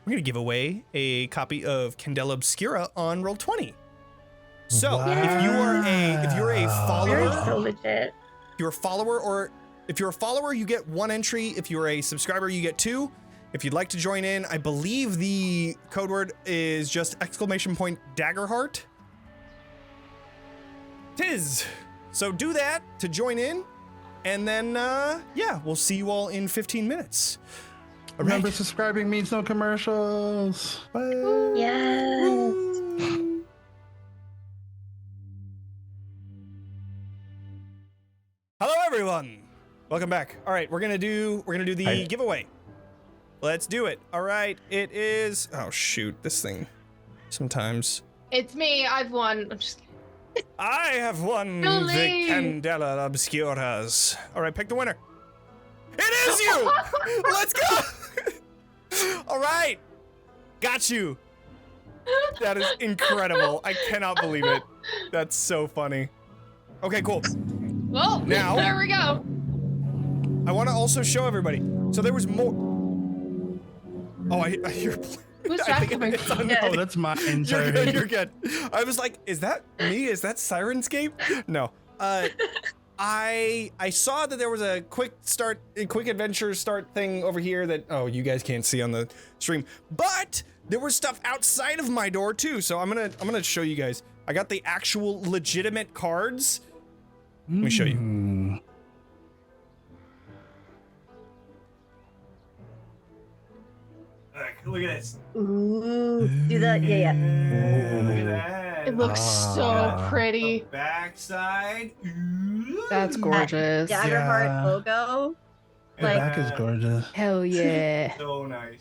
we're gonna give away a copy of Candela Obscura on Roll20. So if you're a follower, Very so legit. if you're a follower, you get 1 entry. If you're a subscriber, you get 2. If you'd like to join in, I believe the code word is just !Daggerheart. Tis. So do that to join in, and then yeah, we'll see you all in 15 minutes. All Remember, right. subscribing means no commercials. Bye. Yes. Hello everyone. Welcome back. All right, we're gonna do the Hi. giveaway. Let's do it. All right, it is. Oh shoot, this thing. Sometimes It's me. I've won. I'm just kidding. I have won the Julie! Candela Obscuras. All right, pick the winner. It is you. Let's go. All right, got you. That is incredible. I cannot believe it. That's so funny. Okay, cool. Well, Now- there we go. I want to also show everybody. So there was more. Oh, I hear. Who's I that think coming it's from? on- Oh, that's mine. You're Sorry. good. You're good. I was like, is that me? Is that Sirenscape? No. I saw that there was a quick adventure start thing over here that you guys can't see on the stream, but there was stuff outside of my door too. So I'm gonna show you guys. I got the actual legitimate cards. Let me show you. Look at this. Ooh. Do the yeah. Look at that. It looks so pretty. Backside. That's gorgeous. Daggerheart Yeah. logo. The Like- back is gorgeous. Hell yeah. So nice.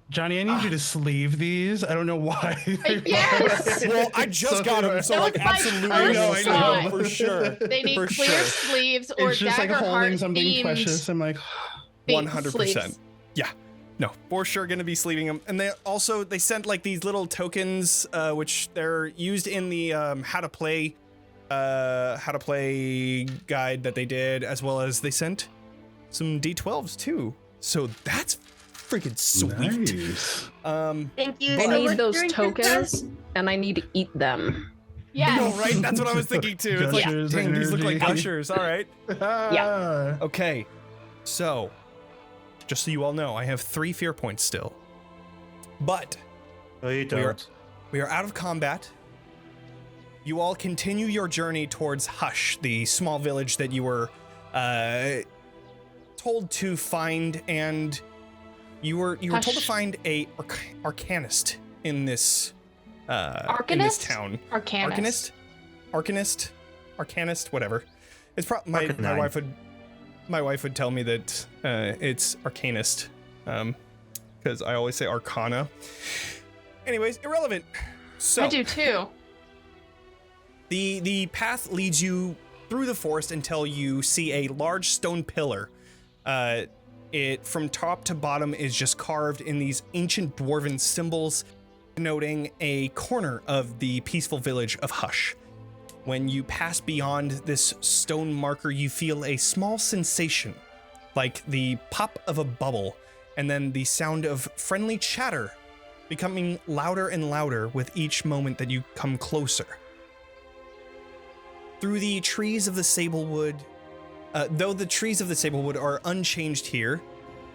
Johnny, I need you to sleeve these. I don't know why. Yes! Well, I just got them, so That like was my absolutely first no, thought. for sure. They need For clear sure. sleeves or It's just like holding Daggerheart something themed precious. I'm like, 100%. sleeves. Yeah. No, for sure gonna be sleeving them. And they sent like these little tokens, which they're used in the how to play guide that they did, as well as they sent some D12s too. So that's freaking sweet. nice. Thank you I so need much those for tokens, and I need to eat them. Yes. No, right? That's what I was thinking too. It's like, Gushers dang, these look like energy. gushers. All right. Yeah. Okay. So, just so you all know, I have 3 fear points still. But No, you don't. we are out of combat. You all continue your journey towards Hush, the small village that you were told to find, and you were told to Hush. find a arcanist in this in this Arcanist? town. Arcanist. Arcanist, whatever. It's probably my Arcanine. wife would tell me that it's Arcanist, because I always say Arcana. Anyways, irrelevant. So I do too. the path leads you through the forest until you see a large stone pillar. It from top to bottom is just carved in these ancient dwarven symbols, denoting a corner of the peaceful village of Hush. When you pass beyond this stone marker, you feel a small sensation, like the pop of a bubble, and then the sound of friendly chatter, becoming louder and louder with each moment that you come closer. Through the trees of the Sablewood, though the trees of the Sablewood are unchanged here,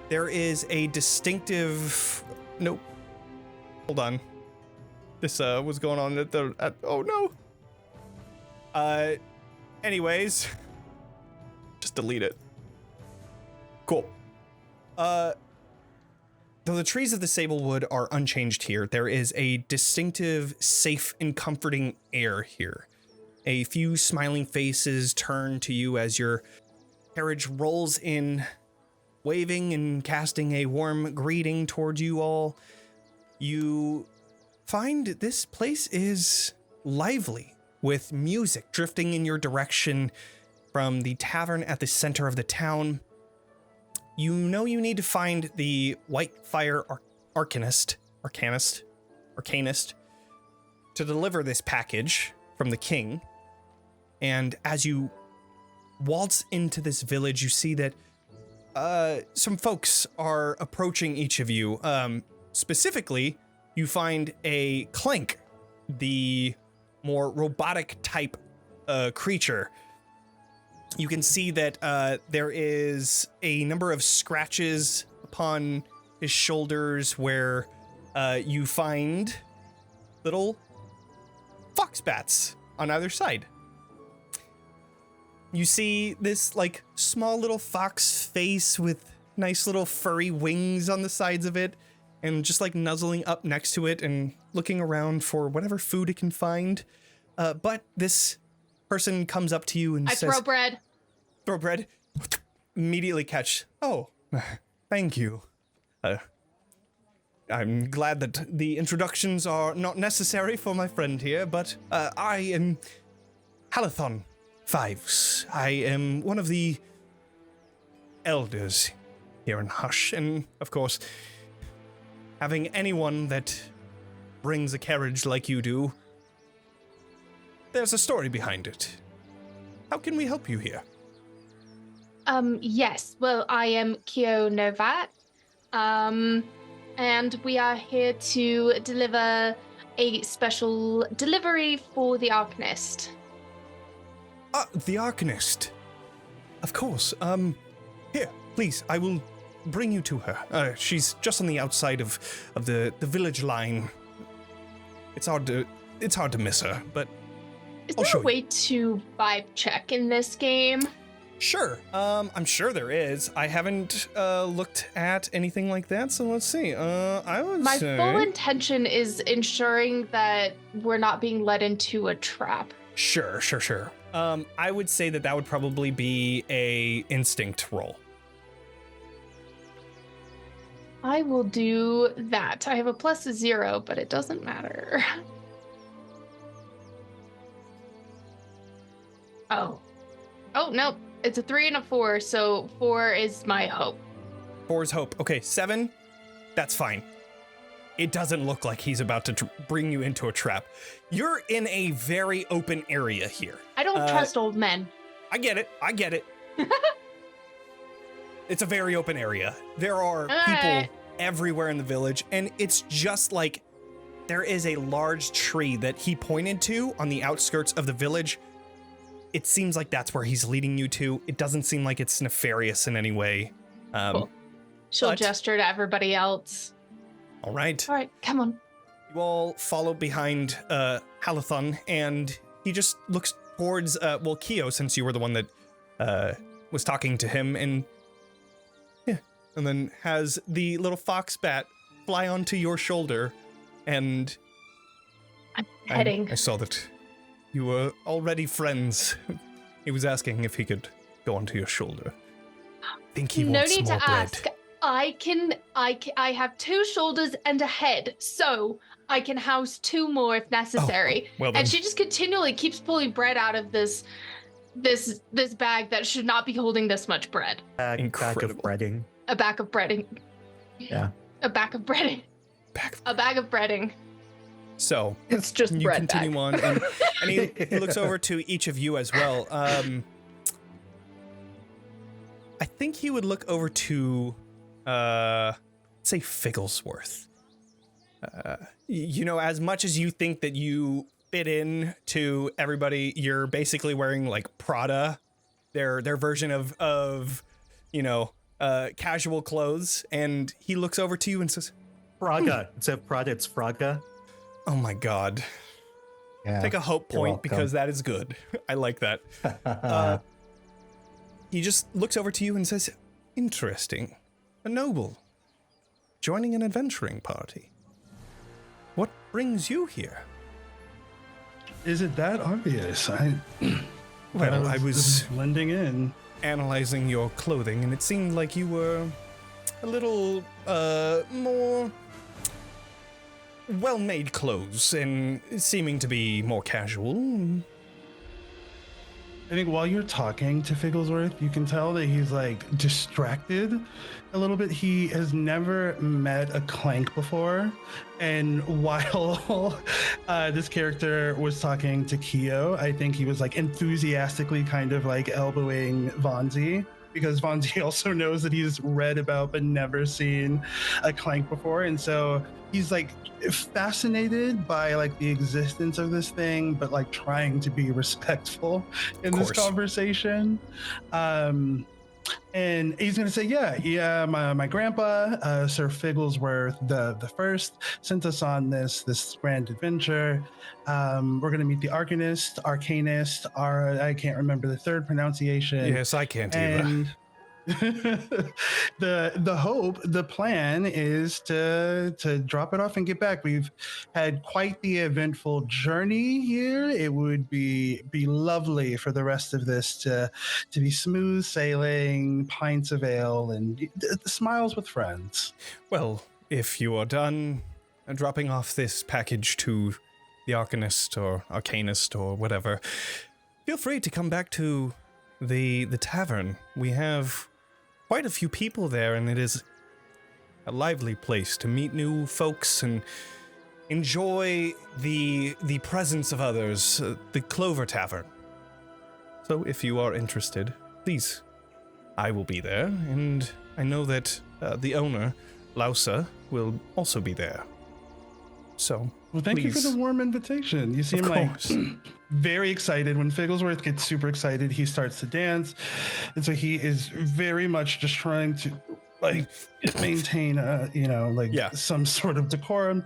there is a distinctive... Nope. Hold on. This was going on at oh no. Anyways, just delete it. Cool. Though the trees of the Sablewood are unchanged here, there is a distinctive, safe, and comforting air here. A few smiling faces turn to you as your carriage rolls in, waving and casting a warm greeting towards you all. You find this place is lively, with music drifting in your direction from the tavern at the center of the town. You know you need to find the Whitefire Arcanist to deliver this package from the king. And as you waltz into this village, you see that some folks are approaching each of you. Specifically, you find a Clank, the more robotic type creature. You can see that there is a number of scratches upon his shoulders where you find little fox bats on either side. You see this like small little fox face with nice little furry wings on the sides of it, and just like nuzzling up next to it and looking around for whatever food it can find. But this person comes up to you and says, throw bread. Throw bread. Immediately catch. Oh, thank you. I'm glad that the introductions are not necessary for my friend here, but I am Halathon Fives. I am one of the elders here in Hush, and of course, having anyone that brings a carriage like you do, there's a story behind it. How can we help you here? Yes. Well, I am Khioh Novat. And we are here to deliver a special delivery for the Arcanist. The Arcanist. Of course. Here, please, I will bring you to her. She's just on the outside of the village line. It's hard to miss her, but Is I'll there show a way to vibe check in this game? Sure. I'm sure there is. I haven't looked at anything like that, so let's see. I would My say... full intention is ensuring that we're not being led into a trap. Sure. I would say that would probably be a instinct roll. I will do that. I have a +0, but it doesn't matter. Oh, no. It's a 3 and a 4, so 4 is my hope. 4 is hope. Okay, 7, that's fine. It doesn't look like he's about to bring you into a trap. You're in a very open area here. I don't trust old men. I get it. It's a very open area. There are people everywhere in the village, and it's just like there is a large tree that he pointed to on the outskirts of the village. It seems like that's where he's leading you to. It doesn't seem like it's nefarious in any way. Cool. She'll gesture to everybody else. All right. All right, come on. You all follow behind Halathon, and he just looks towards, Khioh, since you were the one that was talking to him, and then has the little fox bat fly onto your shoulder, and I'm heading. I saw that you were already friends. He was asking if he could go onto your shoulder. I think he wants more bread. No need to ask. I have 2 shoulders and a head, so I can house 2 more if necessary. Oh, well then. And she just continually keeps pulling bread out of this bag that should not be holding this much bread. Incredible. Bag of breading. A bag of breading. Yeah. A bag of breading. A bag of breading. So it's just you bread continue bag. on, and he looks over to each of you as well. I think he would look over to, say, Figglesworth. As much as you think that you fit in to everybody, you're basically wearing like Prada, their version of casual clothes, and he looks over to you and says, Fraga. Instead of Prada, it's Fraga. Oh my god. Yeah, take a hope point because that is good. I like that. He just looks over to you and says, interesting. A noble. Joining an adventuring party. What brings you here? Is it that obvious? Well, I was blending in. analyzing your clothing, and it seemed like you were a little more well-made clothes and seeming to be more casual. I think while you're talking to Figglesworth, you can tell that he's like distracted a little bit. He has never met a Clank before. And while this character was talking to Khioh, I think he was like enthusiastically kind of like elbowing Vanzi, because Vanzi also knows that he's read about but never seen a Clank before. And so he's like fascinated by like the existence of this thing, but like trying to be respectful in this conversation. And he's gonna say, yeah, my grandpa, Sir Figglesworth the first, sent us on this grand adventure. We're gonna meet the Arcanist, I can't remember the third pronunciation. Yes, I can't either. the hope, the plan is to drop it off and get back. We've had quite the eventful journey here. It would be lovely for the rest of this to be smooth sailing, pints of ale, and smiles with friends. Well, if you are done dropping off this package to the Arcanist or Arcanist or whatever, feel free to come back to the tavern. We have quite a few people there, and it is a lively place to meet new folks and enjoy the presence of others, the Clover Tavern. So if you are interested, please, I will be there, and I know that the owner, Lausa, will also be there. So, well, thank you for the warm invitation. You seem like very excited. When Figglesworth gets super excited, he starts to dance. And so he is very much just trying to like maintain some sort of decorum.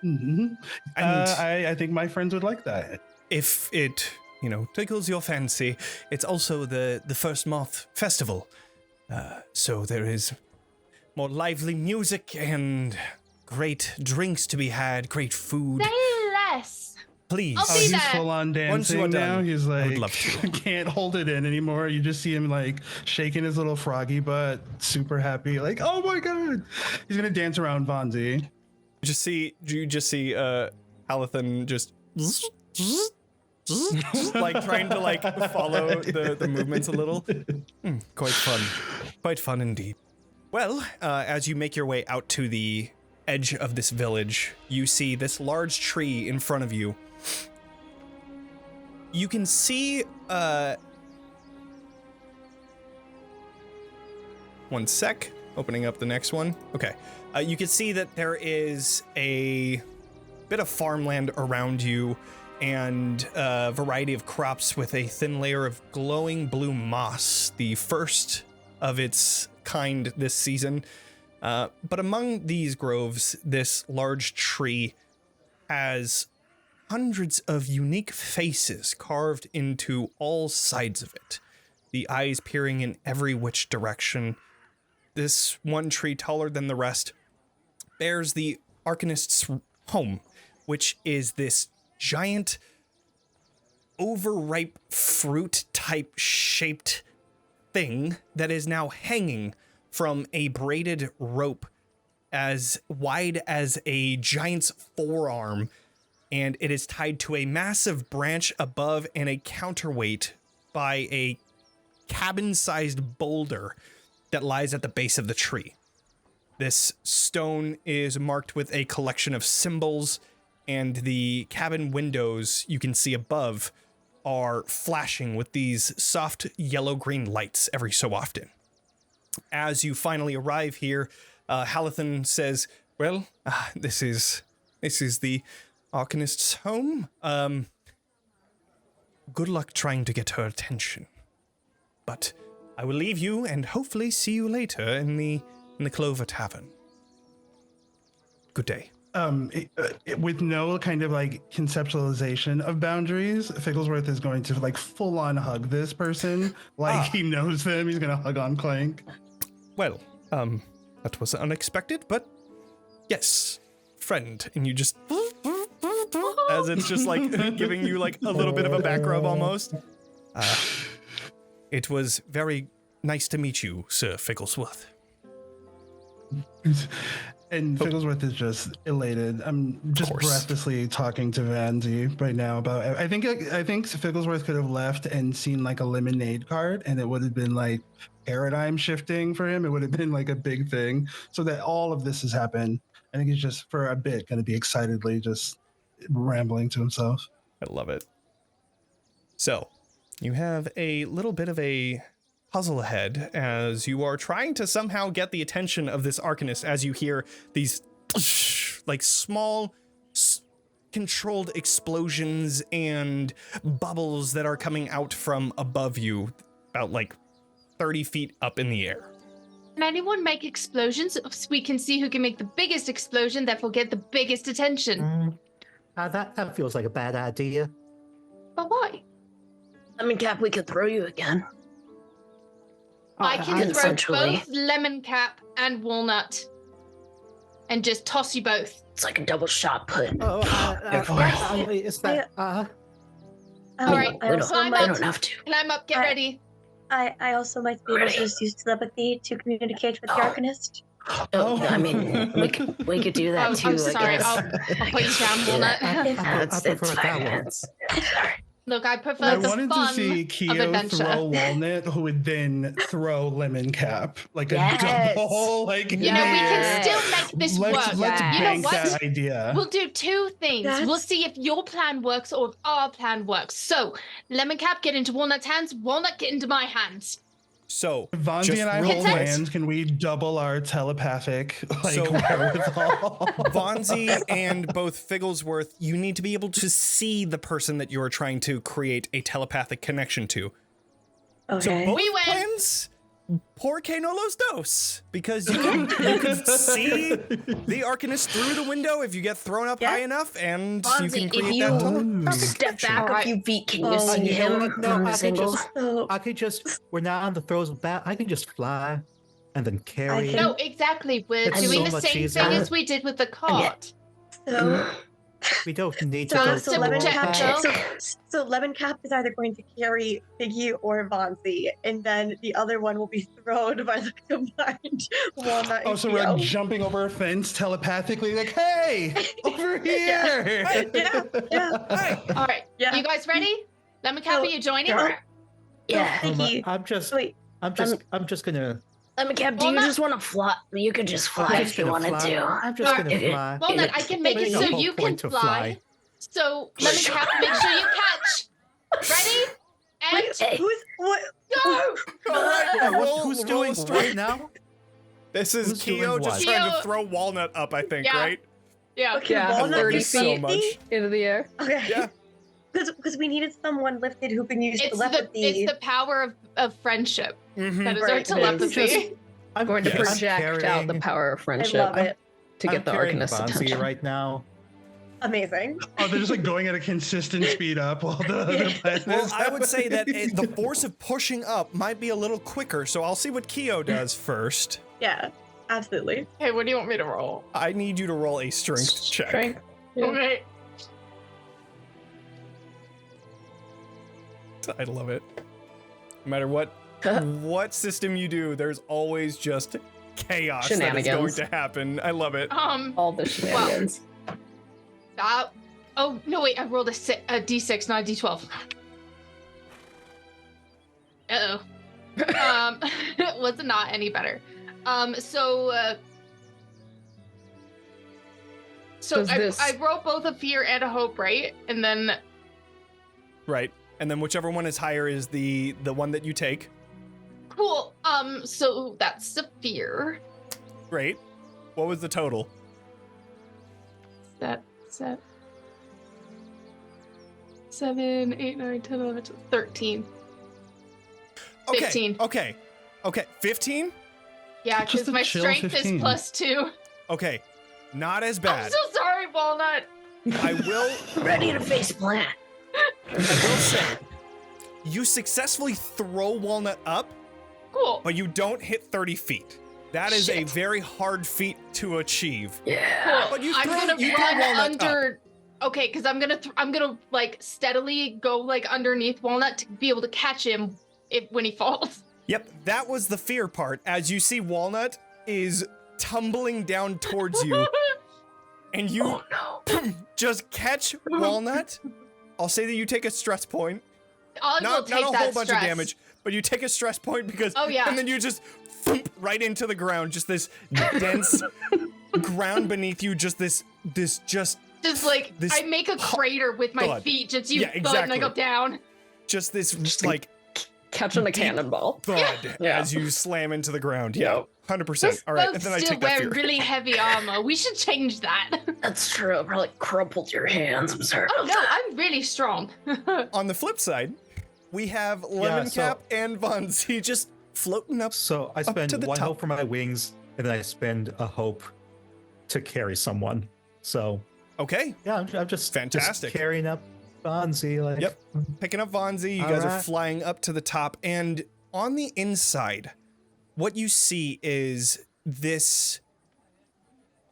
Mm-hmm. And I think my friends would like that. If it, tickles your fancy, it's also the First Moth Festival. So there is more lively music and great drinks to be had, great food. Say less. Please. I'll be He's there. full on dancing now. He's like, I would love to. Can't hold it in anymore. You just see him like shaking his little froggy butt, super happy. Like, oh my god, he's gonna dance around Vanzi. You just see Halathan just like trying to like follow the movements a little. Quite fun indeed. Well, as you make your way out to the edge of this village, you see this large tree in front of you. You can see, one sec, opening up the next one. Okay, you can see that there is a bit of farmland around you and a variety of crops with a thin layer of glowing blue moss, the first of its kind this season. But among these groves, this large tree has hundreds of unique faces carved into all sides of it, the eyes peering in every which direction. This one tree, taller than the rest, bears the Arcanist's home, which is this giant, overripe fruit-type shaped thing that is now hanging from a braided rope as wide as a giant's forearm, and it is tied to a massive branch above and a counterweight by a cabin-sized boulder that lies at the base of the tree. This stone is marked with a collection of symbols, and the cabin windows you can see above are flashing with these soft yellow-green lights every so often. As you finally arrive here, Halathan says, well, this is the Arcanist's home. Good luck trying to get her attention. But I will leave you and hopefully see you later in the Clover Tavern. Good day. With no kind of like conceptualization of boundaries, Figglesworth is going to like full on hug this person like he knows them. He's gonna hug on Clank. Well, that was unexpected, but yes, friend. And you just as it's just like giving you like a little bit of a back rub almost. It was very nice to meet you, Sir Figglesworth. And Figglesworth is just elated. I'm just breathlessly talking to Vanzi right now about. I think Figglesworth could have left and seen like a lemonade cart, and it would have been like paradigm shifting for him. It would have been like a big thing. So that all of this has happened. I think he's just for a bit going to be excitedly just rambling to himself. I love it. So, you have a little bit of a puzzle ahead as you are trying to somehow get the attention of this Arcanist as you hear these like small controlled explosions and bubbles that are coming out from above you about like 30 feet up in the air. Can anyone make explosions so we can see who can make the biggest explosion that will get the biggest attention? That feels like a bad idea. But why? Lemoncap, we could throw you again. I can throw essentially. both Lemoncap and Walnut and just toss you both. It's like a double shot put. Is that? All right, I also climb might, up. don't have to. Climb up, get ready. I also might be able to just use telepathy to communicate with the Arcanist. I mean, we could do that too. I'm sorry. I guess. I'll put you down, Walnut. It's 5 minutes. Look, I prefer I the wanted fun to see of Khioh adventure. throw Walnut, who would then throw Lemoncap, like Yes. a double. Like You know, we can still make this let's work. let's You know bank what? that idea. We'll do 2 things. That's- We'll see if your plan works or if our plan works. So, Lemoncap, get into Walnut's hands. Walnut, get into my hands. So, Vanzi just and I real hold quick, hands. Can we double our telepathic So- wherewithal? Vanzi and both Figglesworth, you need to be able to see the person that you are trying to create a telepathic connection to. So Okay. both We win. plans, porque no los dos, because you can see the Arcanist through the window if you get thrown up high enough, and you can Bonzi, if create you that telepathic step back Alright. a few feet, can you Oh, see you know him what? No, from I this could angle? just- So I could just. We're not on the throes of bat. I can just fly, and then carry. can- No, exactly. We're It's doing so the much same easier. thing as we did with the cart. so We don't need to so, go so through all Lemoncap that. so Lemoncap is either going to carry Figgy or Vanzi, and then the other one will be thrown by the combined Walnut. Oh, and so we're like Khioh. jumping over a fence telepathically, like, hey, over here. Yeah. All right. Yeah. You guys ready? Lemoncap, So- are you joining? Oh, Yeah. Figgy. I'm just Wait. I'm just gonna. Lemoncap, do you Walnut? just want to fly? You could just fly I'm if just you gonna wanted fly. to. I'm just gonna Okay. fly. Walnut, I can make it Making so a whole you can point to fly. So, Lemoncap, make sure you catch. Ready? And Wait, who's what? go! All right, Yeah, roll- who's roll doing strength. what now? This is Who's doing Khioh just what? trying to Khioh- throw Walnut up, I think, Yeah. right? Yeah. Okay, Yeah, Walnut, 30 you so feet. much. into the air. Okay. Yeah. Because we needed someone lifted who can use It's telepathy. the power of friendship. Mhm. That is Right, our it is. telepathy. I'm Going to Yes. project out the power of I friendship love it. to get the carrying Arcanist's Vanzi attention. right now. Amazing. Oh, they're just like going at a consistent speed up while the other planet Well, is I would say that happening. the force of pushing up might be a little quicker, so I'll see what Khioh does first. Yeah, absolutely. Hey, what do you want me to roll? I need you to roll a strength check. Strength. Yeah. Okay. I love it. No matter what system you do, there's always just chaos that is going Shenanigans. to happen. I love it. All the shenanigans. Oh no! Wait, I rolled a d6, not a d12. It was not any better. So Does this- I wrote both a fear and a hope, right? And then Right. And then whichever one is higher is the one that you take. cool. So that's the fear. Great. What was the total? That's 7, 8, 9, 10, 11, 12, 13. Okay. 15. Okay. 15? Yeah, Just because a my chill strength 15. is +2. Okay. Not as I'm bad. so sorry, Walnut. I will Ready to face plant. I will say you successfully throw Walnut up, Cool. but you don't hit 30 feet. That is a Shit. very hard feat to achieve. Yeah. Cool. But you I'm throw- gonna you throw run Walnut under Okay, because I'm gonna like steadily go like underneath Walnut to be able to catch him when he falls. Yep, that was the fear part. As you see, Walnut is tumbling down towards you, and you just catch Walnut. I'll say that you take a stress point. Not a whole bunch of damage, but you take a stress point because. Oh yeah. And then you just thump right into the ground. Just this dense ground beneath you. Just this. Just like this I make a crater with my feet. Just you thud and I go down. Just this like catching a cannonball thud as you slam into the ground. Yeah, 100%. All right, and then I take that wear fear. really heavy armor. We should change that. That's true. I probably crumpled your hands. I'm sorry. Oh no, I'm really strong. On the flip side, we have Lemoncap and Vanzi just floating up. So I spend to the one top. hope for my wings, and then I spend a hope to carry someone. So Okay. yeah, I'm just Fantastic. just carrying up Vanzi. Like, Yep. Picking up Vanzi, you All guys are right. flying up to the top, and on the inside, what you see is this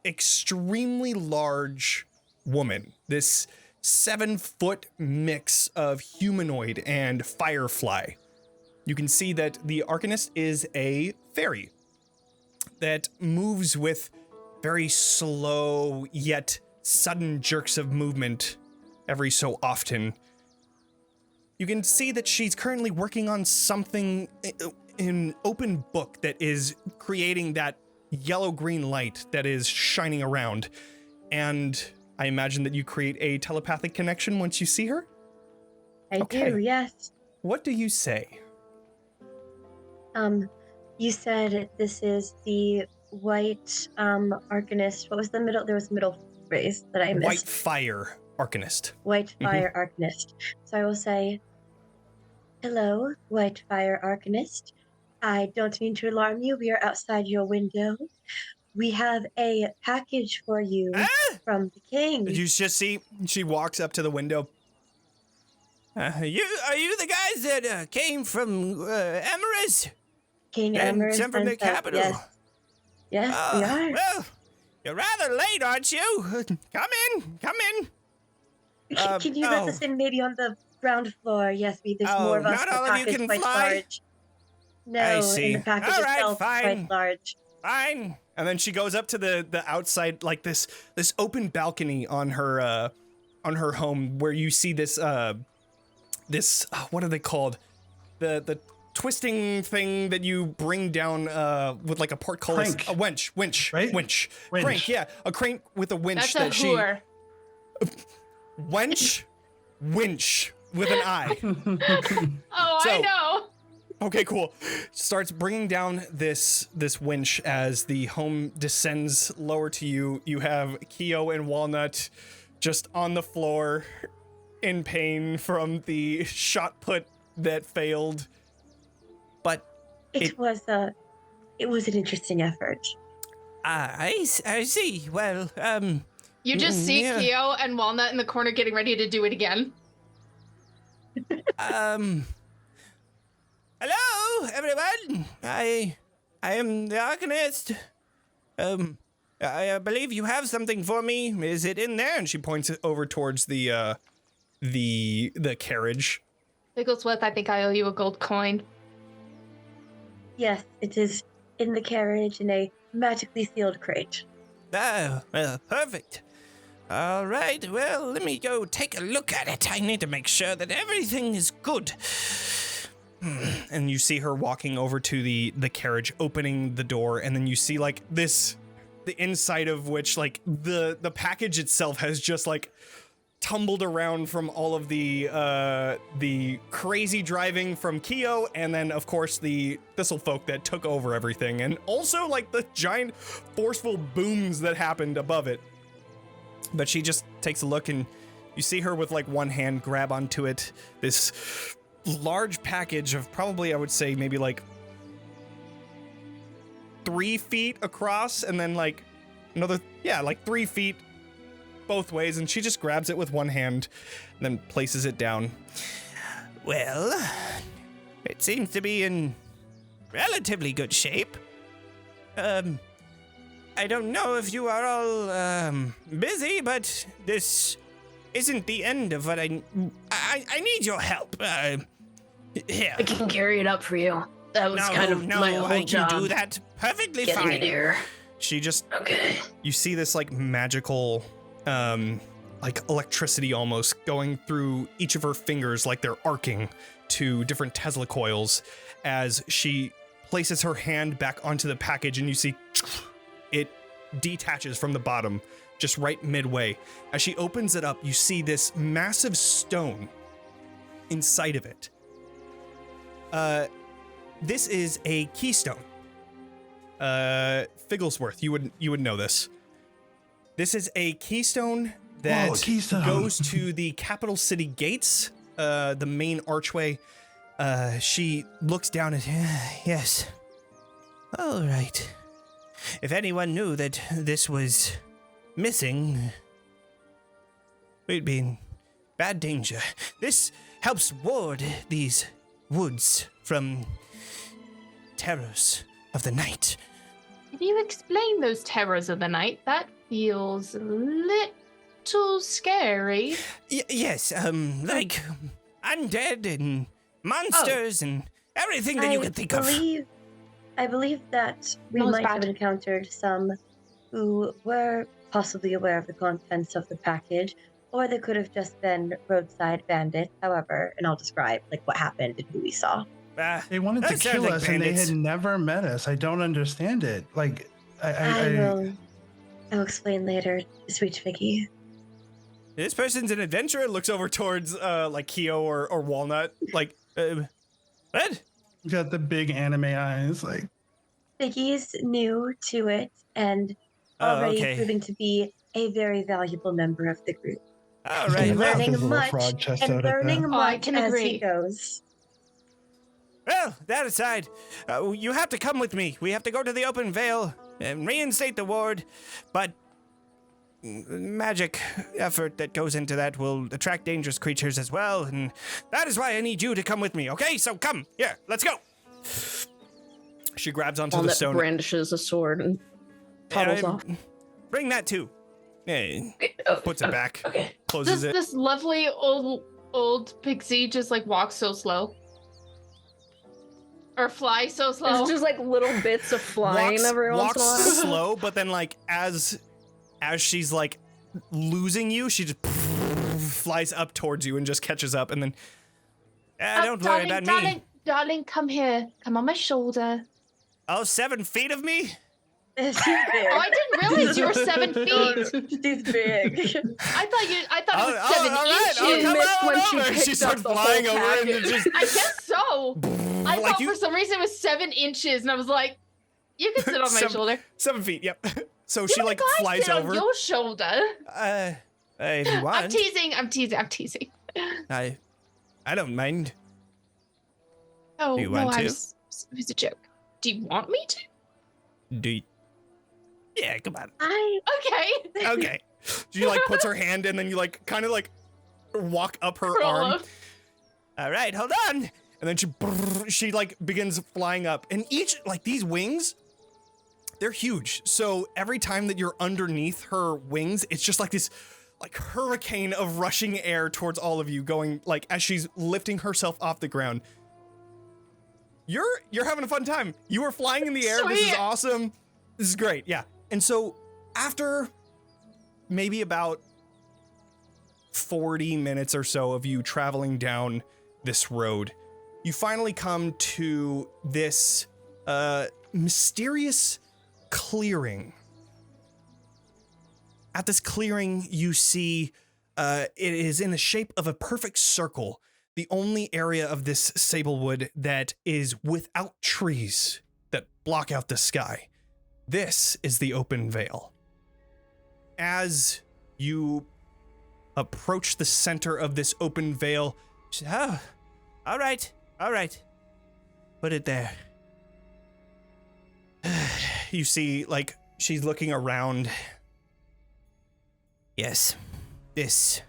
extremely large woman, this 7-foot mix of humanoid and firefly. You can see that the Arcanist is a fairy that moves with very slow yet sudden jerks of movement every so often. You can see that she's currently working on something in open book that is creating that yellow-green light that is shining around. And I imagine that you create a telepathic connection once you see her? I do, yes. What do you say? You said this is the White Arcanist. What was the middle? There was a middle phrase that I missed. Whitefire Arcanist. Whitefire Arcanist. So I will say, hello, Whitefire Arcanist. I don't mean to alarm you. We are outside your window. We have a package for you from the king. Did you just see? She walks up to the window. Are you the guys that came from Emerus? King And Emerus sent from the capital? Yes, yes, we are. Well, you're rather late, aren't you? Come in. Can you let us in maybe on the ground floor? Yes, there's more of us. Not The all of you package can quite fly? large. No, I see. and the package All right, itself fine. quite large. Fine. And then she goes up to the outside, like this open balcony on her home, where you see this what are they called? The twisting thing that you bring down with like a portcullis, Crank. a winch, Right? winch, Winch. crank, yeah, a crank with a winch That's a whore. winch with an I. Oh, I So- know. Okay, cool. Starts bringing down this winch as the home descends lower to you. You have Khioh and Walnut just on the floor in pain from the shot put that failed. But It was an interesting effort. I see. Well, You just see yeah. Khioh and Walnut in the corner getting ready to do it again. Hello, everyone. I am the Arcanist. I believe you have something for me. Is it in there? And she points it over towards the carriage. Figglesworth, I think I owe you a gold coin. Yes, it is in the carriage in a magically sealed crate. Oh, well, perfect. All right, well, let me go take a look at it. I need to make sure that everything is good. And you see her walking over to the carriage, opening the door, and then you see like this, the inside of which like the package itself has just like tumbled around from all of the crazy driving from Khioh, and then of course the thistlefolk that took over everything, and also like the giant forceful booms that happened above it. But she just takes a look, and you see her with like one hand grab onto it, this large package of probably, I would say, maybe like 3 feet across, and then like another, like 3 feet both ways, and she just grabs it with one hand and then places it down. Well, it seems to be in relatively good shape. I don't know if you are all busy, but this isn't the end of what I need your help. Here. I can carry it up for you. That was kind of my whole I job. can do that perfectly Getting fine. it here. She just, Okay. you see this like magical, like electricity almost going through each of her fingers, like they're arcing to different Tesla coils as she places her hand back onto the package, and you see it detaches from the bottom, just right midway. As she opens it up, you see this massive stone inside of it. This is a keystone. Figglesworth, you would know this. This is a keystone that goes to the capital city gates, the main archway. She looks down at yes. All right. If anyone knew that this was missing, we'd be in bad danger. This helps ward these woods from terrors of the night. Can you explain those terrors of the night? That feels a little scary. Yes, like undead and monsters and everything that you can think of. I believe that we might have encountered some who were possibly aware of the contents of the package, or they could have just been roadside bandits. However, and I'll describe like what happened and who we saw. They wanted to kill us, and they had never met us. I don't understand it. Like, I'll explain later, sweet Figgy. This person's an adventurer. Looks over towards like Khioh or Walnut. Like, what? Got the big anime eyes. Like, Figgy's new to it and already proving to be a very valuable member of the group. All right, and learning much as agree. he goes. Well, that aside, you have to come with me. We have to go to the open veil and reinstate the ward, but magic effort that goes into that will attract dangerous creatures as well, and that is why I need you to come with me, okay? So come, here, let's go. She grabs onto the stone. Brandishes a sword and toddles off. Bring that too. Yeah, puts it back, Okay. closes it. This lovely old pixie just like walks so slow. Or fly so slow. It's just like little bits of flying every once in a while. Walks slow, but then like as she's like losing you, she just flies up towards you and just catches up, and then don't worry about me. Darling, come here. Come on my shoulder. Oh, 7 feet of me? She's big. Oh, I didn't realize you were 7 feet. She's big. I thought it was 7 inches. She missed when she picked She starts up the flying whole over and package. just I guess so. I Like thought for some reason it was 7 inches, and I was like, "You can sit on my 7 shoulder." 7 feet. Yep. So You she can like go ahead, flies sit over. on your shoulder. If you want. I'm teasing. I don't mind. Oh, Do you no, want to? it was a joke. Do you want me to? Do you... Yeah, come on. Okay. Okay. She like puts her hand and then you like kind of like walk up her Crawl arm. up. All right, hold on. And then she like begins flying up, and each like these wings, they're huge. So every time that you're underneath her wings, it's just like this like hurricane of rushing air towards all of you, going like as she's lifting herself off the ground. You're having a fun time. You are flying in the air. This is Sweet. awesome. This is great. Yeah. And so after maybe about 40 minutes or so of you traveling down this road, you finally come to this mysterious clearing. At this clearing, you see it is in the shape of a perfect circle, the only area of this Sablewood that is without trees that block out the sky. This is the open veil. As you approach the center of this open veil, all right. Put it there. You see, like, she's looking around. Yes, this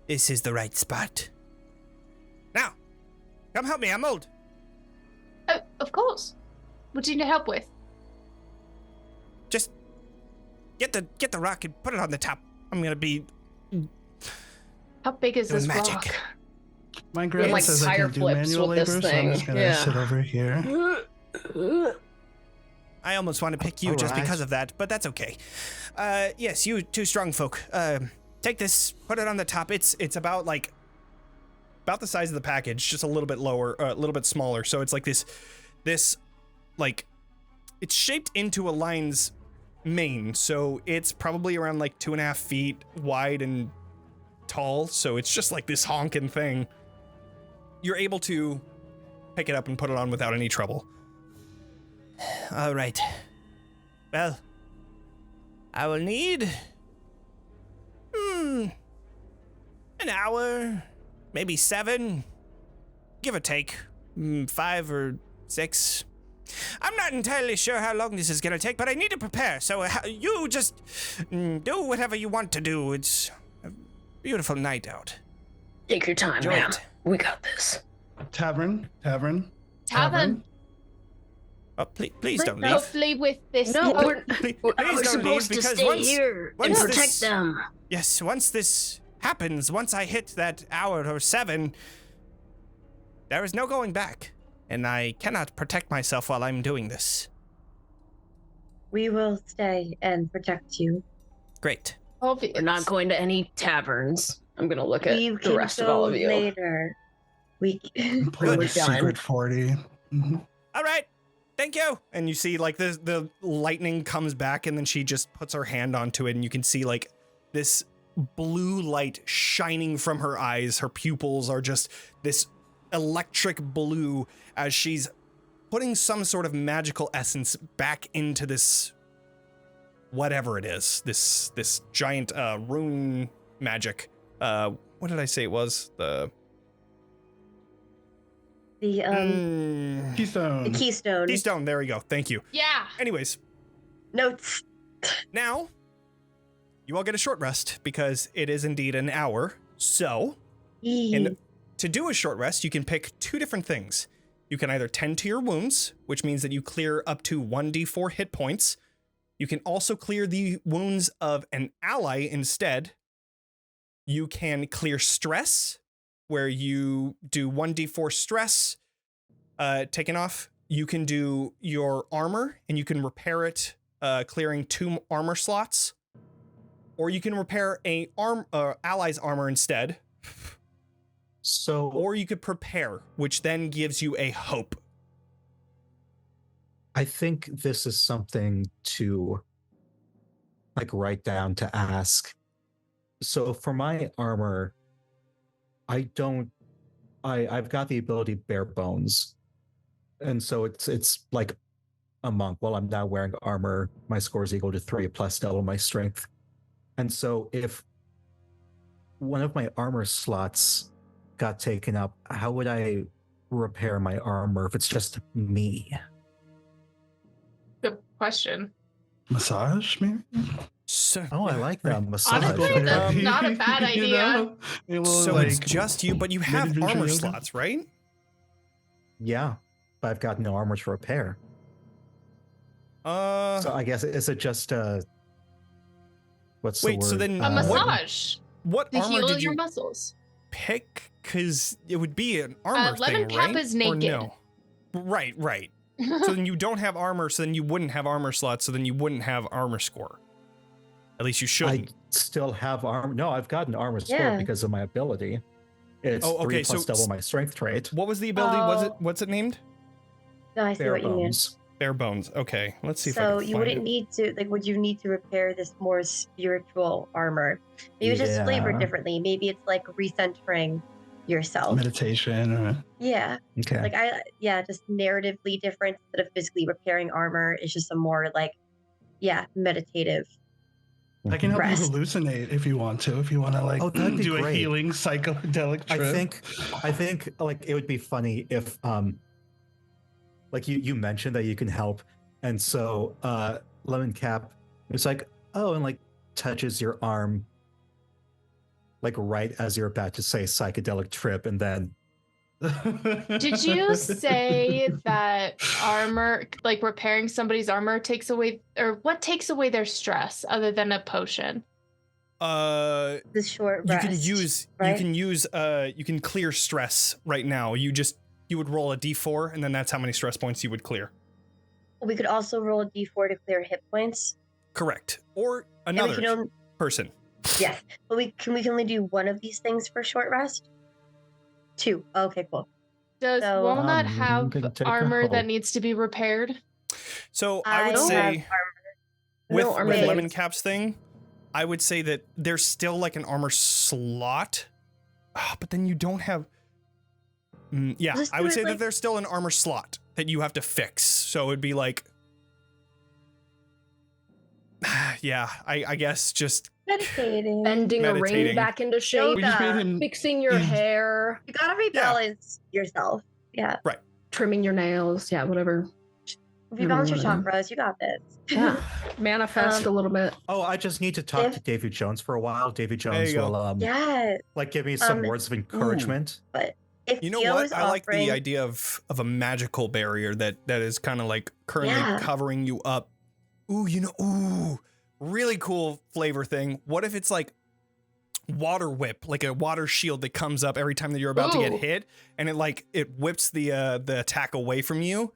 is the right spot. Now, come help me, I'm old. Oh, of course. What do you need help with? Just get the rock and put it on the top. I'm gonna be How big is Doing this magic. rock? My grandma like says I tire can't do flips manual with this labor, so I'm thing. just gonna Yeah. sit over here. I almost want to pick you just Alright. because of that, but that's okay. Yes, you two strong folk. Take this, put it on the top. It's about the size of the package, just a little bit lower, a little bit smaller. So it's like this like, it's shaped into a lion's mane. So it's probably around like 2.5 feet wide and tall. So it's just like this honking thing. You're able to pick it up and put it on without any trouble. All right. Well, I will need an hour, maybe 7, give or take, 5 or 6. I'm not entirely sure how long this is gonna take, but I need to prepare. So you just do whatever you want to do. It's a beautiful night out. Take your time, Enjoy man. it. We got this. Tavern. Tavern. Oh, please don't leave. Hopefully with this. No, oh, we're Please we're don't supposed leave, to because stay here and once protect this- them. Yes, once this happens, once I hit that hour or 7, there is no going back. And I cannot protect myself while I'm doing this. We will stay and protect you. Great. obvious. We're not going to any taverns. I'm gonna look at We the can rest of go all of you. later. We Play We're the done. secret 40. Mhm. All right. Thank you. And you see like the lightning comes back and then she just puts her hand onto it and you can see like this blue light shining from her eyes. Her pupils are just this electric blue as she's putting some sort of magical essence back into this whatever it is. This giant rune magic. What did I say it was? The the keystone. Keystone. There we go. Thank you. Yeah. Anyways, Notes. now you all get a short rest because it is indeed an hour. So, and to do a short rest, you can pick 2 different things. You can either tend to your wounds, which means that you clear up to 1d4 hit points. You can also clear the wounds of an ally instead. You can clear stress, where you do 1d4 stress taken off. You can do your armor, and you can repair it, clearing 2 armor slots. Or you can repair a ally's armor instead. So, Or you could prepare, which then gives you a hope. I think this is something to like write down to ask. So for my armor, I've got the ability bare bones. And so it's like a monk. While I'm now wearing armor, my score is equal to 3 plus double my strength. And so if one of my armor slots got taken up, how would I repair my armor if it's just me? Good question. Massage, maybe? So, Oh, I like that massage. Honestly, that's not a bad idea. It will, so like, it's just you, but you have meditation armor yoga? slots, right? Yeah, but I've got no armor to repair. So I guess, is it just what's the Wait, word? so then A what- massage what to armor heal did your you muscles. pick? Because it would be an armor thing, Lemoncap right? is Or naked. no? Right. So then you don't have armor, so then you wouldn't have armor slots, so then you wouldn't have armor score. At least you I shouldn't. still have armor. No, I've got an armor score Yeah. because of my ability. It's Oh, okay, 3 plus so- double my strength trait. What was the ability? Oh. What's it named? No, I see Bare what you mean. bones. Bare bones. Okay, let's see if I So can you find wouldn't it. need to would you need to repair this more spiritual armor? Maybe it's just flavored Yeah. differently. Maybe it's like recentering yourself. meditation or Yeah. Okay. Like just narratively different instead of physically repairing armor. It's just a more like meditative. I can help Rest. you hallucinate if you want to. If you want to like Oh, that'd be do a great. healing psychedelic trip. I think like it would be funny if like you mentioned that you can help, and so Lemoncap is like, oh, and like touches your arm like right as you're about to say psychedelic trip, and then Did you say that armor, like repairing somebody's armor, takes away, or what takes away their stress other than a potion? This short you rest. can use right? you can clear stress right now. You would roll a d4 and then that's how many stress points you would clear. We could also roll a d4 to clear hit points. Correct. Or And we another can only, person. yes, but we can only do one of these things for short rest. 2. Okay, cool. Does So- Walnut I'm have gonna take a armor that hold. needs to be repaired? So I would have say armor. with No armor Lemon days. Cap's thing, I would say that there's still like an armor slot, but then you don't have. Yeah, Just I do would it say that like- there's still an armor slot that you have to fix. So it'd be like, yeah, I guess just Meditating. Bending a ring Meditating. back into shape, We just made him. fixing your hair, You gotta rebalance yourself. Yeah. trimming your nails, yeah, whatever. Rebalance your Mm. chakras. You got this. Yeah, manifest a little bit. Oh, I just need to talk If- to Davy Jones for a while. Davy Jones you go. will Yes. like give me some Um, words of encouragement. But if you know Khioh what? is I like the offering- idea of a magical barrier that is kind of like currently Yeah. covering you up. Really cool flavor thing. What if it's like water whip, like a water shield that comes up every time that you're about to get Ooh. hit, and it whips the attack away from you?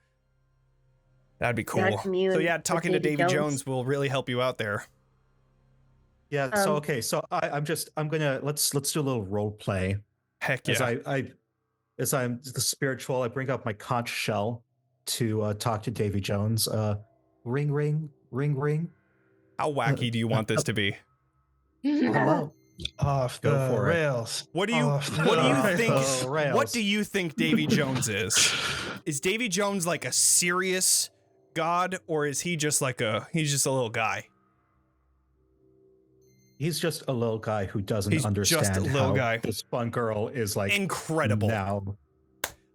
That'd be cool. That's immune So yeah, to talking to Davy Davy Jones. Jones will really help you out there. Yeah. So Um, okay. So I'm gonna let's do a little role play. Heck As yeah. as I'm the spiritual, I bring up my conch shell to talk to Davy Jones. Ring, ring, ring, ring. How wacky do you want this to be? Hello. Off Go the for it. rails. What do you Off the what do you rails. think? Rails. What do you think Davy Jones is? Is Davy Jones like a serious god, or is he just like he's just a little guy? He's just a little guy who doesn't He's understand just a little how guy. this fun girl is like Incredible. now.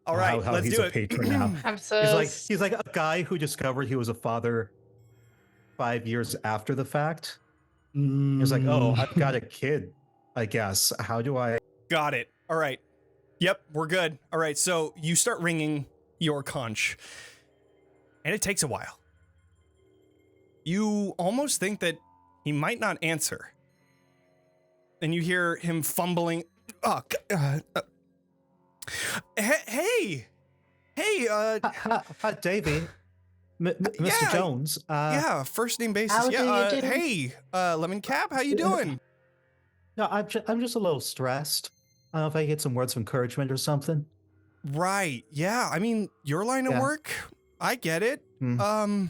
All right, how let's he's do a it. patron now. I'm so He's like a guy who discovered he was a father 5 years after the fact. He's like, oh, I've got a kid, I guess. How do I? Got it. All right. Yep, we're good. All right, so you start ringing your conch, and it takes a while. You almost think that he might not answer. And you hear him fumbling. Hey, Hi, Davy. Mr. Yeah, Jones. yeah, first name basis. how Yeah, do you do? hey, Lemoncap, how you doing? No, I'm just a little stressed. I don't know if I get some words of encouragement or something. Right. Yeah. I mean, your line of Yeah. work, I get it. Hmm.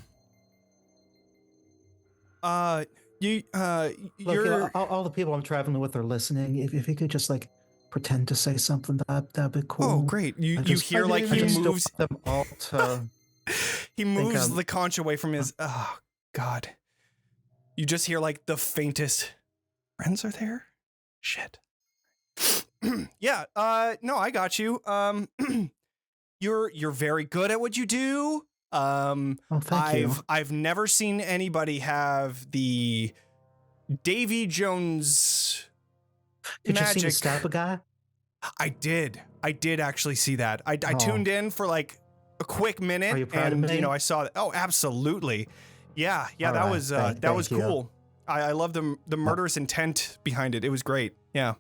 You're Look, all the people I'm traveling with are listening. If you could just like pretend to say something, that'd be cool. oh great. You hear like I he just don't moves want them all to. he moves I'm- the conch away from his god. You just hear like the faintest friends are there? Shit. Yeah, no, I got you. You're very good at what you do. Oh, thank you. I've never seen anybody have the Davy Jones Did you see magic. me stab a guy? I did actually see that. I Oh. tuned in for like a quick minute, Are you proud of and me? I saw that. Oh, absolutely. Yeah, All that right, was thank that was you. cool. I love the murderous intent behind it. It was great. Yeah,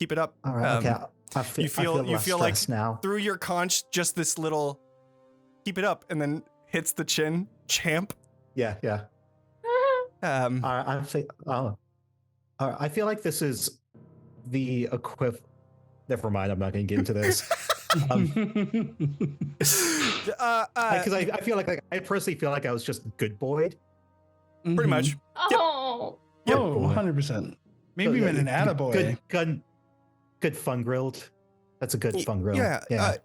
keep it up. All right. Okay. I feel you less feel like stressed now. through your conch, just this little, keep it up, and then hits the chin, champ. Yeah. I feel like this is the equivalent. Never mind. I'm not going to get into this. Because I feel like I personally feel like I was just good boyed. pretty much. Oh, Yep. Oh, 100%. Maybe even an attaboy. Good fun grilled. That's a good fun grill. Yeah, Yeah.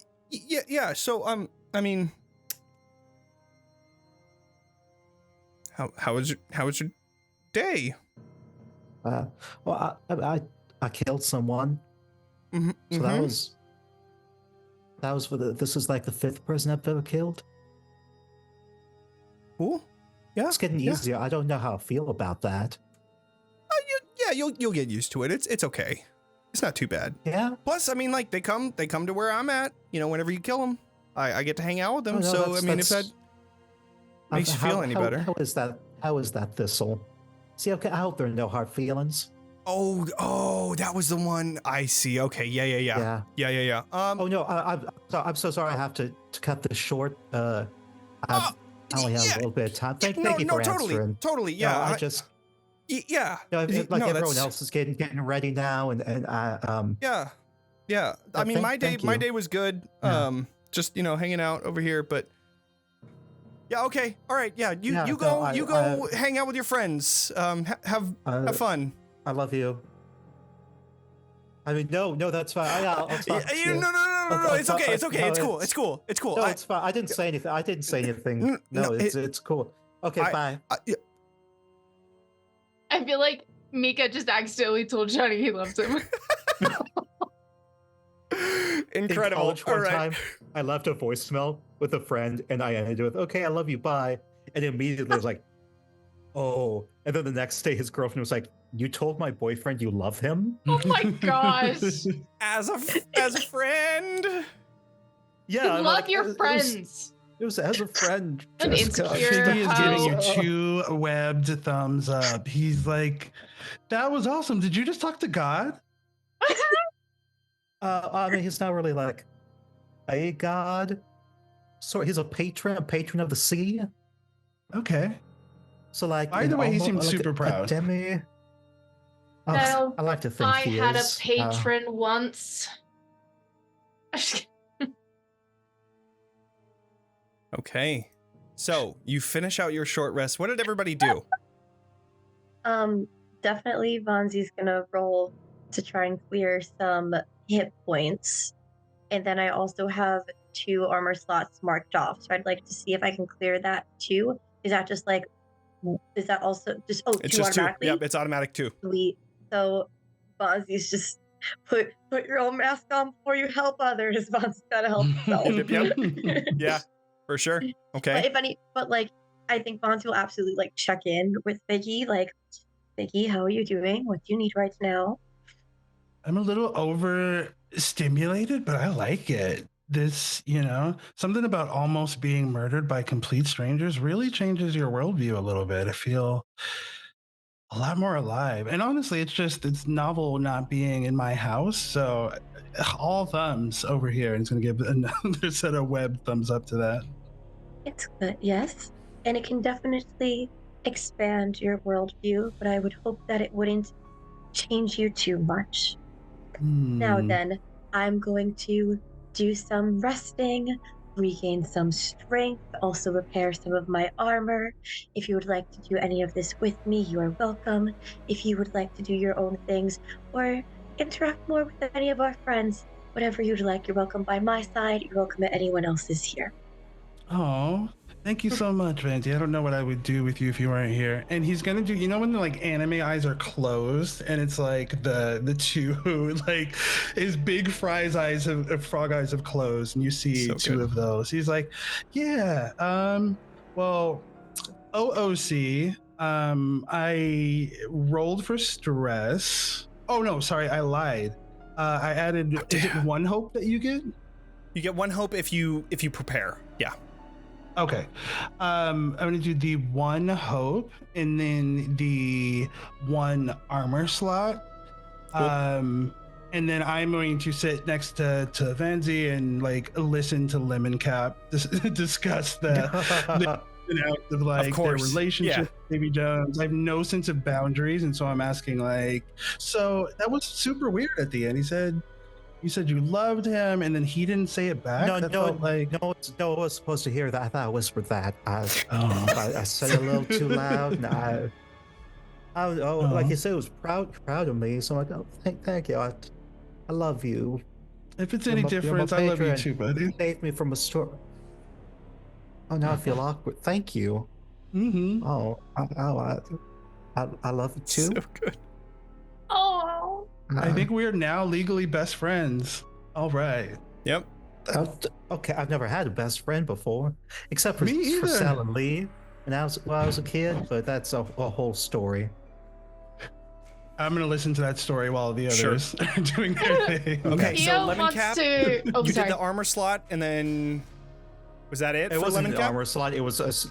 yeah. So I mean, how was your day? Well, I killed someone. Mm-hmm, So that was for this is like the 5th person I've ever killed. cool. Yeah, It's getting yeah. easier. I don't know how I feel about that. You'll get used to it. It's okay. It's not too bad. Yeah. Plus, I mean, like they come to where I'm at. Whenever you kill them, I get to hang out with them. Oh, no, so I that's- mean, if that that's- makes you feel any better. How is that? How is that thistle? See, okay, I hope there are no hard feelings. Oh, that was the one. I see. Okay, yeah. Oh no, I'm so sorry. I have to cut this short. I only have a little bit of time. Thank you for answering. Totally. No, Yeah, I just yeah. like everyone else is getting ready now, and Yeah. I mean, my day was good. Yeah. Just hanging out over here, but yeah. Okay. All right. Yeah. You Yeah, go hang out with your friends. Have fun. I love you. I mean, no, that's fine. I'll talk to you. No. It's okay. It's okay. No, It's cool. No, it's fine. I didn't say anything. No, it's cool. Okay, bye. I feel like Mika just accidentally told Jonny he loves him. Incredible. In college one All right. time, I left a voicemail with a friend, and I ended with, "Okay, I love you, bye." And immediately I was like, "Oh!" And then the next day, his girlfriend was like, "You told my boyfriend you love him?" Oh my gosh. As a friend. Yeah, I'm Love like, your friends. It was as a friend. An Jessica. insecure He is giving you Oh. 2 webbed thumbs up. He's like, "That was awesome. Did you just talk to God?" I mean, he's not really like a god. So he's a patron of the sea. Okay. So like, Either way, he almost seems like super a proud. demi. Oh, No, I like to think I he had is. a patron once. Okay. So you finish out your short rest. What did everybody do? Definitely Vanzi's gonna roll to try and clear some hit points. And then I also have 2 armor slots marked off. So I'd like to see if I can clear that too. Is that also just It's 2 just 2. automatically? Yep, it's automatic 2. Sweet. So Vanzi's just put your own mask on before you help others. Vanzi's gotta help himself. Yep. Yeah, for sure. Okay. But I think Vanzi will absolutely check in with Figgy. Figgy, how are you doing? What do you need right now? I'm a little overstimulated, but I like it. This, something about almost being murdered by complete strangers really changes your worldview a little bit. I feel a lot more alive. And honestly, it's novel not being in my house. So all thumbs over here. And it's going to give another set of web thumbs up to that. It's good, yes. And it can definitely expand your worldview, but I would hope that it wouldn't change you too much. Now then, I'm going to do some resting, regain some strength, also repair some of my armor. If you would like to do any of this with me, you are welcome. If you would like to do your own things or interact more with any of our friends, whatever you'd like, you're welcome by my side. You're welcome at anyone else's here. Oh, thank you so much, Vanzi. I don't know what I would do with you if you weren't here. And he's gonna do, when the anime eyes are closed and it's the 2 his big frog eyes have closed and you see So 2 good. of those. He's like, yeah, well, OOC, I rolled for stress. Oh no, sorry, I lied. I added, is it 1 hope that you get? You get 1 hope if you prepare. Yeah. Okay. I'm going to do the 1 hope and then the 1 armor slot. Cool. And then I'm going to sit next to Vanzi and listen to Lemoncap discuss the of course. their relationship with Baby Jones. I have no sense of boundaries, and so I'm asking so that was super weird at the end. You said you loved him, and then he didn't say it back. No, I was supposed to hear that. I thought I whispered that. I said it a little too loud. And like you said, it was proud of me. So I'm like, thank you. I love you. If it's any difference, I love you too, buddy. You saved me from a storm. Oh, now I feel awkward. Thank you. Mm-hmm. Oh, I love you too. So good. Oh. I think we are now legally best friends. All right. Yep. Okay, I've never had a best friend before, except for Me either. Sal and Lee when I was a kid. But that's a whole story. I'm gonna listen to that story while the Sure. others are doing their thing. Okay, so Khioh Lemoncap, wants to. Oh, you sorry. did the armor slot, and then was that it? It for wasn't an Lemoncap? armor slot. It was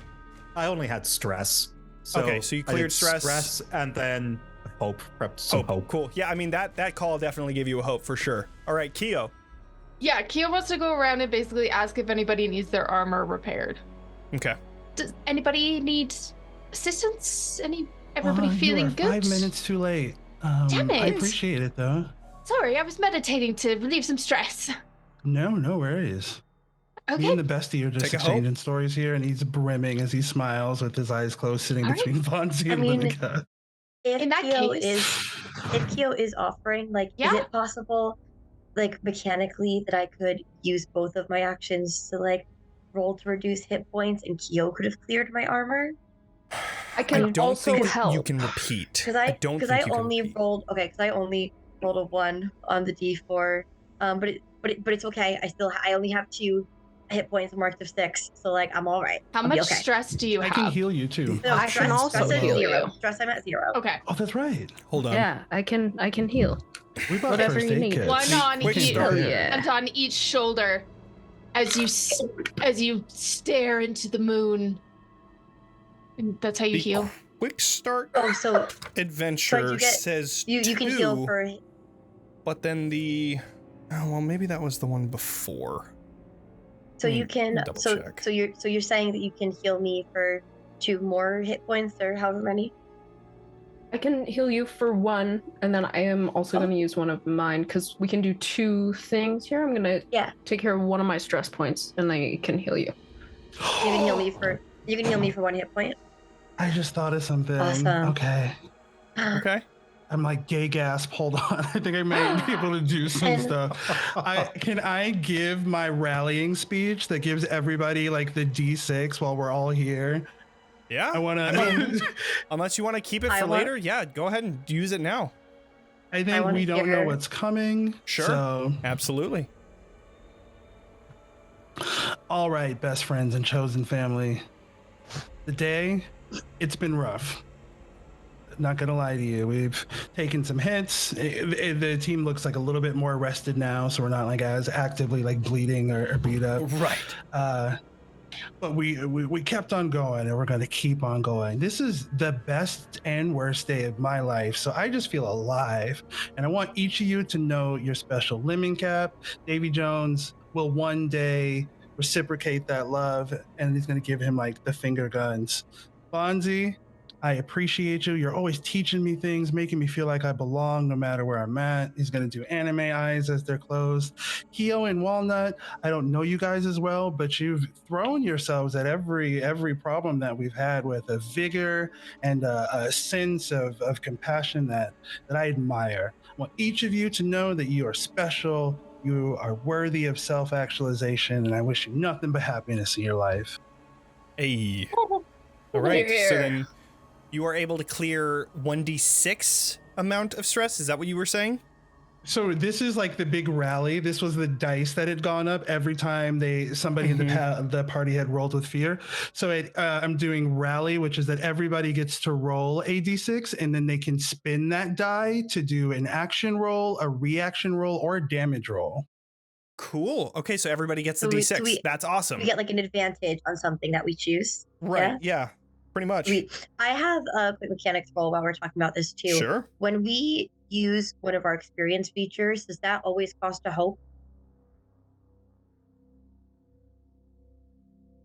I only had stress. So Okay, so you I cleared did stress. and then Hope, prepped some hope. Cool. Yeah, I mean, that call definitely gave you a hope for sure. All right, Khioh. Yeah, Khioh wants to go around and basically ask if anybody needs their armor repaired. Okay. Does anybody need assistance? Everybody feeling you are good? 5 minutes too late. Damn it. I appreciate it though. Sorry, I was meditating to relieve some stress. No worries. Me Okay. and the bestie are just Take a exchanging stories here, and he's brimming as he smiles with his eyes closed, sitting All right. between Vanzi and Lemoncap. If In that Khioh case- if Khioh is offering, like, Yeah. is it possible, like, mechanically that I could use both of my actions to, like, roll to reduce hit points and Khioh could have cleared my armor? I can don't also think help. you can repeat. Because I only repeat. rolled a 1 on the d4. But it's okay. I only have 2 hit points marked of 6, so like I'm all right. How I'll be much okay. stress do you I have? can heal you too. No, I can also stress heal at 0. you. Stress, I'm at 0. Okay. Oh, that's right. Hold on. Yeah, I can heal. We bought Whatever first you aid need. kits. One on Quick each, start. Hell yeah. and on each shoulder, as you stare into the moon. And that's how you The heal. Quick start Oh, so adventure you get- says you can heal 2, for but then maybe that was the one before. you can double so check. so you're saying that you can heal me for 2 more hit points or however many? I can heal you for 1, and then I am also going to use one of mine because we can do 2 things here. I'm going to take care of one of my stress points, and I can heal you. You can heal me for 1 hit point. I just thought of something. Awesome. Okay. Okay. I'm like, gay gasp. Hold on. I think I might be able to do some And- stuff. Can I give my rallying speech that gives everybody like the D6 while we're all here? Yeah. I want I to. mean, unless you want to keep it I for want- later, yeah, go ahead and use it now. I think wanna we don't hear- know what's coming. Sure. So, Absolutely. all right, best friends and chosen family. The day, it's been rough. Not gonna lie to you, we've taken some hits. The team looks like a little bit more rested now, so we're not like as actively like bleeding or beat up. Right. But we kept on going, and we're going to keep on going. This is the best and worst day of my life, so I just feel alive. And I want each of you to know your special. Lemoncap, Davy Jones will one day reciprocate that love, and he's going to give him like the finger guns. Vanzi, I appreciate you. You're always teaching me things, making me feel like I belong no matter where I'm at. He's going to do anime eyes as they're closed. Khioh and Walnut, I don't know you guys as well, but you've thrown yourselves at every problem that we've had with a vigor and a sense of compassion that I admire. I want each of you to know that you are special, you are worthy of self-actualization, and I wish you nothing but happiness in your life. Hey. All right. So Here. then you are able to clear 1d6 amount of stress. Is that what you were saying? So this is like the big rally. This was the dice that had gone up every time somebody in the party had rolled with fear. So I'm doing rally, which is that everybody gets to roll a d6, and then they can spin that die to do an action roll, a reaction roll, or a damage roll. Cool. Okay, so everybody gets the So d6. That's awesome. We get like an advantage on something that we choose. Right. Yeah. Pretty much. I have a quick mechanics roll while we're talking about this too. Sure. When we use one of our experience features, does that always cost a hope?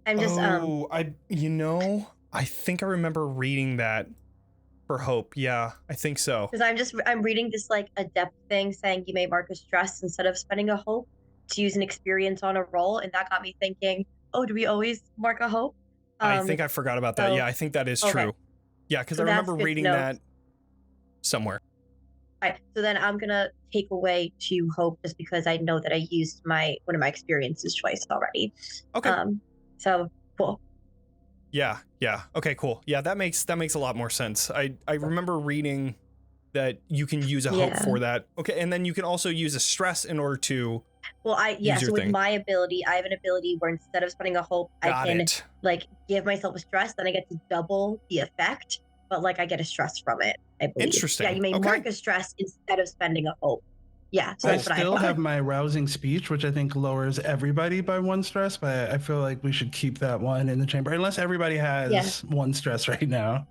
I'm just I think I remember reading that for hope. Yeah, I think so. because I'm reading this like adept thing saying you may mark a stress instead of spending a hope to use an experience on a roll, and that got me thinking, oh, do we always mark a hope? I think I forgot about that. so- Yeah, I think that is okay. true. Yeah, because So I that's remember good to reading know. that somewhere. All right, so then I'm gonna take away 2 hope just because I know that I used one of my experiences twice already. Okay. So cool. Yeah. Okay, cool. Yeah, that makes a lot more sense. I remember reading that you can use a hope Yeah. for that. Okay, and then you can also use a stress in order to Well, Use your so with thing. my ability, I have an ability where instead of spending a hope, I got can it. like give myself a stress, then I get to double the effect, but like I get a stress from it, I believe. Interesting. Yeah, you may Okay. mark a stress instead of spending a hope. Yeah, so I that's what I still have. have my rousing speech, which I think lowers everybody by 1 stress, but I feel like we should keep that one in the chamber, unless everybody has 1 stress right now.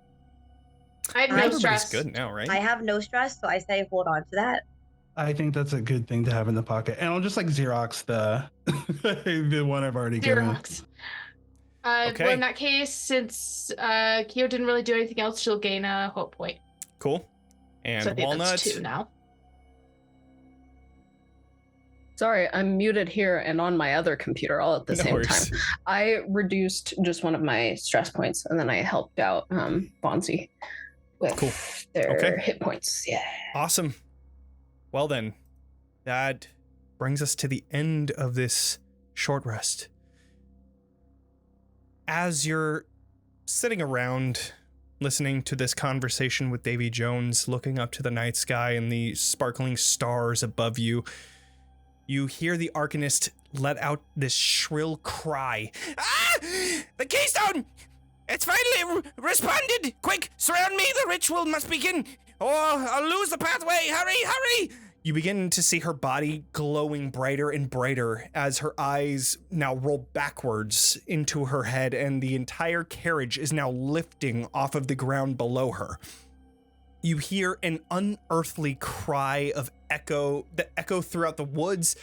I have no Everybody's stress. good now, right? I have no stress, so I say hold on to that. I think that's a good thing to have in the pocket. And I'll just like Xerox the the one I've already given. Xerox. Okay. Well, in that case, since Khioh didn't really do anything else, she'll gain a hope point. Cool. And So I think Walnut. that's 2 now. Sorry, I'm muted here and on my other computer all at the No same worries. time. I reduced just one of my stress points, and then I helped out Vanzi with Cool. their Okay. hit points. Yeah. Awesome. Well then, that brings us to the end of this short rest. As you're sitting around listening to this conversation with Davy Jones, looking up to the night sky and the sparkling stars above you, you hear the Arcanist let out this shrill cry. Ah! The keystone! It's finally responded! Quick, surround me! The ritual must begin! Or I'll lose the pathway! Hurry, hurry! You begin to see her body glowing brighter and brighter as her eyes now roll backwards into her head, and the entire carriage is now lifting off of the ground below her. You hear an unearthly cry of echo that echo throughout the woods,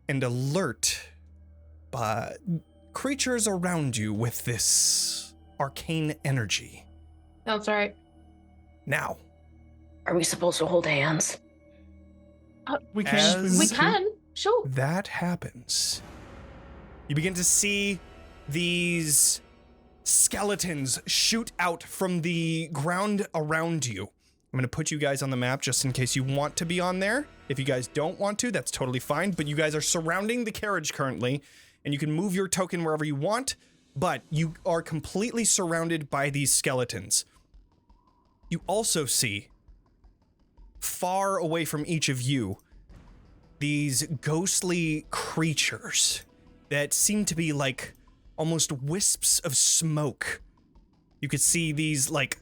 and alert creatures around you with this arcane energy. That's right. Now, Are we supposed to hold hands? We can. As- We can. Sure. that happens. You begin to see these skeletons shoot out from the ground around you. I'm going to put you guys on the map just in case you want to be on there. If you guys don't want to, that's totally fine. But you guys are surrounding the carriage currently, and you can move your token wherever you want, but you are completely surrounded by these skeletons. You also see, far away from each of you, these ghostly creatures that seem to be like almost wisps of smoke. You could see these like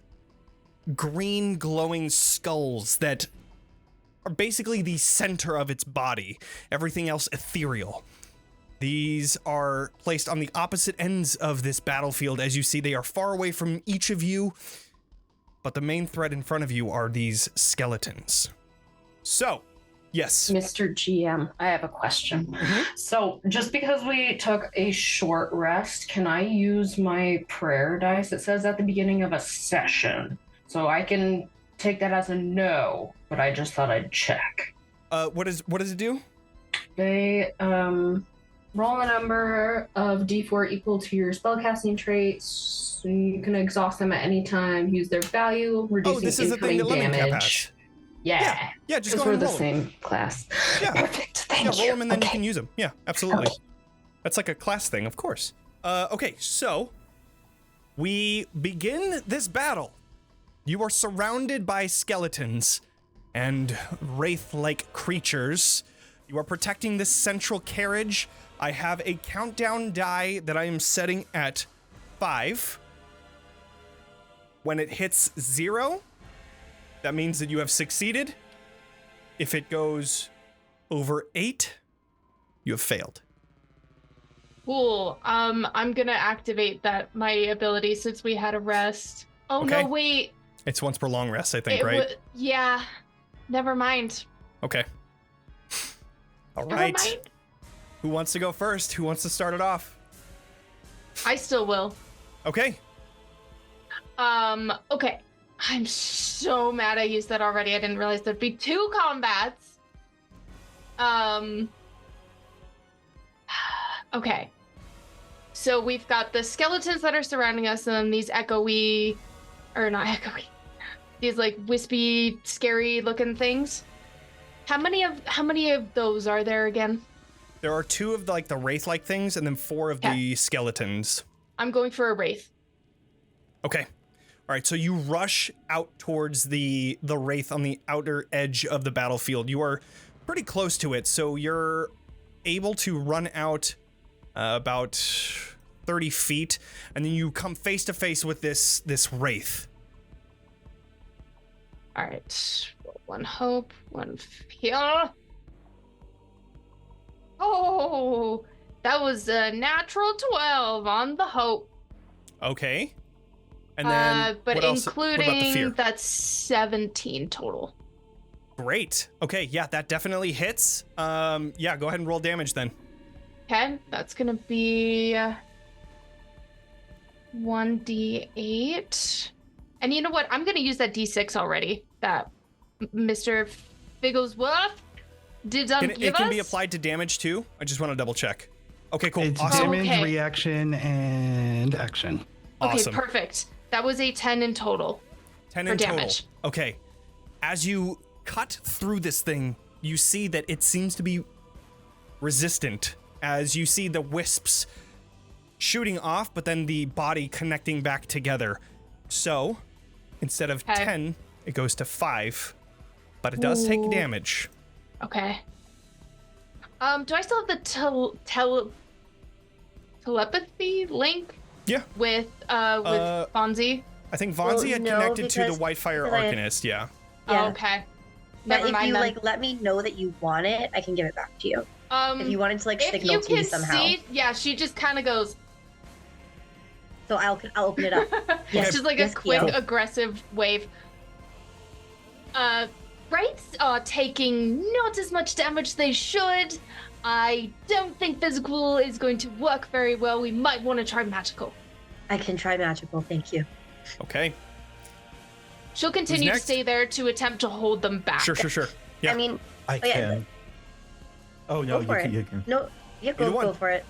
green glowing skulls that are basically the center of its body. Everything else ethereal. These are placed on the opposite ends of this battlefield. As you see, they are far away from each of you, but the main threat in front of you are these skeletons. So, yes. Mr. GM, I have a question. So, just because we took a short rest, can I use my prayer dice? It says at the beginning of a session. So I can take that as a no, but I just thought I'd check. What does it do? They roll a number of d4 equal to your spellcasting traits. So you can exhaust them at any time, use their value, reducing this is the thing incoming that Lemoncap damage. has. Yeah. Yeah, just Because go we're ahead and the roll 'em. same class. Yeah. Perfect. Thank Yeah, you. roll them and then you Okay. can use them. Yeah, absolutely. Okay. That's like a class thing, of course. Okay, so we begin this battle. You are surrounded by skeletons and wraith-like creatures. You are protecting this central carriage. I have a countdown die that I am setting at 5. When it hits 0, that means that you have succeeded. If it goes over 8, you have failed. Cool. I'm gonna activate my ability since we had a rest. Oh Okay. no, wait. It's once per long rest, I think, right? Yeah. Never mind. Okay. All Never right. mind. Who wants to go first? Who wants to start it off? I still will. Okay. Okay. I'm so mad I used that already. I didn't realize there'd be 2 combats. Okay. So we've got the skeletons that are surrounding us, and then these echoey, or not echoey, these like wispy, scary looking things. How many of those are there again? There are 2 of the wraith-like things, and then 4 of the skeletons. I'm going for a wraith. Okay. All right. So you rush out towards the wraith on the outer edge of the battlefield. You are pretty close to it, so you're able to run out about 30 feet, and then you come face to face with this wraith. All right. 1 hope, 1 fear. Oh, that was a natural 12 on the hope. Okay. And then but what else? What about the fear? including that's 17 total. Great. Okay, yeah, that definitely hits. Yeah, go ahead and roll damage then. Okay, that's gonna be 1d8. And you know what? I'm gonna use that d6 already. That Mr. Figglesworth did give It can be us. applied to damage too. I just want to double check. Okay, cool. It's Awesome. damage, Okay. reaction, and action. Okay, Awesome. perfect. That was a 10 in total. 10 for in total. damage. Okay. As you cut through this thing, you see that it seems to be resistant. As you see the wisps shooting off, but then the body connecting back together. So, instead of 10, it goes to 5. But it does take damage. Okay. Do I still have the telepathy link Yeah. with Vanzi? I think Vanzi had no, connected to the because- Whitefire because I had- Arcanist, yeah. Yeah. Oh, okay. But Never if mind you then. let me know that you want it, I can give it back to you. If you wanted to if signal you to me can somehow. see, yeah, she just kind of goes. So I'll open it up. It's just like a quick, Khioh. aggressive wave. Wraiths are taking not as much damage as they should. I don't think physical is going to work very well. We might want to try magical. I can try magical, thank you. Okay. She'll continue to next? stay there to attempt to hold them back. Sure. Yeah. I mean, I yeah, can. Oh no, go for you it. can. No, yeah, Either go one. for it.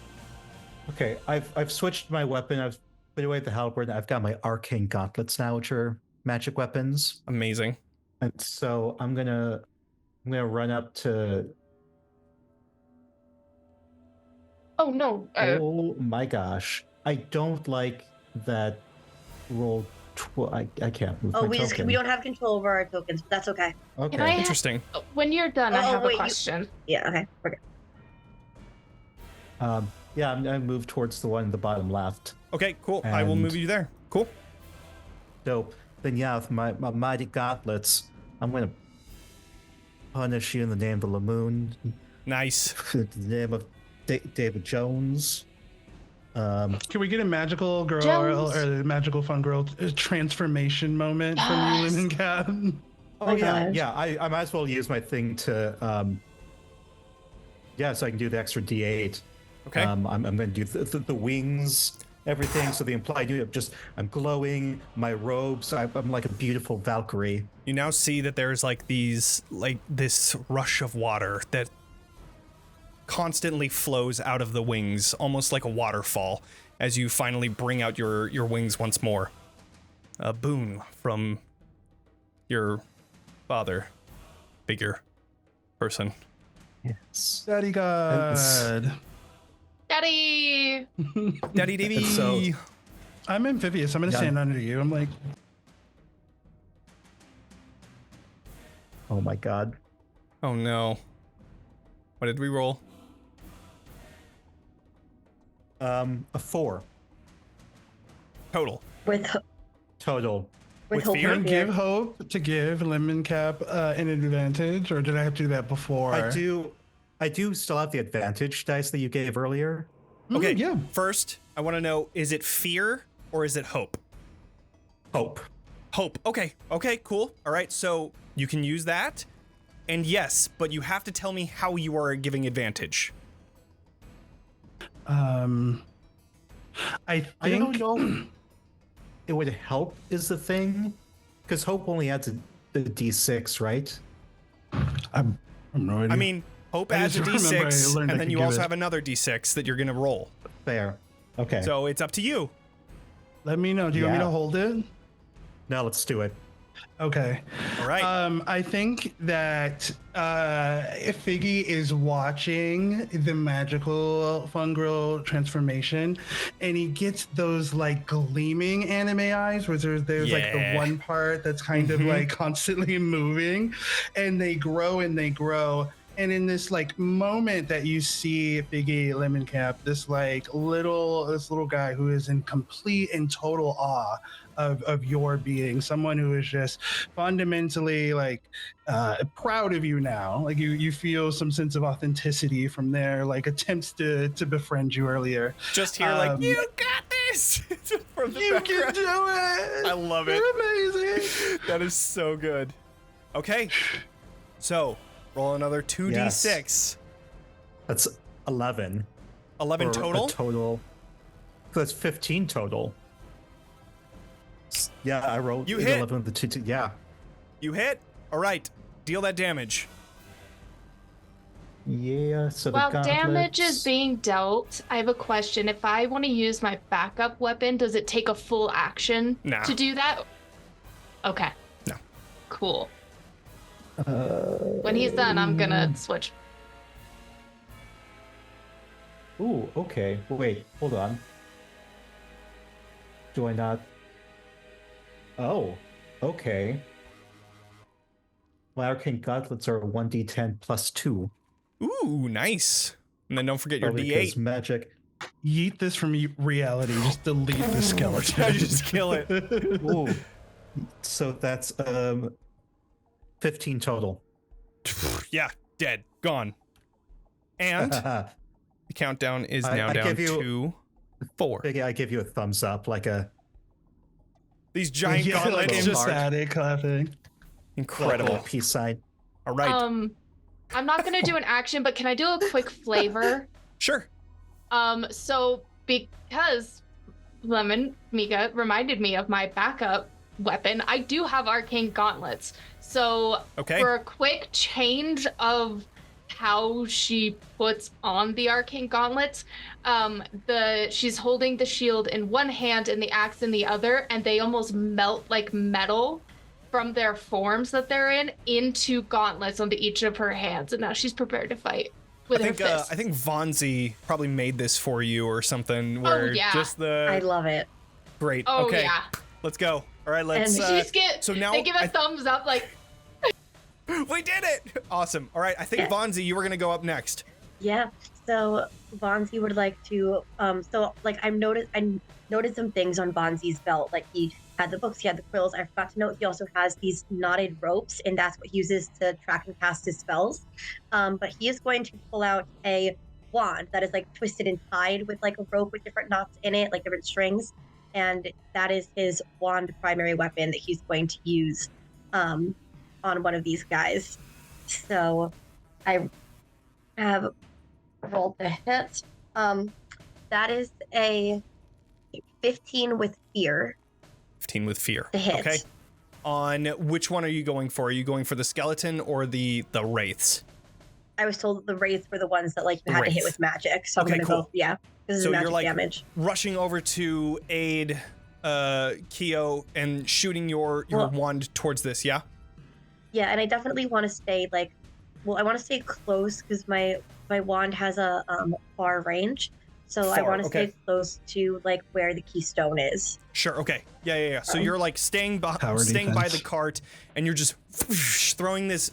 Okay, I've switched my weapon. I've put away the halberd. I've got my arcane gauntlets now, which are magic weapons. Amazing. And so I'm gonna run up to. Oh no. Oh my gosh! I don't like that roll. I can't move my We token. don't have control over our tokens, but that's okay. Okay. Can I- Interesting. When you're done, I Oh, have wait, a question. Yeah, okay. Okay. Yeah, I'm gonna move towards the one in the bottom left. Okay, cool. I will And- move you there. Cool. So then, yeah, with my mighty gauntlets, I'm gonna punish you in the name of the Lamoon, Nice. in the name of David Jones. Can we get a magical girl Jones. or a magical fun girl transformation moment from you, Yes. Lemoncap? Oh My yeah, gosh. yeah. I might as well use my thing to yeah, so I can do the extra D8. Okay. I'm gonna do the wings, everything. So the implied I'm glowing. My robes. I'm like a beautiful Valkyrie. You now see that there's like this rush of water that constantly flows out of the wings, almost like a waterfall, as you finally bring out your wings once more. A boon from your father, bigger person. Yes. Daddy God. Daddy! Daddy Davy. And so- I'm amphibious. I'm gonna Yeah. stand under you. I'm like, Oh my God. Oh no. What did we roll? A 4 Total. With total. With hope fear? and give hope to give Lemoncap an advantage, or did I have to do that before? I do still have the advantage dice that you gave earlier. Okay. Yeah. First, I want to know, is it fear or is it hope? Hope. Hope. Okay. Okay, cool. All right. So you can use that. And yes, but you have to tell me how you are giving advantage. I I think don't know. It would help is the thing, because hope only adds the D6, right? I'm no idea. I mean, hope I adds a just remember I D6, learned I and then could you give also it. have another D6 that you're going to roll. Fair. Okay. So it's up to you. let me know. Do you want me Yeah. to hold it? Now let's do it. Okay. All right. I think that if Figgy is watching the magical fun girl transformation, and he gets those like gleaming anime eyes, where there's like the Yeah. one part that's kind of like constantly moving, and they grow and they grow. And in this like moment that you see Figgy Lemoncap, this little guy who is in complete and total awe of your being, someone who is just fundamentally like proud of you now. Like you feel some sense of authenticity from their like attempts to befriend you earlier. Just here, like, you got this. from the You background. can do it. I love it. You're amazing. That is so good. Okay. So, roll another 2d6. That's 11. 11 Or total? a total. That's 15 total. Yeah, I rolled You hit. 11 with the 2. Yeah. You hit? All right. Deal that damage. Yeah, so the While damage gauntlets- is being dealt, I have a question. If I want to use my backup weapon, does it take a full action Nah. to do that? Okay. No. Cool. When he's done, I'm gonna switch. Ooh, okay. Wait, hold on. Do I not? Oh, okay. My arcane gauntlets are 1d10 plus 2. Ooh, nice. And then don't forget your Probably because D8. magic. Yeet this from reality. Just delete the skeleton. Just kill it. Ooh. So that's 15 total. Yeah, dead. Gone. And the countdown is I- now I down give you- to 4. Biggie, I give you a thumbs up, like a These giant Yeah, gauntlets like just just added clapping. incredible. peace sign. All right. I'm not gonna do an action, but can I do a quick flavor? Sure. So because Mika reminded me of my backup weapon, I do have arcane gauntlets. So Okay. for a quick change of how she puts on the arcane gauntlets, she's holding the shield in one hand and the axe in the other, and they almost melt like metal from their forms that they're in into gauntlets onto each of her hands, and now she's prepared to fight with her fists. I think Vanzi probably made this for you or something. Where yeah. just the I love it. great. Oh okay. yeah. Let's go. All right. Let's. And She's get, so now they give a thumbs up like, we did it. Awesome. All right. I think Yeah. Vanzi, you were gonna go up next. Yeah. So Vanzi would like to I noticed some things on Vanzi's belt. Like he had the books, he had the quills. I forgot to note he also has these knotted ropes, and that's what he uses to track and cast his spells. But he is going to pull out a wand that is like twisted and tied with like a rope with different knots in it, like different strings. And that is his wand primary weapon that he's going to use on one of these guys. So I have rolled the hit. That is a 15 with fear 15 with fear. to hit. Okay. On which one are you going for? Are you going for the skeleton or the wraiths? I was told that the wraiths were the ones that like you had to hit Wraiths. with magic. So Okay, I'm gonna cool. go, yeah. This is So magic you're like damage. rushing over to aid Khioh and shooting your Well- wand towards this, yeah? Yeah, and I definitely want to stay I want to stay close because my wand has a far range. So I Far, want to okay. stay close to like where the keystone is. Sure, okay. Yeah. So you're like staying by Tower the defense. cart and you're just throwing this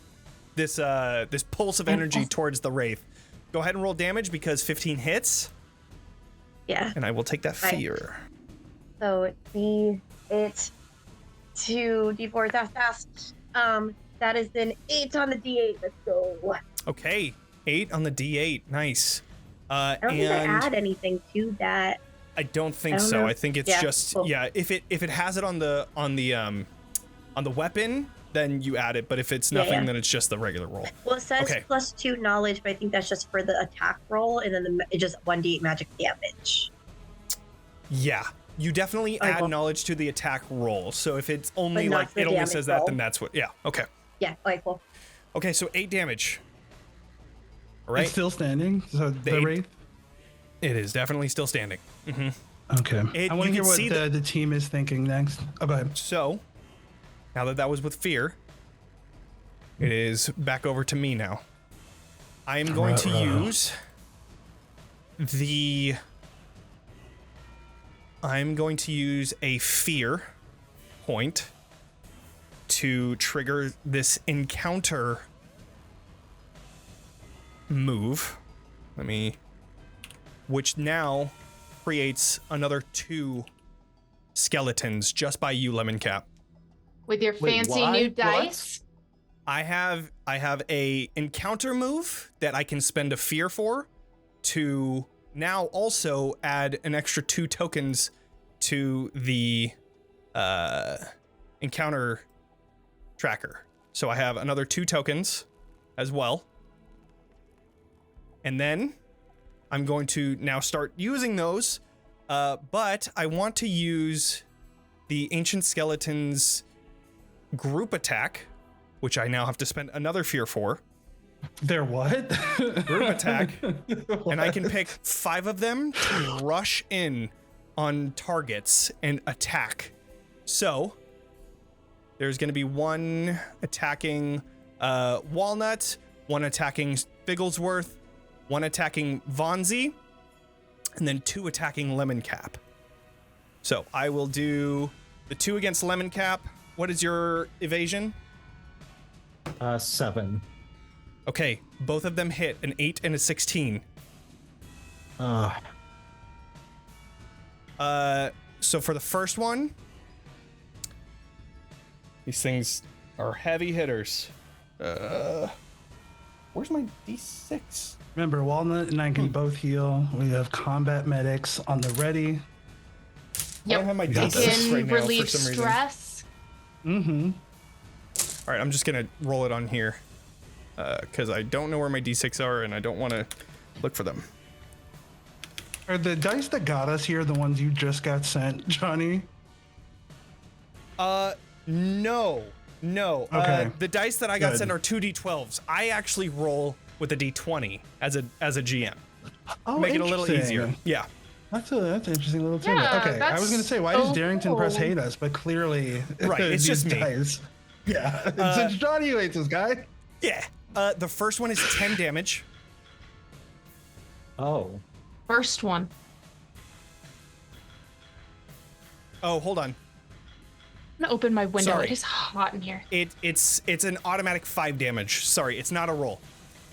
pulse of energy towards the wraith. Go ahead and roll damage because 15 hits, Yeah. and I will take that Right. fear. So it's 2d4 fast. That is an 8 on the d8. Let's go. Okay, 8 on the D8. Nice. I don't think I And add anything to that. I don't think I don't so. know. I think it's Yeah, just cool. if it has it on the weapon, then you add it. But if it's Yeah, nothing, yeah. then it's just the regular roll. Well, it says Okay. +2 knowledge, but I think that's just for the attack roll, and then it's just 1d8 magic damage. Yeah, you definitely Okay, add cool. knowledge to the attack roll. So if it's only not like the it only damage says that, roll. then that's what. Yeah. Okay. Yeah. Okay. Cool. Okay. So 8 damage. All right. It's still standing. So the eight- wraith. It is definitely still standing. Okay. It- I want you to hear can what see the team is thinking next. Oh, go ahead. So now that was with fear, it is back over to me now. I am going to use a fear point to trigger this encounter move. Which now creates another 2 skeletons just by you, Lemoncap. with your Wait, fancy why? new What? dice. I have a encounter move that I can spend a fear for to now also add an extra 2 tokens to the encounter tracker. So I have another 2 tokens as well. And then I'm going to now start using those, but I want to use the Ancient Skeleton's group attack, which I now have to spend another fear for. They're what? Group attack. And I can pick 5 of them to rush in on targets and attack. So there's going to be 1 attacking Walnut, 1 attacking Figglesworth, 1 attacking Vanzi, and then 2 attacking Lemoncap. So I will do the 2 against Lemoncap. What is your evasion? 7. Okay, both of them hit an 8 and a 16. So for the first one, these things are heavy hitters. Where's my D6? Remember, Walnut and I can both heal. We have combat medics on the ready. I don't have my You D6 can right now relieve for some stress. reason. All right, I'm just gonna roll it on here because I don't know where my D6 are and I don't want to look for them. Are the dice that got us here the ones you just got sent, Jonny? No. Okay. The dice that I got Good. sent are 2d12s. I actually roll with a d20 as a GM. Oh, Make it a little interesting. easier. Yeah. That's an interesting little tidbit. Yeah, Okay, I was that's gonna say, why so does Darrington Press cool. hate us? But clearly, Right, it's these just me. dice. Yeah, it's Jonny who hates this guy. Yeah. The first one is 10 damage. Oh. First one. Oh, hold on. I'm gonna open my window. Sorry. It is hot in here. It's an automatic 5 damage. Sorry, it's not a roll.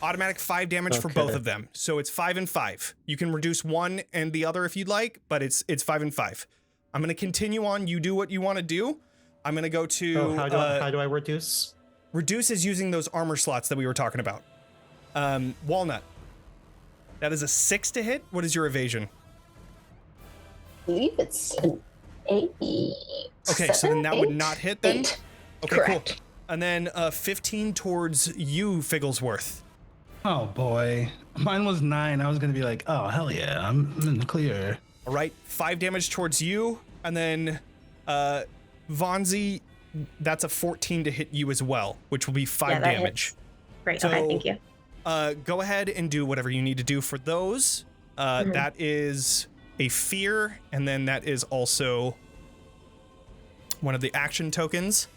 Automatic 5 damage for both Okay. of them. So it's 5 and 5. You can reduce one and the other if you'd like, but it's 5 and 5. I'm gonna continue on. You do what you want to do. I'm gonna go to Oh, how do I reduce? reduce is using those armor slots that we were talking about. Walnut. That is a 6 to hit. What is your evasion? I believe it's an 8. Okay, so then that would not hit then? 8. Okay, Correct. cool. And then 15 towards you, Figglesworth. Oh boy, mine was 9. I was gonna be like, oh hell yeah, I'm in the clear. All right, 5 damage towards you, and then Vanzi, that's a 14 to hit you as well, which will be 5 Yeah, that damage. hits. Great. So- Okay, thank you. Go ahead and do whatever you need to do for those. That is a fear, and then that is also one of the action tokens.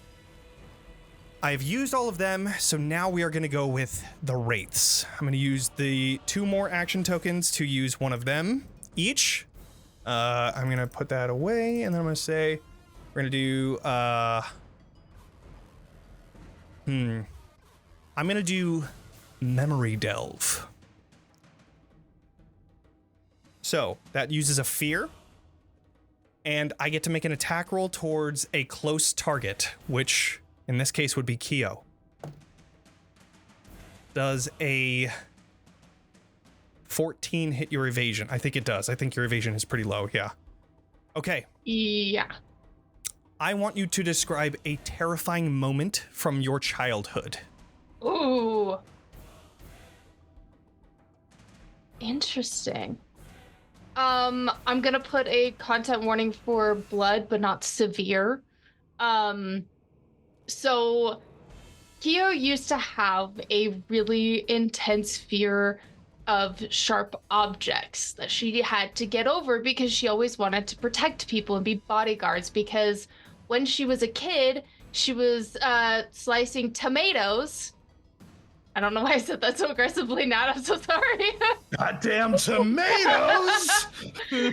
I've used all of them, so now we are going to go with the wraiths. I'm going to use the 2 more action tokens to use one of them each. I'm going to put that away, and then I'm going to say we're going to do I'm going to do Memory Delve. So that uses a fear, and I get to make an attack roll towards a close target, which in this case would be Khioh. Does a 14 hit your evasion? I think it does. I think your evasion is pretty low, yeah. Okay, Yeah. I want you to describe a terrifying moment from your childhood. Ooh. Interesting. I'm gonna put a content warning for blood, but not severe. So Khioh used to have a really intense fear of sharp objects that she had to get over because she always wanted to protect people and be bodyguards, because when she was a kid, she was slicing tomatoes. I don't know why I said that so aggressively, Nat. I'm so sorry. Goddamn tomatoes!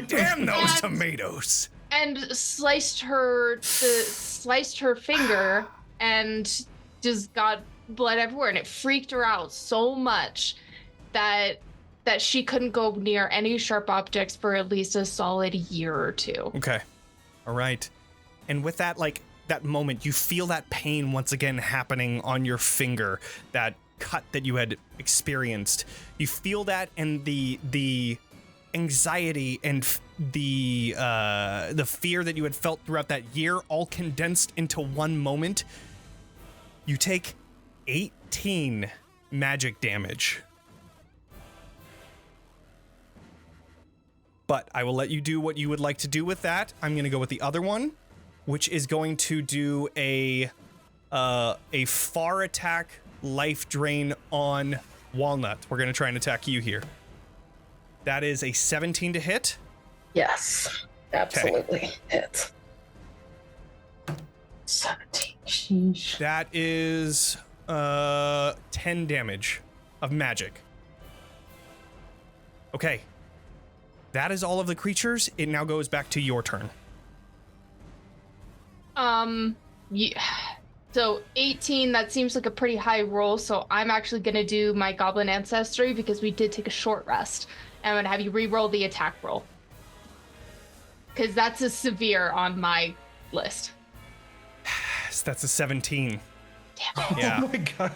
Damn those And- tomatoes! And sliced her finger and just got blood everywhere, and it freaked her out so much that she couldn't go near any sharp objects for at least a solid year or 2. Okay. All right. And with that, like, that moment, you feel that pain once again happening on your finger, that cut that you had experienced. You feel that, and the anxiety and the fear that you had felt throughout that year all condensed into one moment. You take 18 magic damage. But I will let you do what you would like to do with that. I'm going to go with the other one, which is going to do a far attack life drain on Walnut. We're going to try and attack you here. That is a 17 to hit. Yes, absolutely. Hits. 17. Sheesh. That is 10 damage of magic. Okay. That is all of the creatures. It now goes back to your turn. So 18, that seems like a pretty high roll, so I'm actually going to do my Goblin Ancestry because we did take a short rest. And I'm going to have you re-roll the attack roll. Because that's a severe on my list. That's a 17. Damn it. Yeah. Oh my god.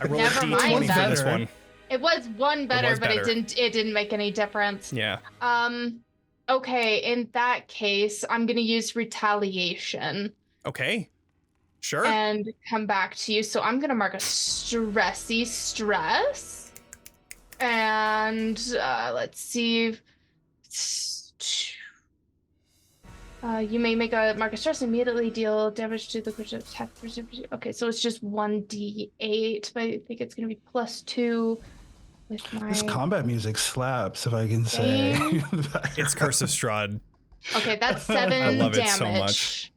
I rolled Never a mind d20 for this that. one. It was one better, was but better. it didn't make any difference. Yeah. Okay, in that case, I'm going to use Retaliation. Okay. Sure. And come back to you. So I'm gonna mark a stressy stress. And let's see. You may mark a stress and immediately deal damage to the creature attack. Okay, so it's just 1d8, but I think it's gonna be +2 with my. This combat music slaps, if I can say. It's Curse of Strahd. Okay, that's 7 I love it damage. so much.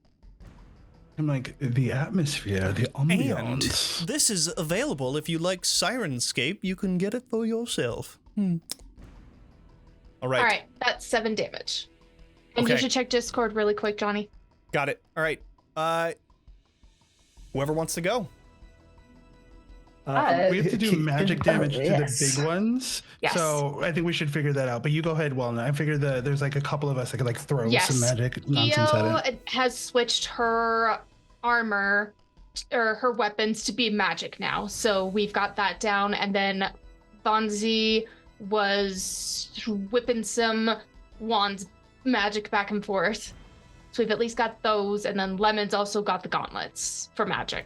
I'm like, the atmosphere, the And ambiance. this is available if you like Sirenscape. You can get it for yourself. All right. All right, that's 7 damage. And you Okay. should check Discord really quick, Johnny. Got it. All right. Whoever wants to go. We have to do magic damage to yes. the big ones. Yes. So I think we should figure that out. But you go ahead, Walnut. I figure that there's like a couple of us that could like throw some magic nonsense at it. Khioh has switched her armor or her weapons to be magic now, so we've got that down. And then Vanzi was whipping some wands magic back and forth, so we've at least got those. And then Lemon's also got the gauntlets for magic.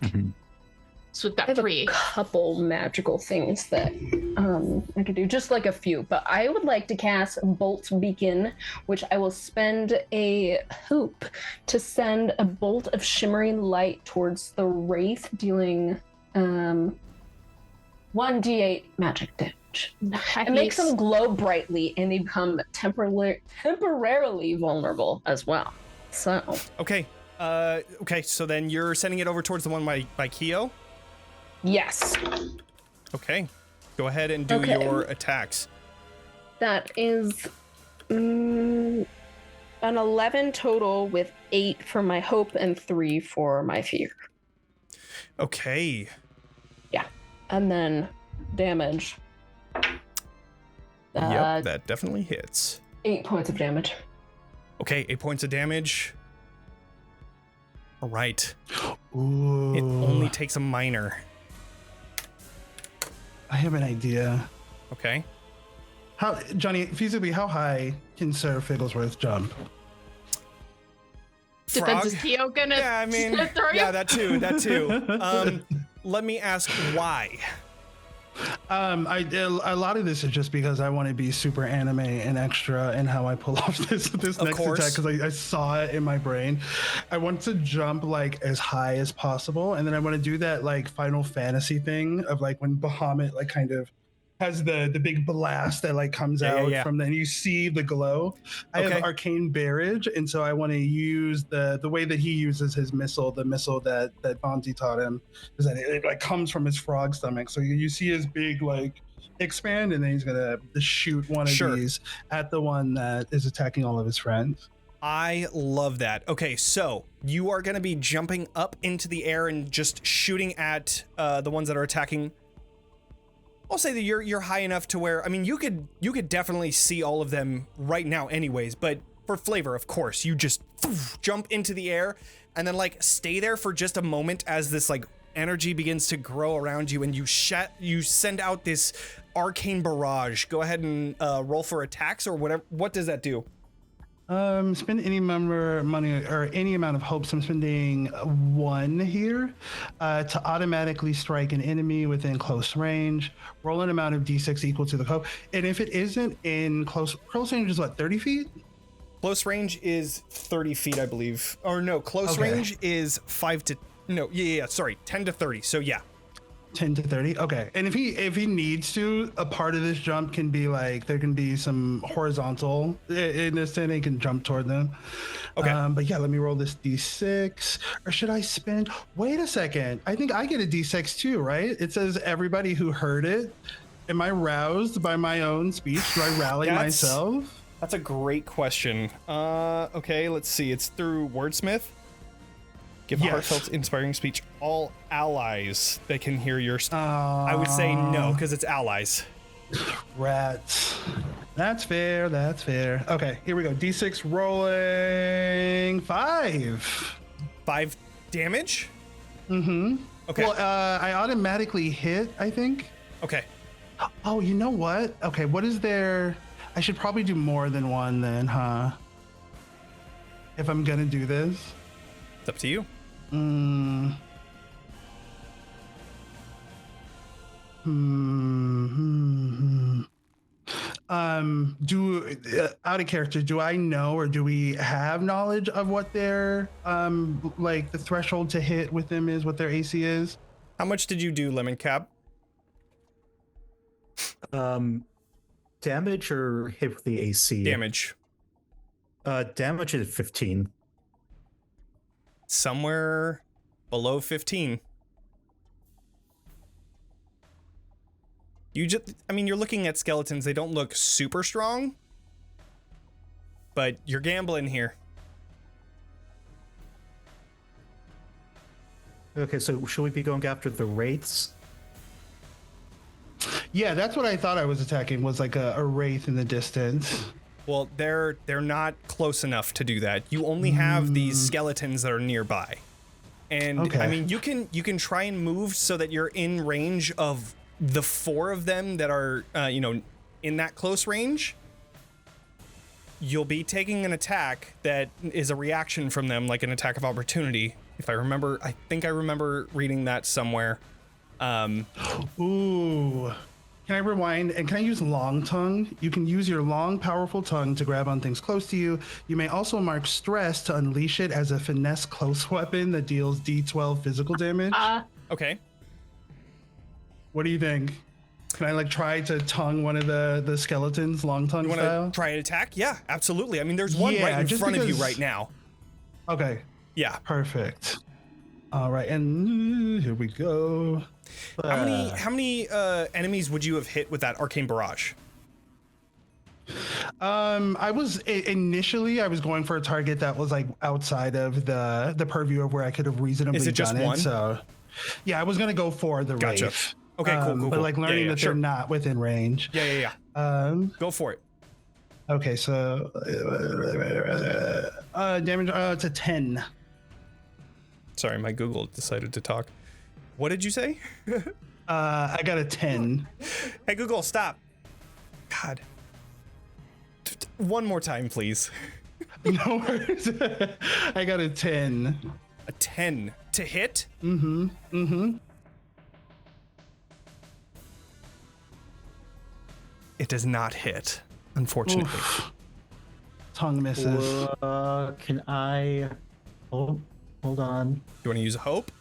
So we've I got have 3. a couple magical things that I could do, just like a few, but I would like to cast Bolt Beacon, which I will spend a hoop to send a bolt of shimmering light towards the Wraith, dealing 1d8 magic damage. It makes them glow brightly, and they become temporarily vulnerable as well. So Okay. Okay. So then you're sending it over towards the one by Khioh. yes, Okay. Go ahead and do Okay. your attacks. that is an 11 total, with 8 for my hope and 3 for my fear. Okay. And then damage. Yep. That definitely hits. 8 points of damage. Okay. 8 points of damage. All right. Ooh. It only takes a minor. I have an idea. Okay. How, Johnny, feasibly, how high can Sir Figglesworth jump? Depends, is Frog? Khioh gonna Yeah, I mean, throw you? yeah, that too. Let me ask why. A lot of this is just because I want to be super anime and extra in how I pull off this next course. attack, because I saw it in my brain. I want to jump like as high as possible, and then I want to do that like Final Fantasy thing of like when Bahamut like kind of has the big blast that like comes out from then you see the glow. I have arcane barrage, and so I want to use the way that he uses his missile, the missile that Vanzi taught him, is that it like comes from his frog stomach. So you see his big like expand, and then he's gonna shoot one of these at the one that is attacking all of his friends. I love that. Okay, so you are going to be jumping up into the air and just shooting at the ones that are attacking. I'll say that you're high enough to where, I mean, you could definitely see all of them right now anyways, but for flavor, of course, you just jump into the air and then like stay there for just a moment as this like energy begins to grow around you, and you send out this arcane barrage. Go ahead and roll for attacks or whatever. What does that do? Spend any number of money or any amount of hopes. I'm spending 1 here to automatically strike an enemy within close range. Roll an amount of d6 equal to the hope. And if it isn't in close range, is what, 30 feet? Close range is 30 feet, I believe. Or no, close range is 10 to 30. So yeah. 10 to 30. Okay. And if he needs to, a part of this jump can be like, there can be some horizontal in this, and he can jump toward them. Okay. But yeah, let me roll this d6. Or should I spend? Wait a second. I think I get a d6 too, right? It says everybody who heard it. Am I roused by my own speech? Do I rally myself? That's a great question. Okay, let's see. It's through Wordsmith. Give heartfelt, inspiring speech. All allies that can hear your. I would say no, because it's allies. Rats. That's fair. That's fair. Okay, here we go. D6 rolling 5. 5 damage. Mm-hmm. Okay. Well, I automatically hit, I think. Okay. Oh, you know what? Okay, what is there? I should probably do more than 1 then, huh? If I'm gonna do this. It's up to you. Out of character, do I know, or do we have knowledge of what their like the threshold to hit with them is, what their AC is? How much did you do, Lemoncap? Damage or hit with the AC? Damage. Damage is 15. Somewhere below 15. You're looking at skeletons. They don't look super strong, but you're gambling here. Okay, so should we be going after the wraiths? Yeah, that's what I thought I was attacking, was like a wraith in the distance. Well, they're not close enough to do that. You only have these skeletons that are nearby. And okay. I mean, you can try and move so that you're in range of the 4 of them that are in that close range. You'll be taking an attack that is a reaction from them, like an attack of opportunity. If I remember, I think I remember reading that somewhere. Ooh. Can I rewind? And can I use long tongue? You can use your long, powerful tongue to grab on things close to you. You may also mark stress to unleash it as a finesse close weapon that deals D12 physical damage. Okay. What do you think? Can I like try to tongue one of the skeletons, long tongue style? You want to try an attack? Yeah, absolutely. I mean, there's one right in front of you right now. Okay. Yeah. Perfect. All right, and here we go. How many enemies would you have hit with that arcane barrage? I was initially going for a target that was like outside of the purview of where I could have reasonably Is it just done one? it. So yeah, I was gonna go for the Gotcha. wraith. Okay, cool. But like learning that sure. they're not within range. Yeah. Go for it. Okay, so damage to 10. Sorry, my Google decided to talk. What did you say? I got a 10. Hey, Google, stop. God. One more time, please. No worries. I got a 10. A 10 to hit? Mm-hmm. It does not hit, unfortunately. Oof. Tongue misses. Can I... Oh, hold on. You want to use a hope?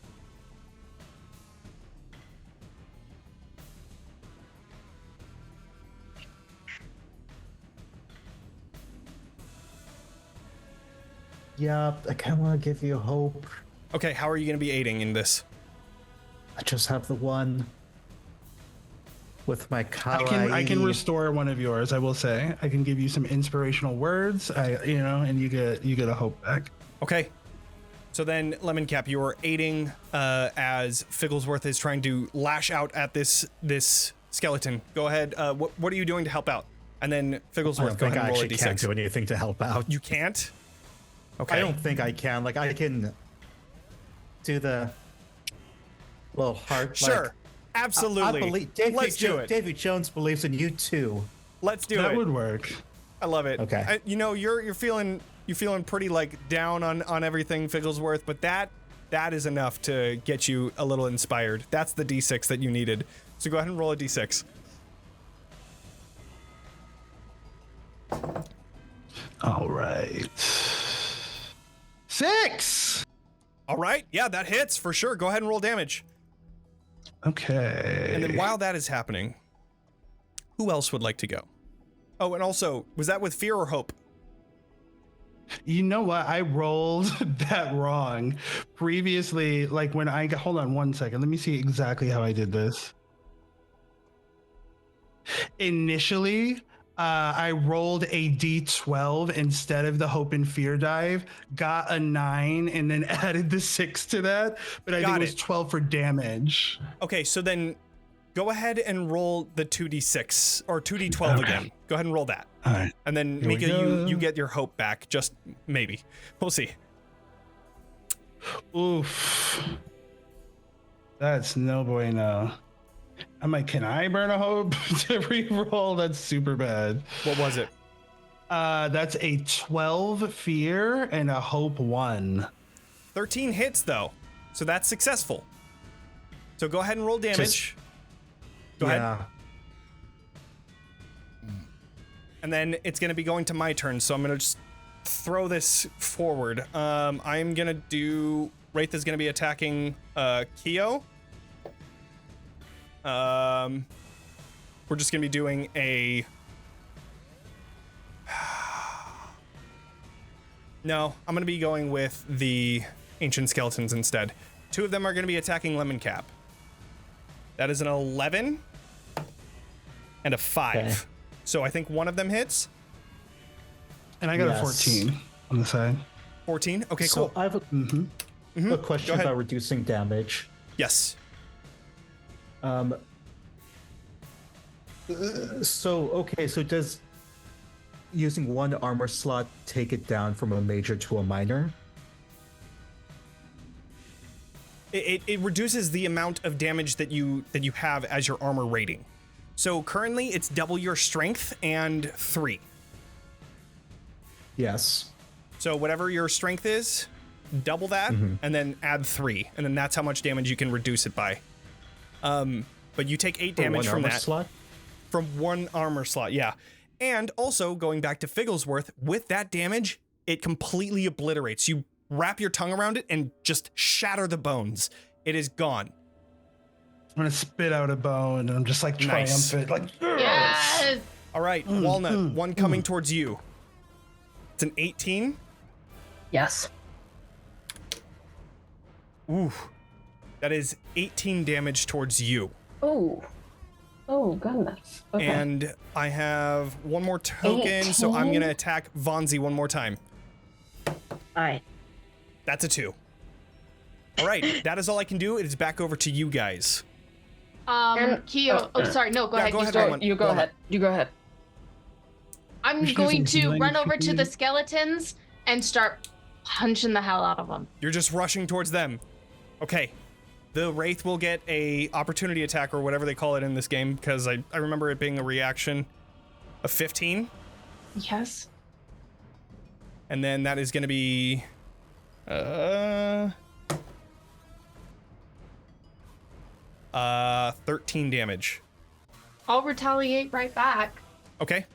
Yeah, I kind of want to give you hope. Okay, how are you going to be aiding in this? I just have the one with my kawaii. I can restore one of yours. I will say I can give you some inspirational words. And you get a hope back. Okay. So then, Lemoncap, you are aiding as Figglesworth is trying to lash out at this skeleton. Go ahead. What are you doing to help out? And then Figglesworth, go ahead and roll a d6. Can't do anything to help out. You can't? Okay. I don't think I can. Like, I can do the little heart. Sure. Like, Absolutely. I believe Let's do it. David Jones believes in you too. Let's do That it. would work. I love it. Okay. You're feeling pretty like down on everything, Figglesworth, but that is enough to get you a little inspired. That's the D6 that you needed. So go ahead and roll a D6. All right. 6. All right. Yeah, that hits for sure. Go ahead and roll damage. Okay. And then while that is happening, who else would like to go? Oh, and also, was that with fear or hope? You know what? I rolled that wrong. Previously, like when I got, hold on one second. Let me see exactly how I did this. Initially, I rolled a D12 instead of the hope and fear dive, got a 9, and then added the 6 to that. But I think it was 12 for damage. Okay, so then go ahead and roll the 2d6 or 2d12 again. Go ahead and roll that. All right. And then Here we Mika, go. you get your hope back. Just maybe. We'll see. Oof. That's no bueno. I'm like, can I burn a hope to re-roll? That's super bad. What was it? That's a 12 fear and a hope 1. 13 hits though. So that's successful. So go ahead and roll damage. Go ahead. And then it's going to be going to my turn. So I'm going to just throw this forward. I'm going to do... Wraith is going to be attacking Khioh. We're just going to be doing a... No, I'm going to be going with the Ancient Skeletons instead. 2 of them are going to be attacking Lemoncap. That is an 11 and a 5. Okay. So I think one of them hits. And I got Yes. a 14 on the side. 14. Okay, So cool. I have a question Go ahead. about reducing damage. Yes. So does using 1 armor slot take it down from a major to a minor? It reduces the amount of damage that you have as your armor rating. So currently it's double your strength and 3. Yes. So whatever your strength is, double that and then add 3, and then that's how much damage you can reduce it by. But you take 8 damage one from armor that. slot? From 1 armor slot, yeah. And also, going back to Figglesworth, with that damage, it completely obliterates. You wrap your tongue around it and just shatter the bones. It is gone. I'm going to spit out a bone and I'm just like Nice. triumphant. Like, Yes. All right, Walnut, one coming towards you. It's an 18. Yes. Ooh. That is 18 damage towards you. Oh. Oh, goodness. Okay. And I have one more token, so I'm 18? going to attack Vanzi one more time. All right. That's a 2. All right, that is all I can do. It is back over to you guys. Khioh. Oh, sorry. No, go Yeah, ahead. go You ahead, start. Roman. You go Walnut. ahead. You go ahead. I'm She's going to healing run over to the technique. skeletons and start punching the hell out of them. You're just rushing towards them. Okay. The Wraith will get a opportunity attack or whatever they call it in this game, because I remember it being a reaction of 15. Yes. And then that is going to be 13 damage. I'll retaliate right back. Okay.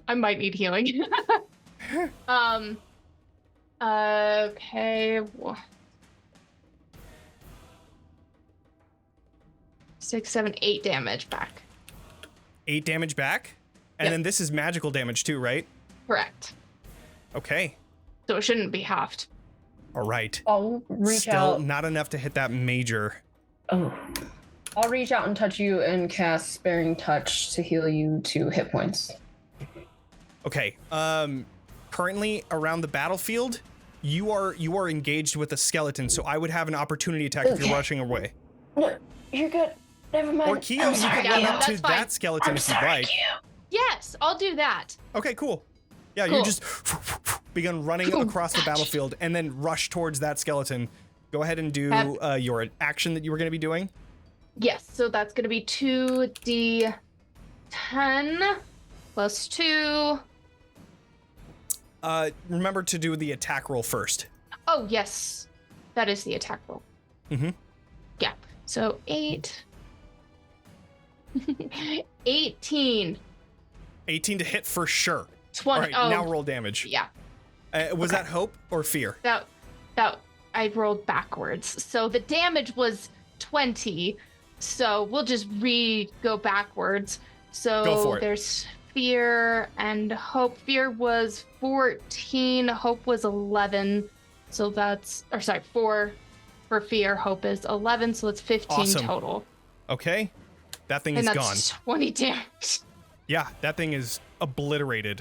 I might need healing. Okay. 6, 7, 8 damage back. 8 damage back. And Yep. then this is magical damage too, right? Correct. Okay. So it shouldn't be halved. All right. I'll reach Still out. not enough to hit that major. Oh. I'll reach out and touch you and cast Sparing Touch to heal you 2 hit points. Okay. Currently around the battlefield, you are engaged with a skeleton, so I would have an opportunity attack if you're Okay. rushing away. No, you're good. Never mind. Or Khioh, I'm you sorry, can run Khioh. up to That's fine. that skeleton if you'd like. Khioh. Yes, I'll do that. Okay, cool. Yeah, you Cool. just begun running across the battlefield and then rush towards that skeleton. go ahead and do your action that you were going to be doing. Yes, so that's going to be 2d10 plus 2. Remember to do the attack roll first. Oh, yes. That is the attack roll. Mm-hmm. Yeah. So 8. 18. 18 to hit for sure. 20. All right, oh, now roll damage. Yeah. Was that hope or fear? That I rolled backwards. So the damage was 20. So we'll just go backwards. So Go for it. There's fear and hope. Fear was 14. Hope was 11. So that's, 4 for fear. Hope is 11. So it's 15 Awesome. total. Okay. That thing And is that's gone. 20 damage. Yeah, that thing is obliterated.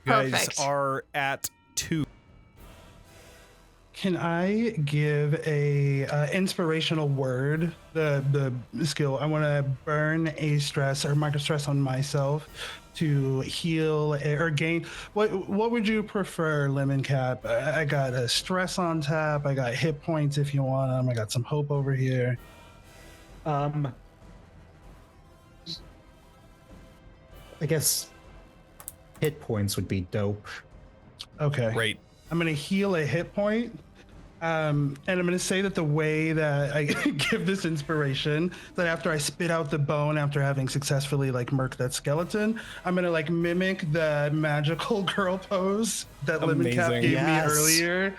You Perfect. guys are at 2. Can I give a inspirational word? The skill. I want to burn a stress or mark a stress on myself to heal or gain. What would you prefer, Lemoncap? I got a stress on tap. I got hit points if you want them. I got some hope over here. I guess hit points would be dope. Okay. Great. I'm going to heal a hit point. And I'm going to say that the way that I give this inspiration, that after I spit out the bone after having successfully like murked that skeleton, I'm going to like mimic the magical girl pose that Lemoncap Amazing. gave Yes. me earlier.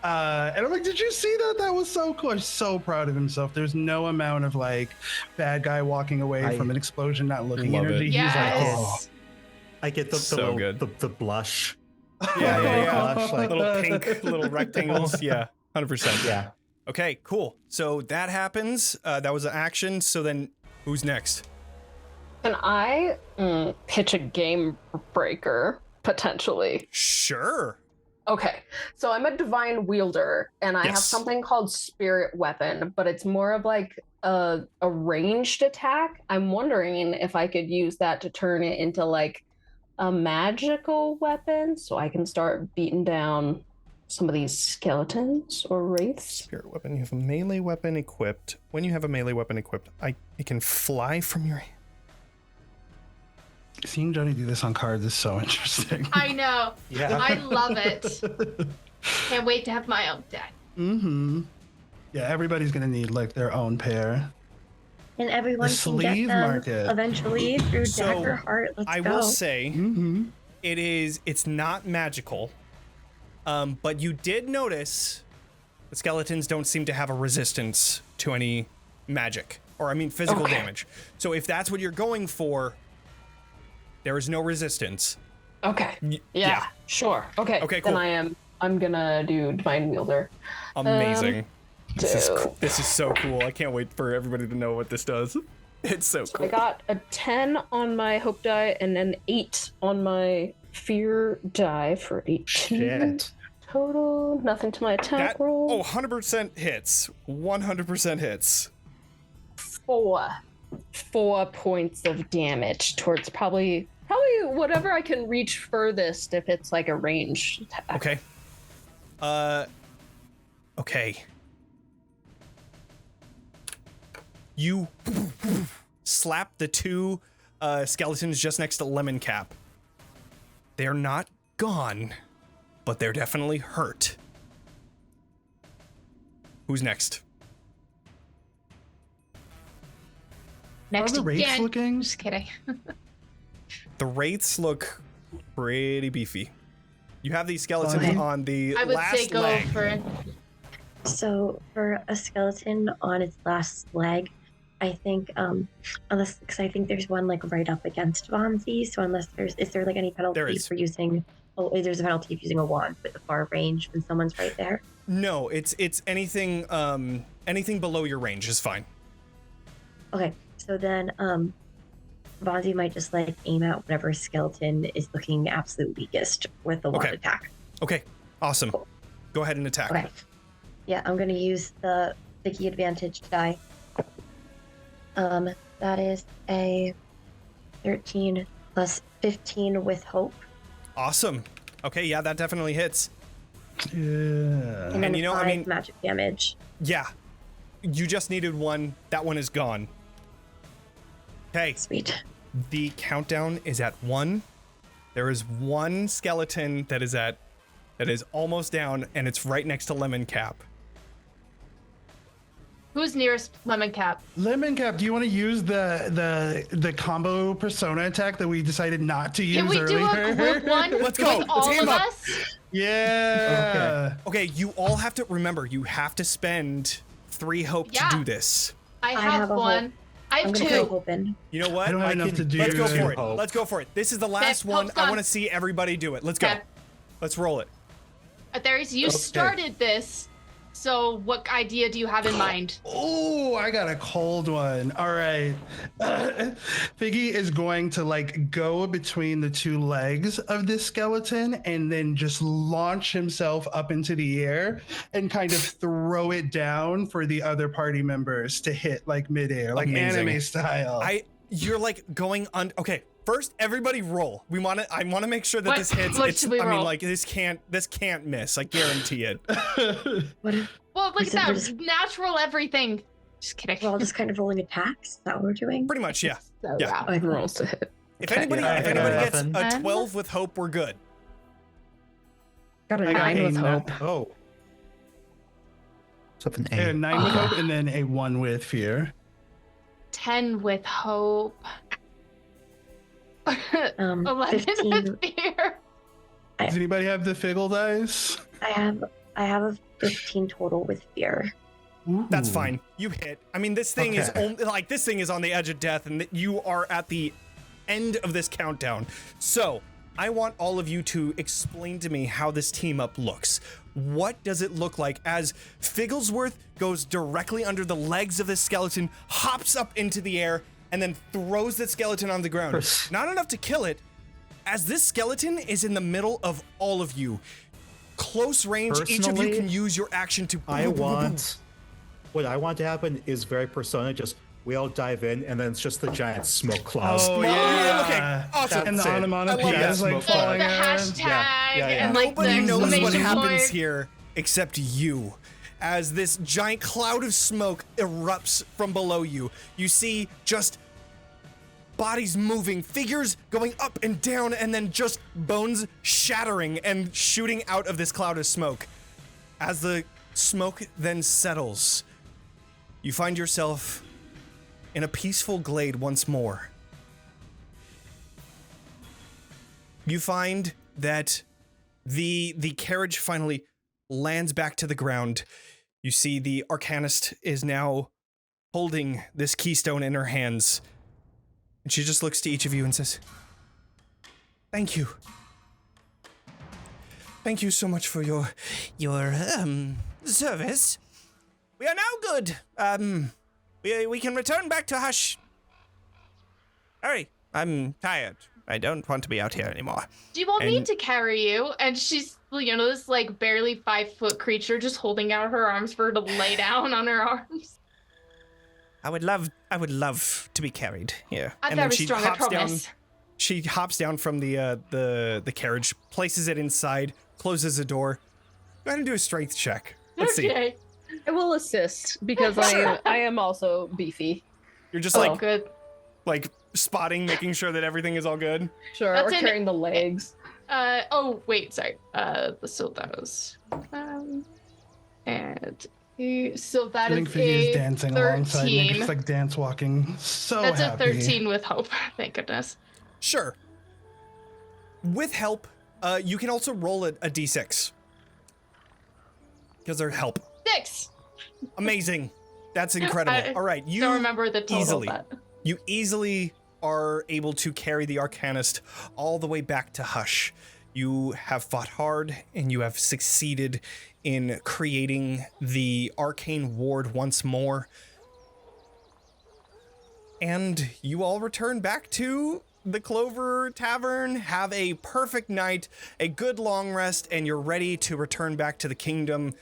And I'm like, did you see that? That was so cool. I'm so proud of himself. There's no amount of like bad guy walking away from an explosion, not looking Love energy. it. He's like, oh. Yes. I get the So little, good. the blush. Yeah. Blush, like, Little pink, little rectangles. Yeah, 100%. yeah. Okay, cool. So that happens. That was an action. So then who's next? Can I pitch a game breaker, potentially? Sure. Okay, so I'm a divine wielder, and I have Yes. something called spirit weapon, but it's more of like a ranged attack. I'm wondering if I could use that to turn it into like a magical weapon, so I can start beating down some of these skeletons or wraiths. Spirit weapon. You have a melee weapon equipped. When you have a melee weapon equipped, it can fly from your hand. Seeing Jonny do this on cards is so interesting. I know. Yeah. I love it. Can't wait to have my own deck. Mm-hmm. Yeah, everybody's gonna need like their own pair. And everyone The can get sleeve them market. eventually through So, Daggerheart. Let's I go. will say Mm-hmm. it's not magical, but you did notice the skeletons don't seem to have a resistance to any magic, or I mean physical Okay. damage. So if that's what you're going for, there is no resistance. Okay. Yeah. Yeah. Sure. Okay. Okay, cool. Then I'm gonna do divine wielder. Amazing. This So is so cool. I can't wait for everybody to know what this does. It's so I cool. got a 10 on my hope die and an 8 on my fear die for 18 Shit. total. Nothing to my attack That roll. 100% hits. 100% hits. 4 points of damage towards probably whatever I can reach furthest if it's like a range attack. Okay. Okay. You slap the two skeletons just next to Lemoncap. They're not gone, but they're definitely hurt. Who's next? Next the wraiths again. looking? Just kidding. The wraiths look pretty beefy. You have these skeletons Fine. on the I would last say go leg. for it. So for a skeleton on its last leg, I think because I think there's one like right up against Vanzi. So is there like any There penalty is. for using? Oh, there's a penalty of using a wand with a far range when someone's right there. No, it's anything anything below your range is fine. Okay, so then Vanzi might just like aim at whatever skeleton is looking absolute weakest with the wand Okay. attack. Okay, awesome. Cool. Go ahead and attack. Okay. Yeah, I'm gonna use the sticky advantage die. That is a 13 plus 15 with hope. Awesome. Okay, yeah, that definitely hits. Yeah. And then you know, I 5 mean- magic damage. Yeah. You just needed one. That one is gone. Okay. Sweet. The countdown is at 1. There is one skeleton that is almost down, and it's right next to Lemoncap. Who's nearest Lemoncap? Lemoncap, do you want to use the combo persona attack that we decided not to use Can we do earlier? a group one Let's go. with all Team of up. us? Yeah. Okay, you all have to remember, you have to spend 3 hope Yeah. to do this. I I have have a one. hope. I I'm have gonna throw 2. hope in. You know what? I don't have enough to do. Let's go for it. Hope. Let's go for it. This is the last Okay, one. hope's I gone. want to see everybody do it. Let's go. Okay. Let's roll it. Aetherius, you Okay. started this, so what idea do you have in mind? Oh, I got a cold one. All right. Figgy is going to like go between the 2 legs of this skeleton and then just launch himself up into the air and kind of throw it down for the other party members to hit like midair, like Amazing. anime style. You're like going on. Okay, first everybody roll. I want to make sure that What- this hits. what should we I mean, roll? like this can't miss. I guarantee it. What if Well, look at We're that. just- Natural everything. Just kidding. we're all just kind of rolling attacks? Is that what we're doing? Pretty much, yeah. So Yeah. I can rolls to hit. If Okay. anybody, Yeah, if I got anybody gets nothing. a 12 with hope, we're good. Got a I got 9 with a hope. Oh. Something A A. 9 with hope and then a 1 with fear. 10 with hope. 11 15. with fear. Does anybody have the Figgle dice? I have a 15 total with fear. That's Ooh. fine. You hit. I mean, this thing is Okay. only, like this thing is on the edge of death, and that you are at the end of this countdown. So I want all of you to explain to me how this team up looks. What does it look like as Figglesworth goes directly under the legs of this skeleton, hops up into the air, and then throws the skeleton on the ground? Pers- Not enough to kill it, as this skeleton is in the middle of all of you. Close range, each of you Personally, can use your action to. What I want to happen is very persona, just we all dive in and then it's just the giant smoke clouds. Oh, yeah. Okay, yeah. awesome. And the That's it. onomatopoeia I love is that. like Smoke The falling around. hashtag yeah. and like Nobody the knows what exclamation happens point. here except you. As this giant cloud of smoke erupts from below you, you see just bodies moving, figures going up and down, and then just bones shattering and shooting out of this cloud of smoke. As the smoke then settles, you find yourself in a peaceful glade once more. You find that the carriage finally lands back to the ground. You see the Arcanist is now holding this keystone in her hands. And she just looks to each of you and says, "Thank you. Thank you so much for your service. We are now good. We can return back to Hush. Hurry, I'm tired. I don't want to be out here anymore." Do you want me And- to carry you? And she's, this like barely 5-foot creature just holding out her arms for her to lay down on her arms. I would love to be carried here. I'm And then very she strong, I hops down. promise. She hops down from the carriage, places it inside, closes the door. Go ahead and do a strength check. Let's see. Okay. I will assist because I am also beefy. You're just Oh, good. like spotting, making sure that everything is all good. Sure, That's or an- carrying the legs. Oh, wait, sorry. So that was, so that I think is Figgy is a dancing alongside me. 13. It's like dance walking. So That's happy. a 13 with hope. Thank goodness. Sure. With help, you can also roll a d6. Because they're help. 6. Amazing. That's incredible. I All right, you Don't remember the total. easily. But... You easily are able to carry the Arcanist all the way back to Hush. You have fought hard and you have succeeded in creating the arcane ward once more. And you all return back to the Clover Tavern, have a perfect night, a good long rest, and you're ready to return back to the kingdom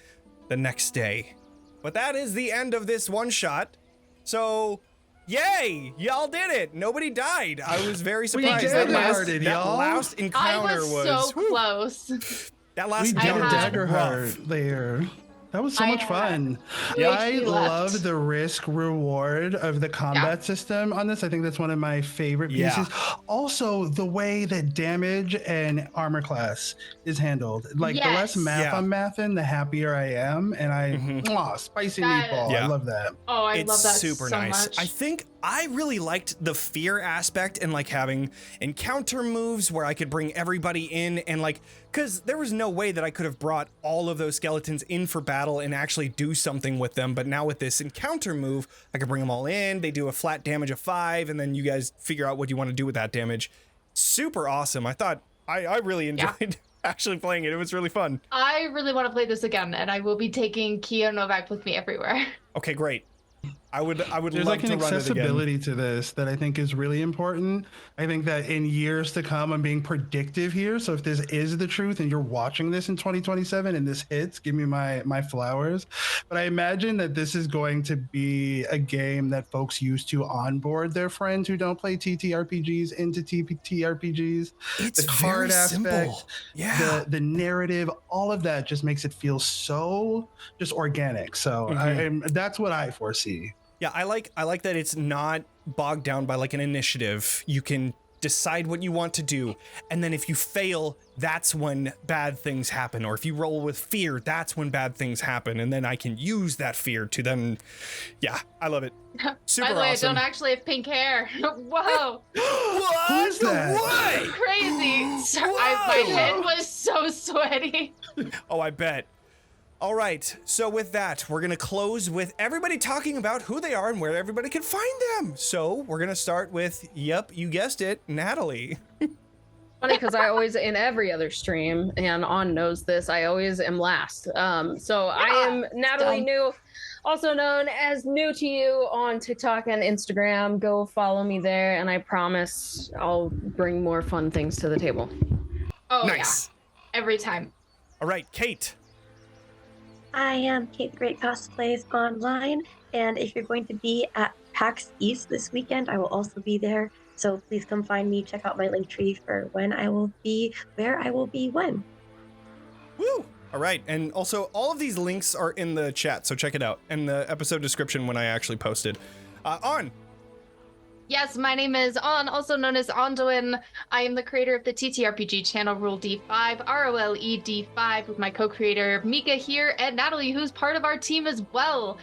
the next day. But that is the end of this one shot. So, yay! Y'all did it! Nobody died. I was very surprised. did that it, last, did that y'all? last I encounter was so whew. close. That We last did a encounter was rough. Daggerheart there. That was so I much had fun. two I HP love left. the risk reward of the combat system on this. I think that's one of my favorite Yeah. pieces. Also, the way that damage and armor class is handled. Like the less Yes. math Yeah. I'm mathing, the happier I am. And spicy That- meatball. Yeah. I love that. Oh, I It's love that super so nice. much. I think I really liked the fear aspect and like having encounter moves where I could bring everybody in and like, because there was no way that I could have brought all of those skeletons in for battle and actually do something with them. But now with this encounter move, I could bring them all in. They do a flat damage of 5, and then you guys figure out what you want to do with that damage. Super awesome. I thought I really enjoyed actually playing it. It was really fun. I really want to play this again, and I will be taking Khioh Novak with me everywhere. Okay, great. I would There's love like to an run it again. accessibility to this that I think is really important. I think that in years to come, I'm being predictive here. So if this is the truth and you're watching this in 2027 and this hits, give me my flowers. But I imagine that this is going to be a game that folks use to onboard their friends who don't play TTRPGs into TTRPGs. It's The card very aspect, simple. Yeah. the narrative, all of that just makes it feel so just organic. So that's what I foresee. Yeah, I like that it's not bogged down by like an initiative. You can decide what you want to do, and then if you fail, that's when bad things happen. Or if you roll with fear, that's when bad things happen, and then I can use that fear to then, yeah, I love it. Super By the way, awesome. I don't actually have pink hair. Whoa, What? Who is that? What? crazy! My head was so sweaty. Oh, I bet. All right, so with that, we're gonna close with everybody talking about who they are and where everybody can find them. So we're gonna start with, yep, you guessed it, Natalie. Funny because I always, in every other stream, and On knows this, I always am last. So I am Natalie New, also known as NewToYouuu on TikTok and Instagram. Go follow me there, and I promise I'll bring more fun things to the table. Oh Nice. yeah, every time. All right, Kate. I am KateTheGreatCosplays online, and if you're going to be at PAX East this weekend, I will also be there. So please come find me. Check out my link tree for when I will be, where I will be, when. Woo! All right, and also all of these links are in the chat, so check it out, and the episode description when I actually posted. On. Yes, my name is On, also known as Aundawyn. I am the creator of the TTRPG channel Rule D5, ROLE D5, with my co-creator Mika here, and Natalie, who's part of our team as well.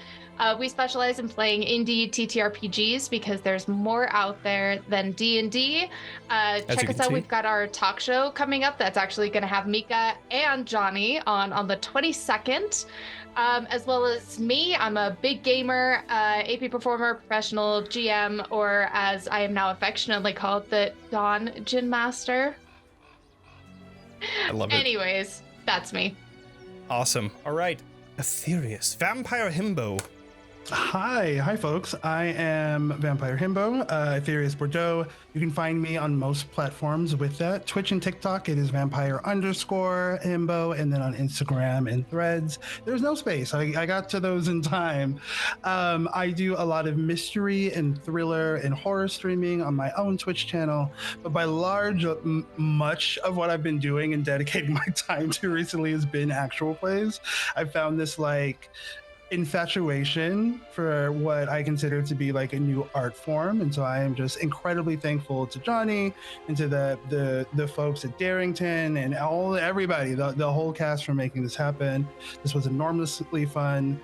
We specialize in playing indie TTRPGs because there's more out there than D&D. Check us out. We've got our talk show coming up that's actually going to have Mika and Jonny on the 22nd. As well as me, I'm a big gamer, AP performer, professional GM, or as I am now affectionately called, the Dawn Gin Master. I love it. Anyways, that's me. Awesome. All right, Aetherius, VampireHimbo. Hi folks. I am VampireHimbo, Aetherius Bordeaux. You can find me on most platforms with that. Twitch and TikTok, it is Vampire_Himbo, and then on Instagram and Threads, there's no space. I got to those in time. I do a lot of mystery and thriller and horror streaming on my own Twitch channel, but by large, much of what I've been doing and dedicating my time to recently has been actual plays. I found this like infatuation for what I consider to be like a new art form, and so I am just incredibly thankful to Jonny and to the folks at Darrington and everybody, the whole cast for making this happen. This was enormously fun.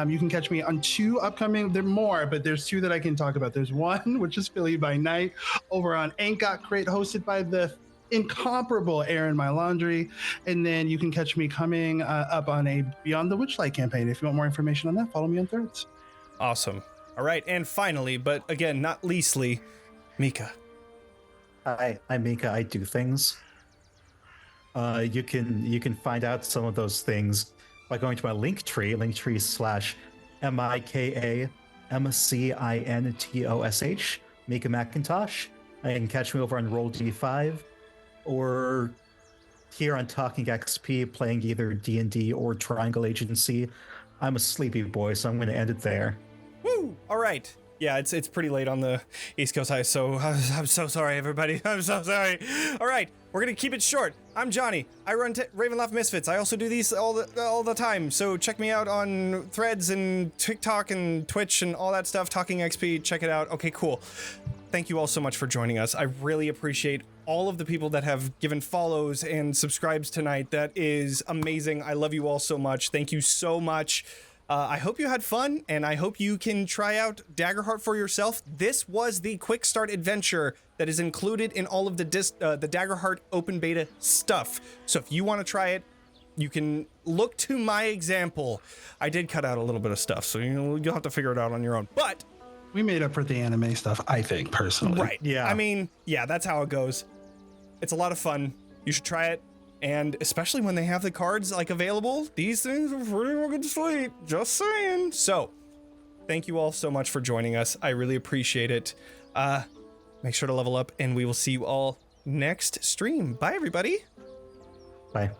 You can catch me on 2 upcoming, there are more, but there's 2 that I can talk about. There's one, which is Philly by Night, over on Ain't Got Crit, hosted by the incomparable Aaron My Laundry, and then you can catch me coming up on a Beyond the Witchlight campaign. If you want more information on that, follow me on Threads. Awesome. All right, and finally, but again, not leastly, Mika. Hi, I'm Mika. I do things. You can find out some of those things by going to my linktree /MikaMCINTOSH, Mika McIntosh. You can catch me over on Roll D5 or here on TalkingXP playing either D&D or Triangle Agency. I'm a sleepy boy, so I'm going to end it there. Woo! All right. Yeah, it's pretty late on the East Coast High, so I'm so sorry, everybody. I'm so sorry. All right, we're going to keep it short. I'm Jonny. I run Ravenloft Misfits. I also do these all the time. So check me out on Threads and TikTok and Twitch and all that stuff. TalkingXP. Check it out. Okay, cool. Thank you all so much for joining us. I really appreciate all of the people that have given follows and subscribes tonight. That is amazing. I love you all so much. Thank you so much. I hope you had fun, and I hope you can try out Daggerheart for yourself. This was the quick start adventure that is included in all of the Daggerheart open beta stuff. So if you want to try it, you can look to my example. I did cut out a little bit of stuff, so you'll have to figure it out on your own. But we made up for the anime stuff, I think, personally. Right. Yeah. I mean, yeah, that's how it goes. It's a lot of fun. You should try it. And especially when they have the cards like available, these things are pretty fucking sweet. Just saying. So, thank you all so much for joining us. I really appreciate it. Make sure to level up, and we will see you all next stream. Bye, everybody. Bye.